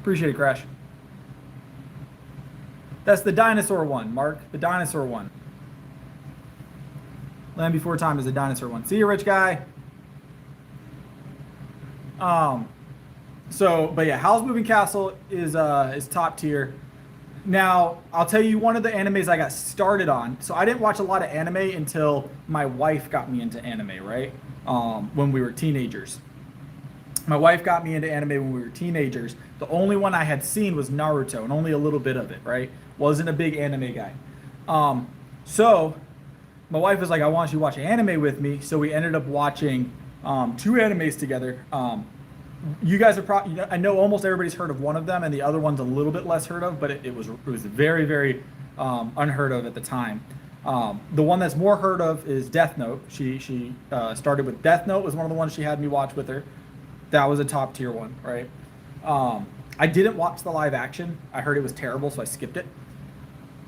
Appreciate it, Crash. That's the dinosaur one, Mark. The dinosaur one. Land Before Time is the dinosaur one. See you, rich guy. So, but yeah, Howl's Moving Castle is top tier. Now, I'll tell you one of the animes I got started on. So I didn't watch a lot of anime until my wife got me into anime, right? When we were teenagers. My wife got me into anime when we were teenagers. The only one I had seen was Naruto, and only a little bit of it, right? Wasn't a big anime guy. So my wife was like, I want you to watch anime with me. So we ended up watching 2 animes together. You guys are probably, I know almost everybody's heard of one of them, and the other one's a little bit less heard of, but it was very, very unheard of at the time. The one that's more heard of is Death Note. She started with Death Note, was one of the ones she had me watch with her. That was a top tier one, right? I didn't watch the live action. I heard it was terrible, so I skipped it.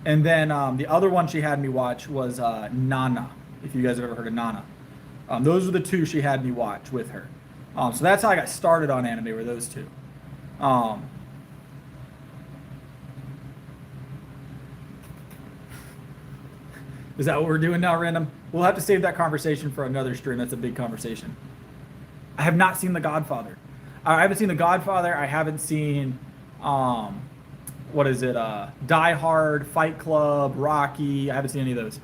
And then the other one she had me watch was Nana, if you guys have ever heard of Nana. Those were the 2 she had me watch with her. So that's how I got started on anime, were those 2. Is that what we're doing now, Random? We'll have to save that conversation for another stream. That's a big conversation. I have not seen The Godfather. I haven't seen The Godfather. I haven't seen, what is it? Die Hard, Fight Club, Rocky. I haven't seen any of those.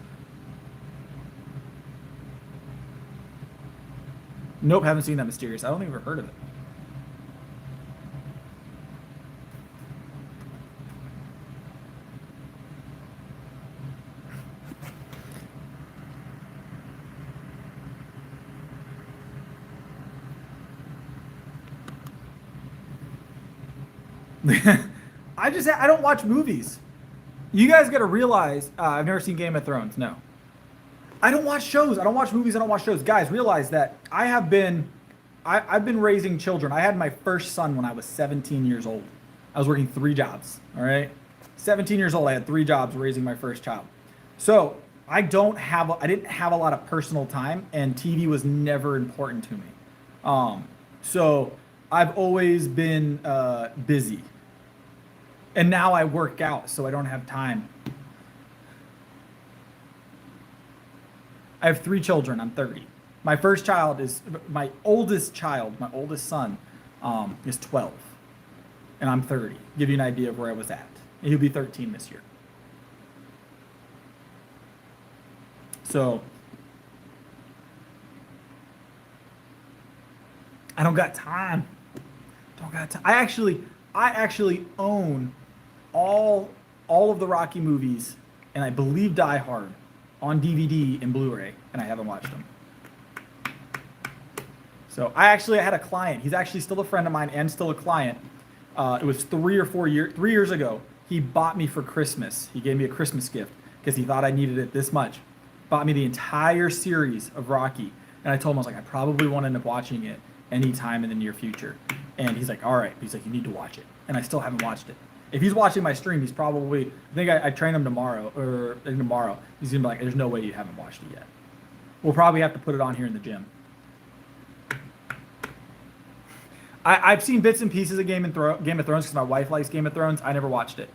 Nope, haven't seen that Mysterious. I don't think I've ever heard of it. I don't watch movies. You guys got to realize, I've never seen Game of Thrones. No. I don't watch shows. I don't watch movies. I don't watch shows. Guys, realize that I've been raising children. I had my first son when I was 17 years old. I was working 3 jobs. All right. 17 years old. I had 3 jobs raising my first child. So I didn't have a lot of personal time, and TV was never important to me. So I've always been busy. And now I work out, so I don't have time. I have 3 children. I'm 30. My first child is my oldest son is 12. and I'm 30. Give you an idea of where I was at. And he'll be 13 this year. So I don't got time. I actually own all of the Rocky movies, and I believe Die Hard on DVD and Blu-ray, and I haven't watched them. So I had a client. He's actually still a friend of mine and still a client. It was 3 years ago. He bought me for Christmas. He gave me a Christmas gift because he thought I needed it this much. Bought me the entire series of Rocky. And I told him, I was like, I probably won't end up watching it anytime in the near future. And he's like, all right. He's like, you need to watch it. And I still haven't watched it. If he's watching my stream, he's probably, I think I train him tomorrow, he's going to be like, there's no way you haven't watched it yet. We'll probably have to put it on here in the gym. I've seen bits and pieces of Game of Thrones because my wife likes Game of Thrones. I never watched it.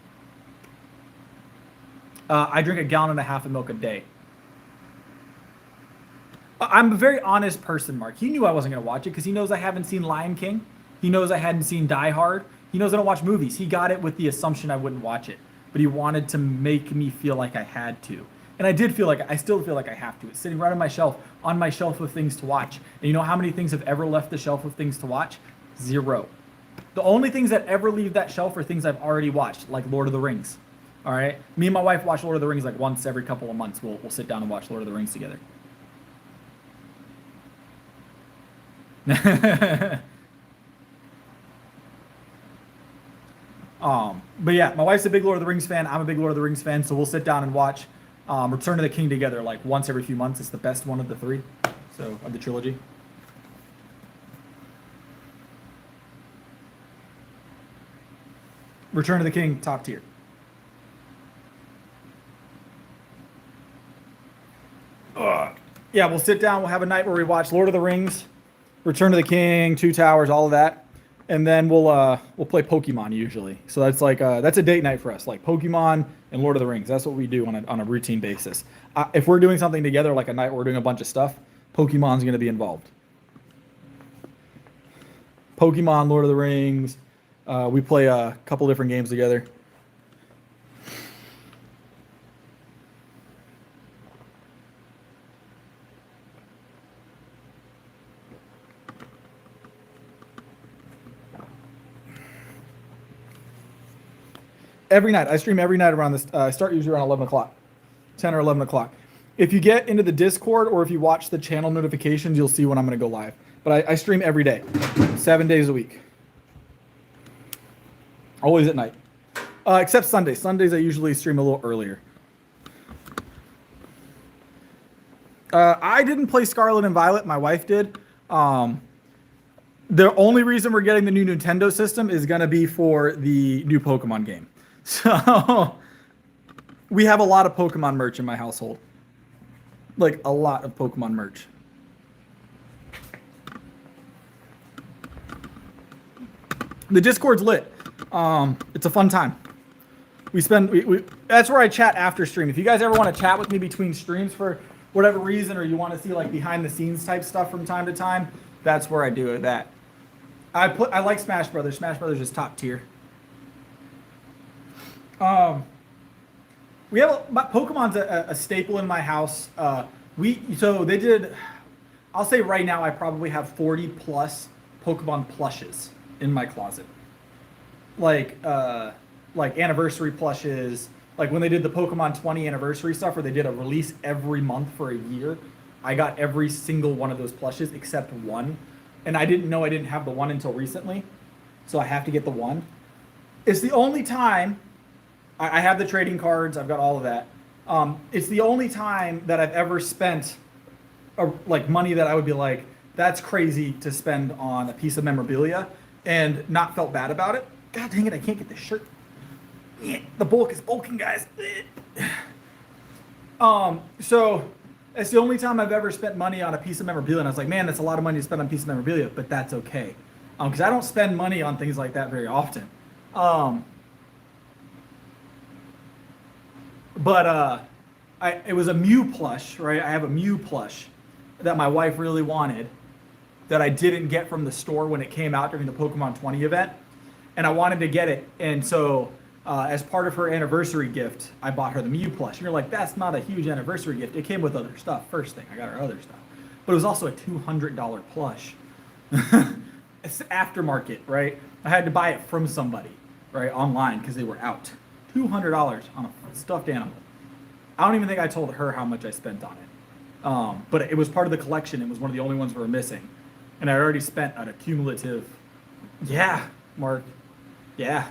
I drink 1.5 gallons of milk a day. I'm a very honest person, Mark. He knew I wasn't going to watch it because he knows I haven't seen Lion King. He knows I hadn't seen Die Hard. He knows I don't watch movies. He got it with the assumption I wouldn't watch it. But he wanted to make me feel like I had to. And I still feel like I have to. It's sitting right on my shelf of things to watch. And you know how many things have ever left the shelf of things to watch? 0. The only things that ever leave that shelf are things I've already watched, like Lord of the Rings. All right? Me and my wife watch Lord of the Rings like once every couple of months. We'll sit down and watch Lord of the Rings together. But yeah, my wife's a big Lord of the Rings fan. I'm a big Lord of the Rings fan, so we'll sit down and watch Return of the King together like once every few months. It's the best one of the 3, so of the trilogy. Return of the King, top tier. Yeah, we'll sit down. We'll have a night where we watch Lord of the Rings, Return of the King, Two Towers, all of that, and then we'll play Pokemon usually. So that's like that's a date night for us, like Pokemon and Lord of the Rings. That's what we do on a routine basis. If we're doing something together, like a night where we're doing a bunch of stuff, Pokemon's going to be involved. Pokemon, Lord of the Rings. We play a couple different games together. Every night. I stream every night around this. I start usually around 11 o'clock, 10 or 11 o'clock. If you get into the Discord or if you watch the channel notifications, you'll see when I'm going to go live. But I stream every day, 7 days a week. Always at night. Except Sundays. Sundays I usually stream a little earlier. I didn't play Scarlet and Violet. My wife did. The only reason we're getting the new Nintendo system is going to be for the new Pokemon game. So we have a lot of Pokemon merch in my household. Like a lot of Pokemon merch. The Discord's lit. It's a fun time. That's where I chat after stream. If you guys ever want to chat with me between streams for whatever reason, or you want to see like behind the scenes type stuff from time to time, that's where I do it. I like Smash Brothers. Smash Brothers is top tier. We have Pokemon's a staple in my house. I'll say right now I probably have 40 plus Pokemon plushes in my closet. Like anniversary plushes. Like when they did the Pokemon 20 anniversary stuff, where they did a release every month for a year, I got every single one of those plushes except one. And I didn't know I didn't have the one until recently. So I have to get the one. It's the only time I have the trading cards. I've got all of that. It's the only time that I've ever spent like money that I would be like, that's crazy to spend on a piece of memorabilia and not felt bad about it. God dang it, I can't get this shirt. The bulk is bulking, guys. So it's the only time I've ever spent money on a piece of memorabilia, and I was like, man, that's a lot of money to spend on a piece of memorabilia, but that's okay. Because I don't spend money on things like that very often. It was a Mew plush, right? I have a Mew plush that my wife really wanted that I didn't get from the store when it came out during the Pokemon 20 event. and I wanted to get it. And so as part of her anniversary gift, I bought her the Mew plush. And you're like, that's not a huge anniversary gift. It came with other stuff. First thing, I got her other stuff. But it was also a $200 plush. It's aftermarket, right? I had to buy it from somebody, right, online because they were out. $200 on a stuffed animal. I don't even think I told her how much I spent on it. But it was part of the collection. It was one of the only ones we were missing. And I already spent a cumulative, yeah, Mark, yeah.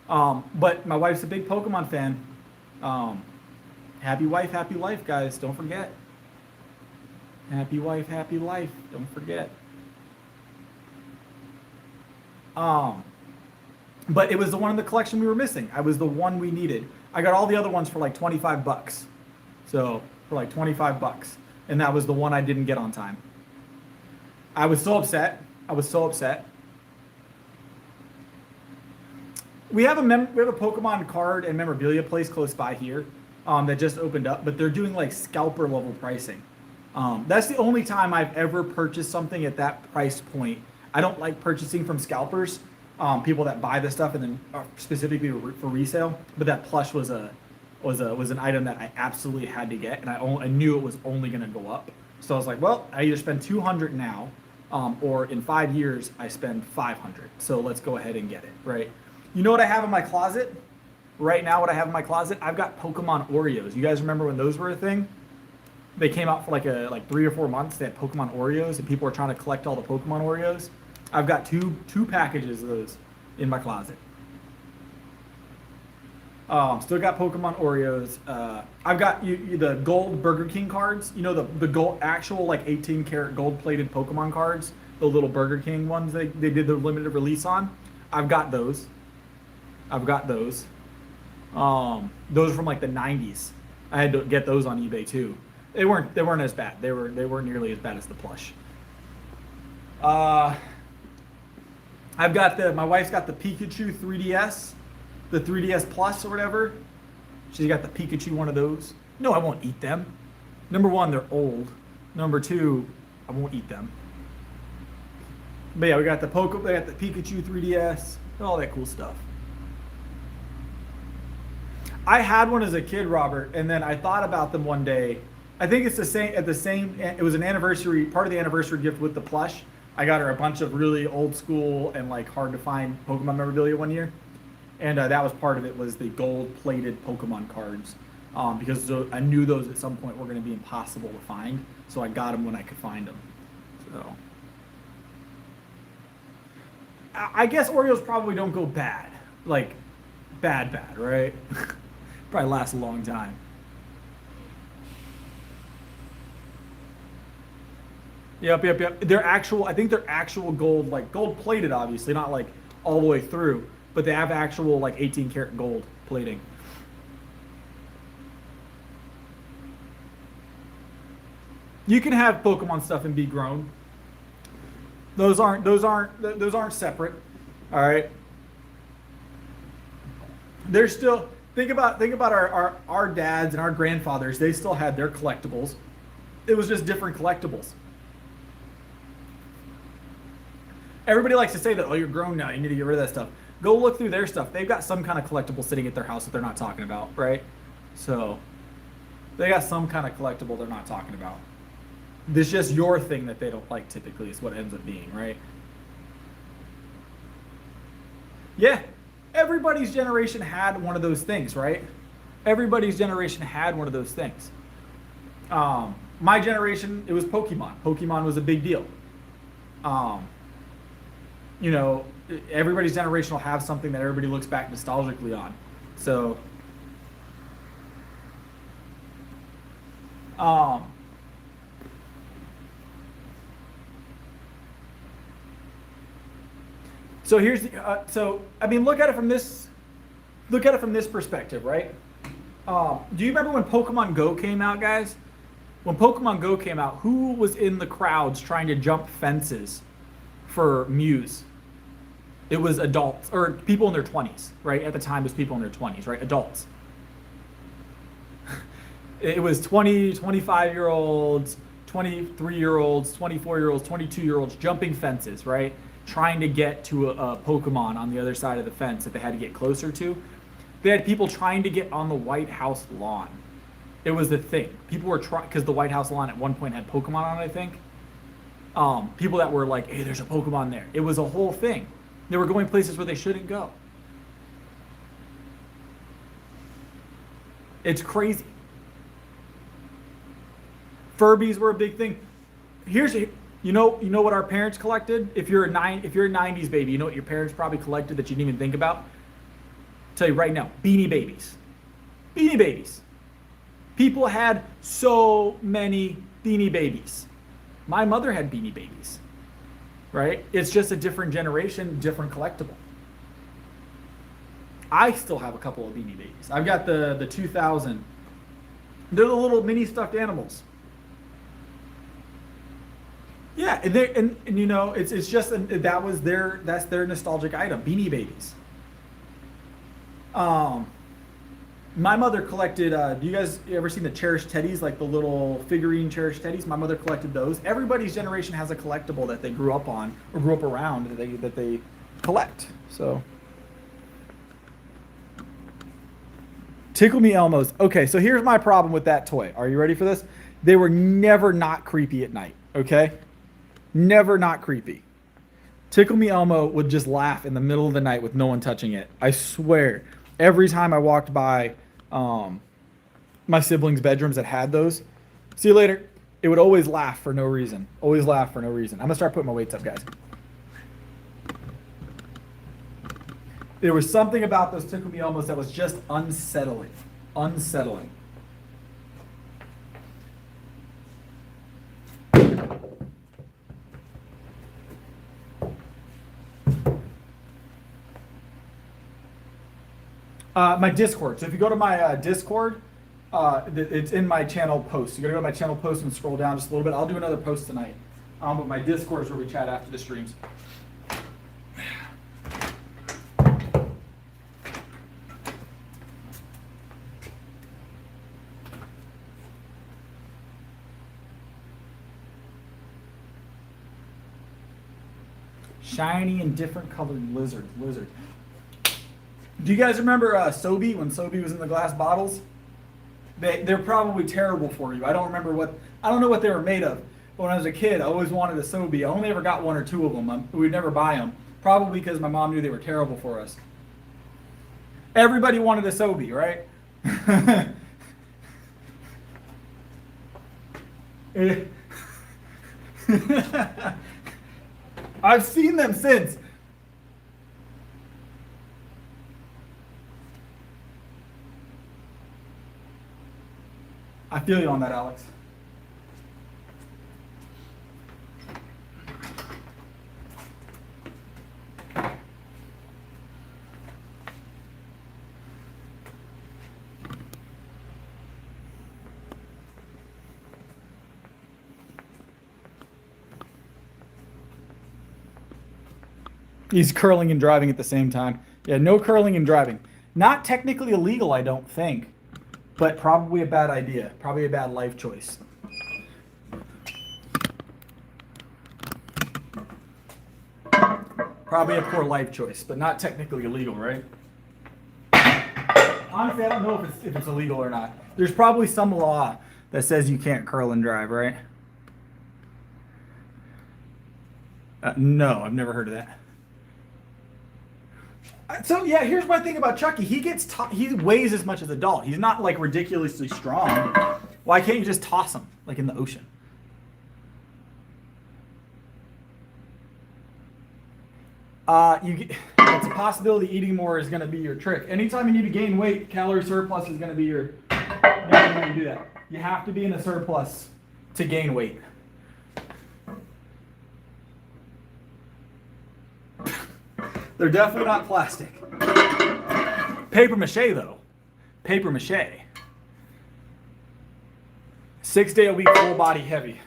But my wife's a big Pokemon fan. Happy wife, happy life, guys. Don't forget. Happy wife, happy life. Don't forget. But it was the one in the collection we were missing. I was the one we needed. I got all the other ones for like 25 bucks. So for like 25 bucks. And that was the one I didn't get on time. I was so upset. I was so upset. We have a Pokemon card and memorabilia place close by here that just opened up, but they're doing like scalper level pricing. That's the only time I've ever purchased something at that price point. I don't like purchasing from scalpers, people that buy the stuff and then specifically for resale. But that plush was an item that I absolutely had to get, and I knew it was only going to go up. So I was like, well, I either spend $200 now, or in 5 years I spend $500. So let's go ahead and get it, right? You know what I have in my closet? Right now, what I have in my closet, I've got Pokemon Oreos. You guys remember when those were a thing? They came out for like 3 or 4 months. They had Pokemon Oreos, and people were trying to collect all the Pokemon Oreos. I've got two packages of those in my closet. Still got Pokemon Oreos. I've got the gold Burger King cards. You know the gold actual like 18 karat gold plated Pokemon cards. The little Burger King ones they did the limited release on. I've got those. Those are from like the 90s. I had to get those on eBay too. They weren't as bad. They weren't nearly as bad as the plush. I've got my wife's got the Pikachu 3DS, the 3DS Plus or whatever. She's got the Pikachu one of those. No, I won't eat them. Number one, they're old. Number two, I won't eat them. But yeah, we got the Pikachu 3DS, all that cool stuff. I had one as a kid, Robert, and then I thought about them one day. I think it's it was an anniversary, part of the anniversary gift with the plush. I got her a bunch of really old school and like hard to find Pokemon memorabilia one year. And that was part of it, was the gold plated Pokemon cards. Because I knew those at some point were going to be impossible to find. So I got them when I could find them. So I guess Oreos probably don't go bad. Like bad, right? Probably lasts a long time. Yep. I think they're actual gold, like gold plated, obviously, not like all the way through, but they have actual like 18 karat gold plating. You can have Pokemon stuff and be grown. Those aren't separate. All right. They're still, think about our dads and our grandfathers. They still had their collectibles. It was just different collectibles. Everybody likes to say that, oh, you're grown now, you need to get rid of that stuff. Go look through their stuff. They've got some kind of collectible sitting at their house that they're not talking about, right? So they got some kind of collectible they're not talking about. This is just your thing that they don't like typically is what ends up being, right? Yeah, everybody's generation had one of those things, right? Everybody's generation had one of those things. My generation, it was Pokemon. Pokemon was a big deal. You know, everybody's generation will have something that everybody looks back nostalgically on. So, so here's the, I mean, look at it from this perspective, right? Do you remember when Pokemon Go came out, guys? When Pokemon Go came out, who was in the crowds trying to jump fences for Mews? It was adults, or people in their 20s, right? At the time, it was people in their 20s, right? Adults. It was 20, 25-year-olds, 23-year-olds, 24-year-olds, 22-year-olds jumping fences, right? trying to get to a Pokemon on the other side of the fence that they had to get closer to. They had people trying to get on the White House lawn. It was the thing. People were trying, because the White House lawn at one point had Pokemon on it, I think. People that were like, hey, there's a Pokemon there. It was a whole thing. They were going places where they shouldn't go. It's crazy. Furbies were a big thing. You know what our parents collected? If you're a 90s baby, you know what your parents probably collected that you didn't even think about? I'll tell you right now, Beanie Babies. Beanie Babies. People had so many Beanie Babies. My mother had Beanie Babies, right? It's just a different generation, different collectible. I still have a couple of Beanie Babies. I've got the 2000. They're the little mini stuffed animals. Yeah, and you know, it's just that's their nostalgic item, Beanie Babies. My mother collected, do you guys ever seen the cherished teddies, like the little figurine cherished teddies? My mother collected those. Everybody's generation has a collectible that they grew up on or grew up around that they collect. So Tickle Me Elmos. Okay, so here's my problem with that toy. Are you ready for this? They were never not creepy at night, okay? Never not creepy. Tickle Me Elmo would just laugh in the middle of the night with no one touching it. I swear. Every time I walked by my siblings' bedrooms that had those, see you later, it would always laugh for no reason. Always laugh for no reason. I'm going to start putting my weights up, guys. There was something about those Tickle Me Elmos that was just unsettling. Unsettling. My Discord. So if you go to my Discord, it's in my channel post. You gotta go to my channel post and scroll down just a little bit. I'll do another post tonight. But my Discord is where we chat after the streams. Shiny and different colored lizard. Do you guys remember Sobe, when Sobe was in the glass bottles? They're probably terrible for you. I don't know what they were made of. But when I was a kid, I always wanted a Sobe. I only ever got one or two of them. We'd never buy them. Probably because my mom knew they were terrible for us. Everybody wanted a Sobe, right? I've seen them since. I feel you on that, Alex. He's curling and driving at the same time. Yeah, no curling and driving. Not technically illegal, I don't think. But probably a bad idea. Probably a bad life choice. Probably a poor life choice, but not technically illegal, right? Honestly, I don't know if it's illegal or not. There's probably some law that says you can't curl and drive, right? No, I've never heard of that. So yeah, here's my thing about Chucky. He weighs as much as a doll. He's not like ridiculously strong. Why can't you just toss him like in the ocean? It's a possibility eating more is going to be your trick. Anytime you need to gain weight, calorie surplus is going to be your way to do that. You have to be in a surplus to gain weight. They're definitely not plastic. Paper mache, though. Paper mache. 6 day a week, full body heavy.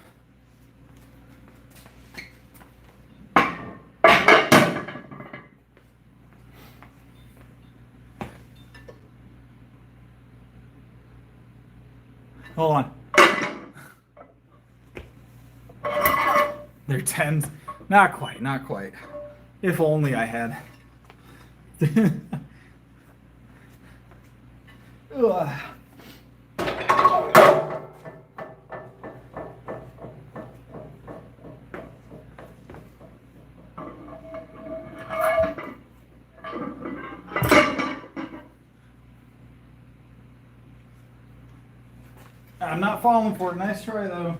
Hold on. They're 10s. Not quite, not quite. If only I had. Ugh. I'm not falling for it. Nice try, though.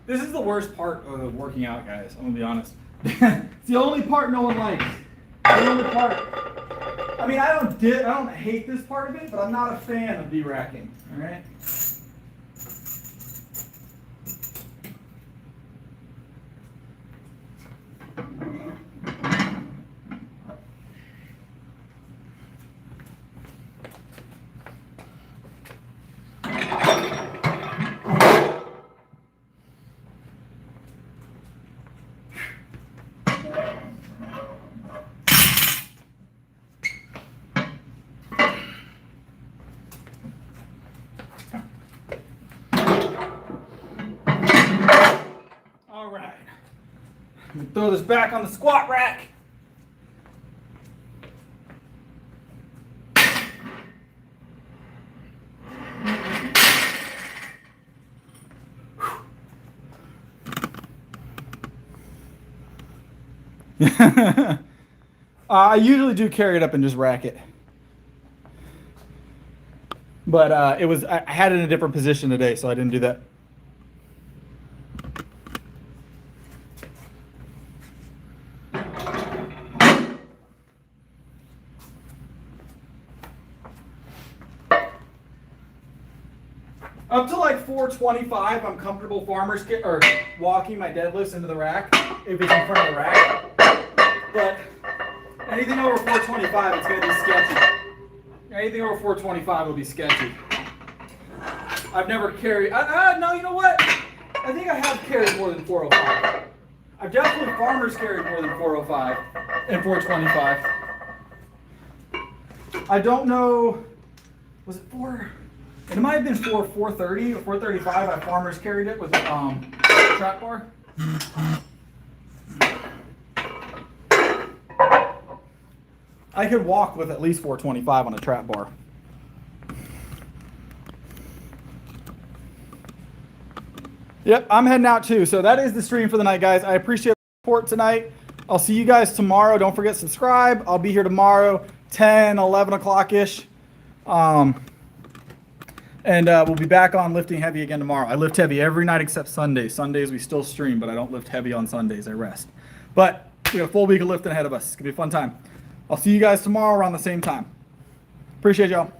This is the worst part of working out, guys. I'm gonna be honest. It's the only part no one likes. The only part. I mean, I don't hate this part of it, but I'm not a fan of de-racking. All right. All right. Let me throw this back on the squat rack. I usually do carry it up and just rack it. But I had it in a different position today, so I didn't do that. Up to like 425, I'm comfortable or walking my deadlifts into the rack if it's in front of the rack. But anything over 425, it's going to be sketchy. Anything over 425 will be sketchy. I've never carried. No, you know what? I think I have carried more than 405. I've definitely farmers carried more than 405 and 425. I don't know. Was it 4? It might have been 430 or 435. I farmers carried it with trap bar. I could walk with at least 425 on a trap bar. Yep, I'm heading out too. So that is the stream for the night, guys. I appreciate the support tonight. I'll see you guys tomorrow. Don't forget to subscribe. I'll be here tomorrow, 10, 11 o'clock-ish. And we'll be back on lifting heavy again tomorrow. I lift heavy every night except Sundays. Sundays we still stream, but I don't lift heavy on Sundays. I rest. But we got a full week of lifting ahead of us. It's going to be a fun time. I'll see you guys tomorrow around the same time. Appreciate y'all.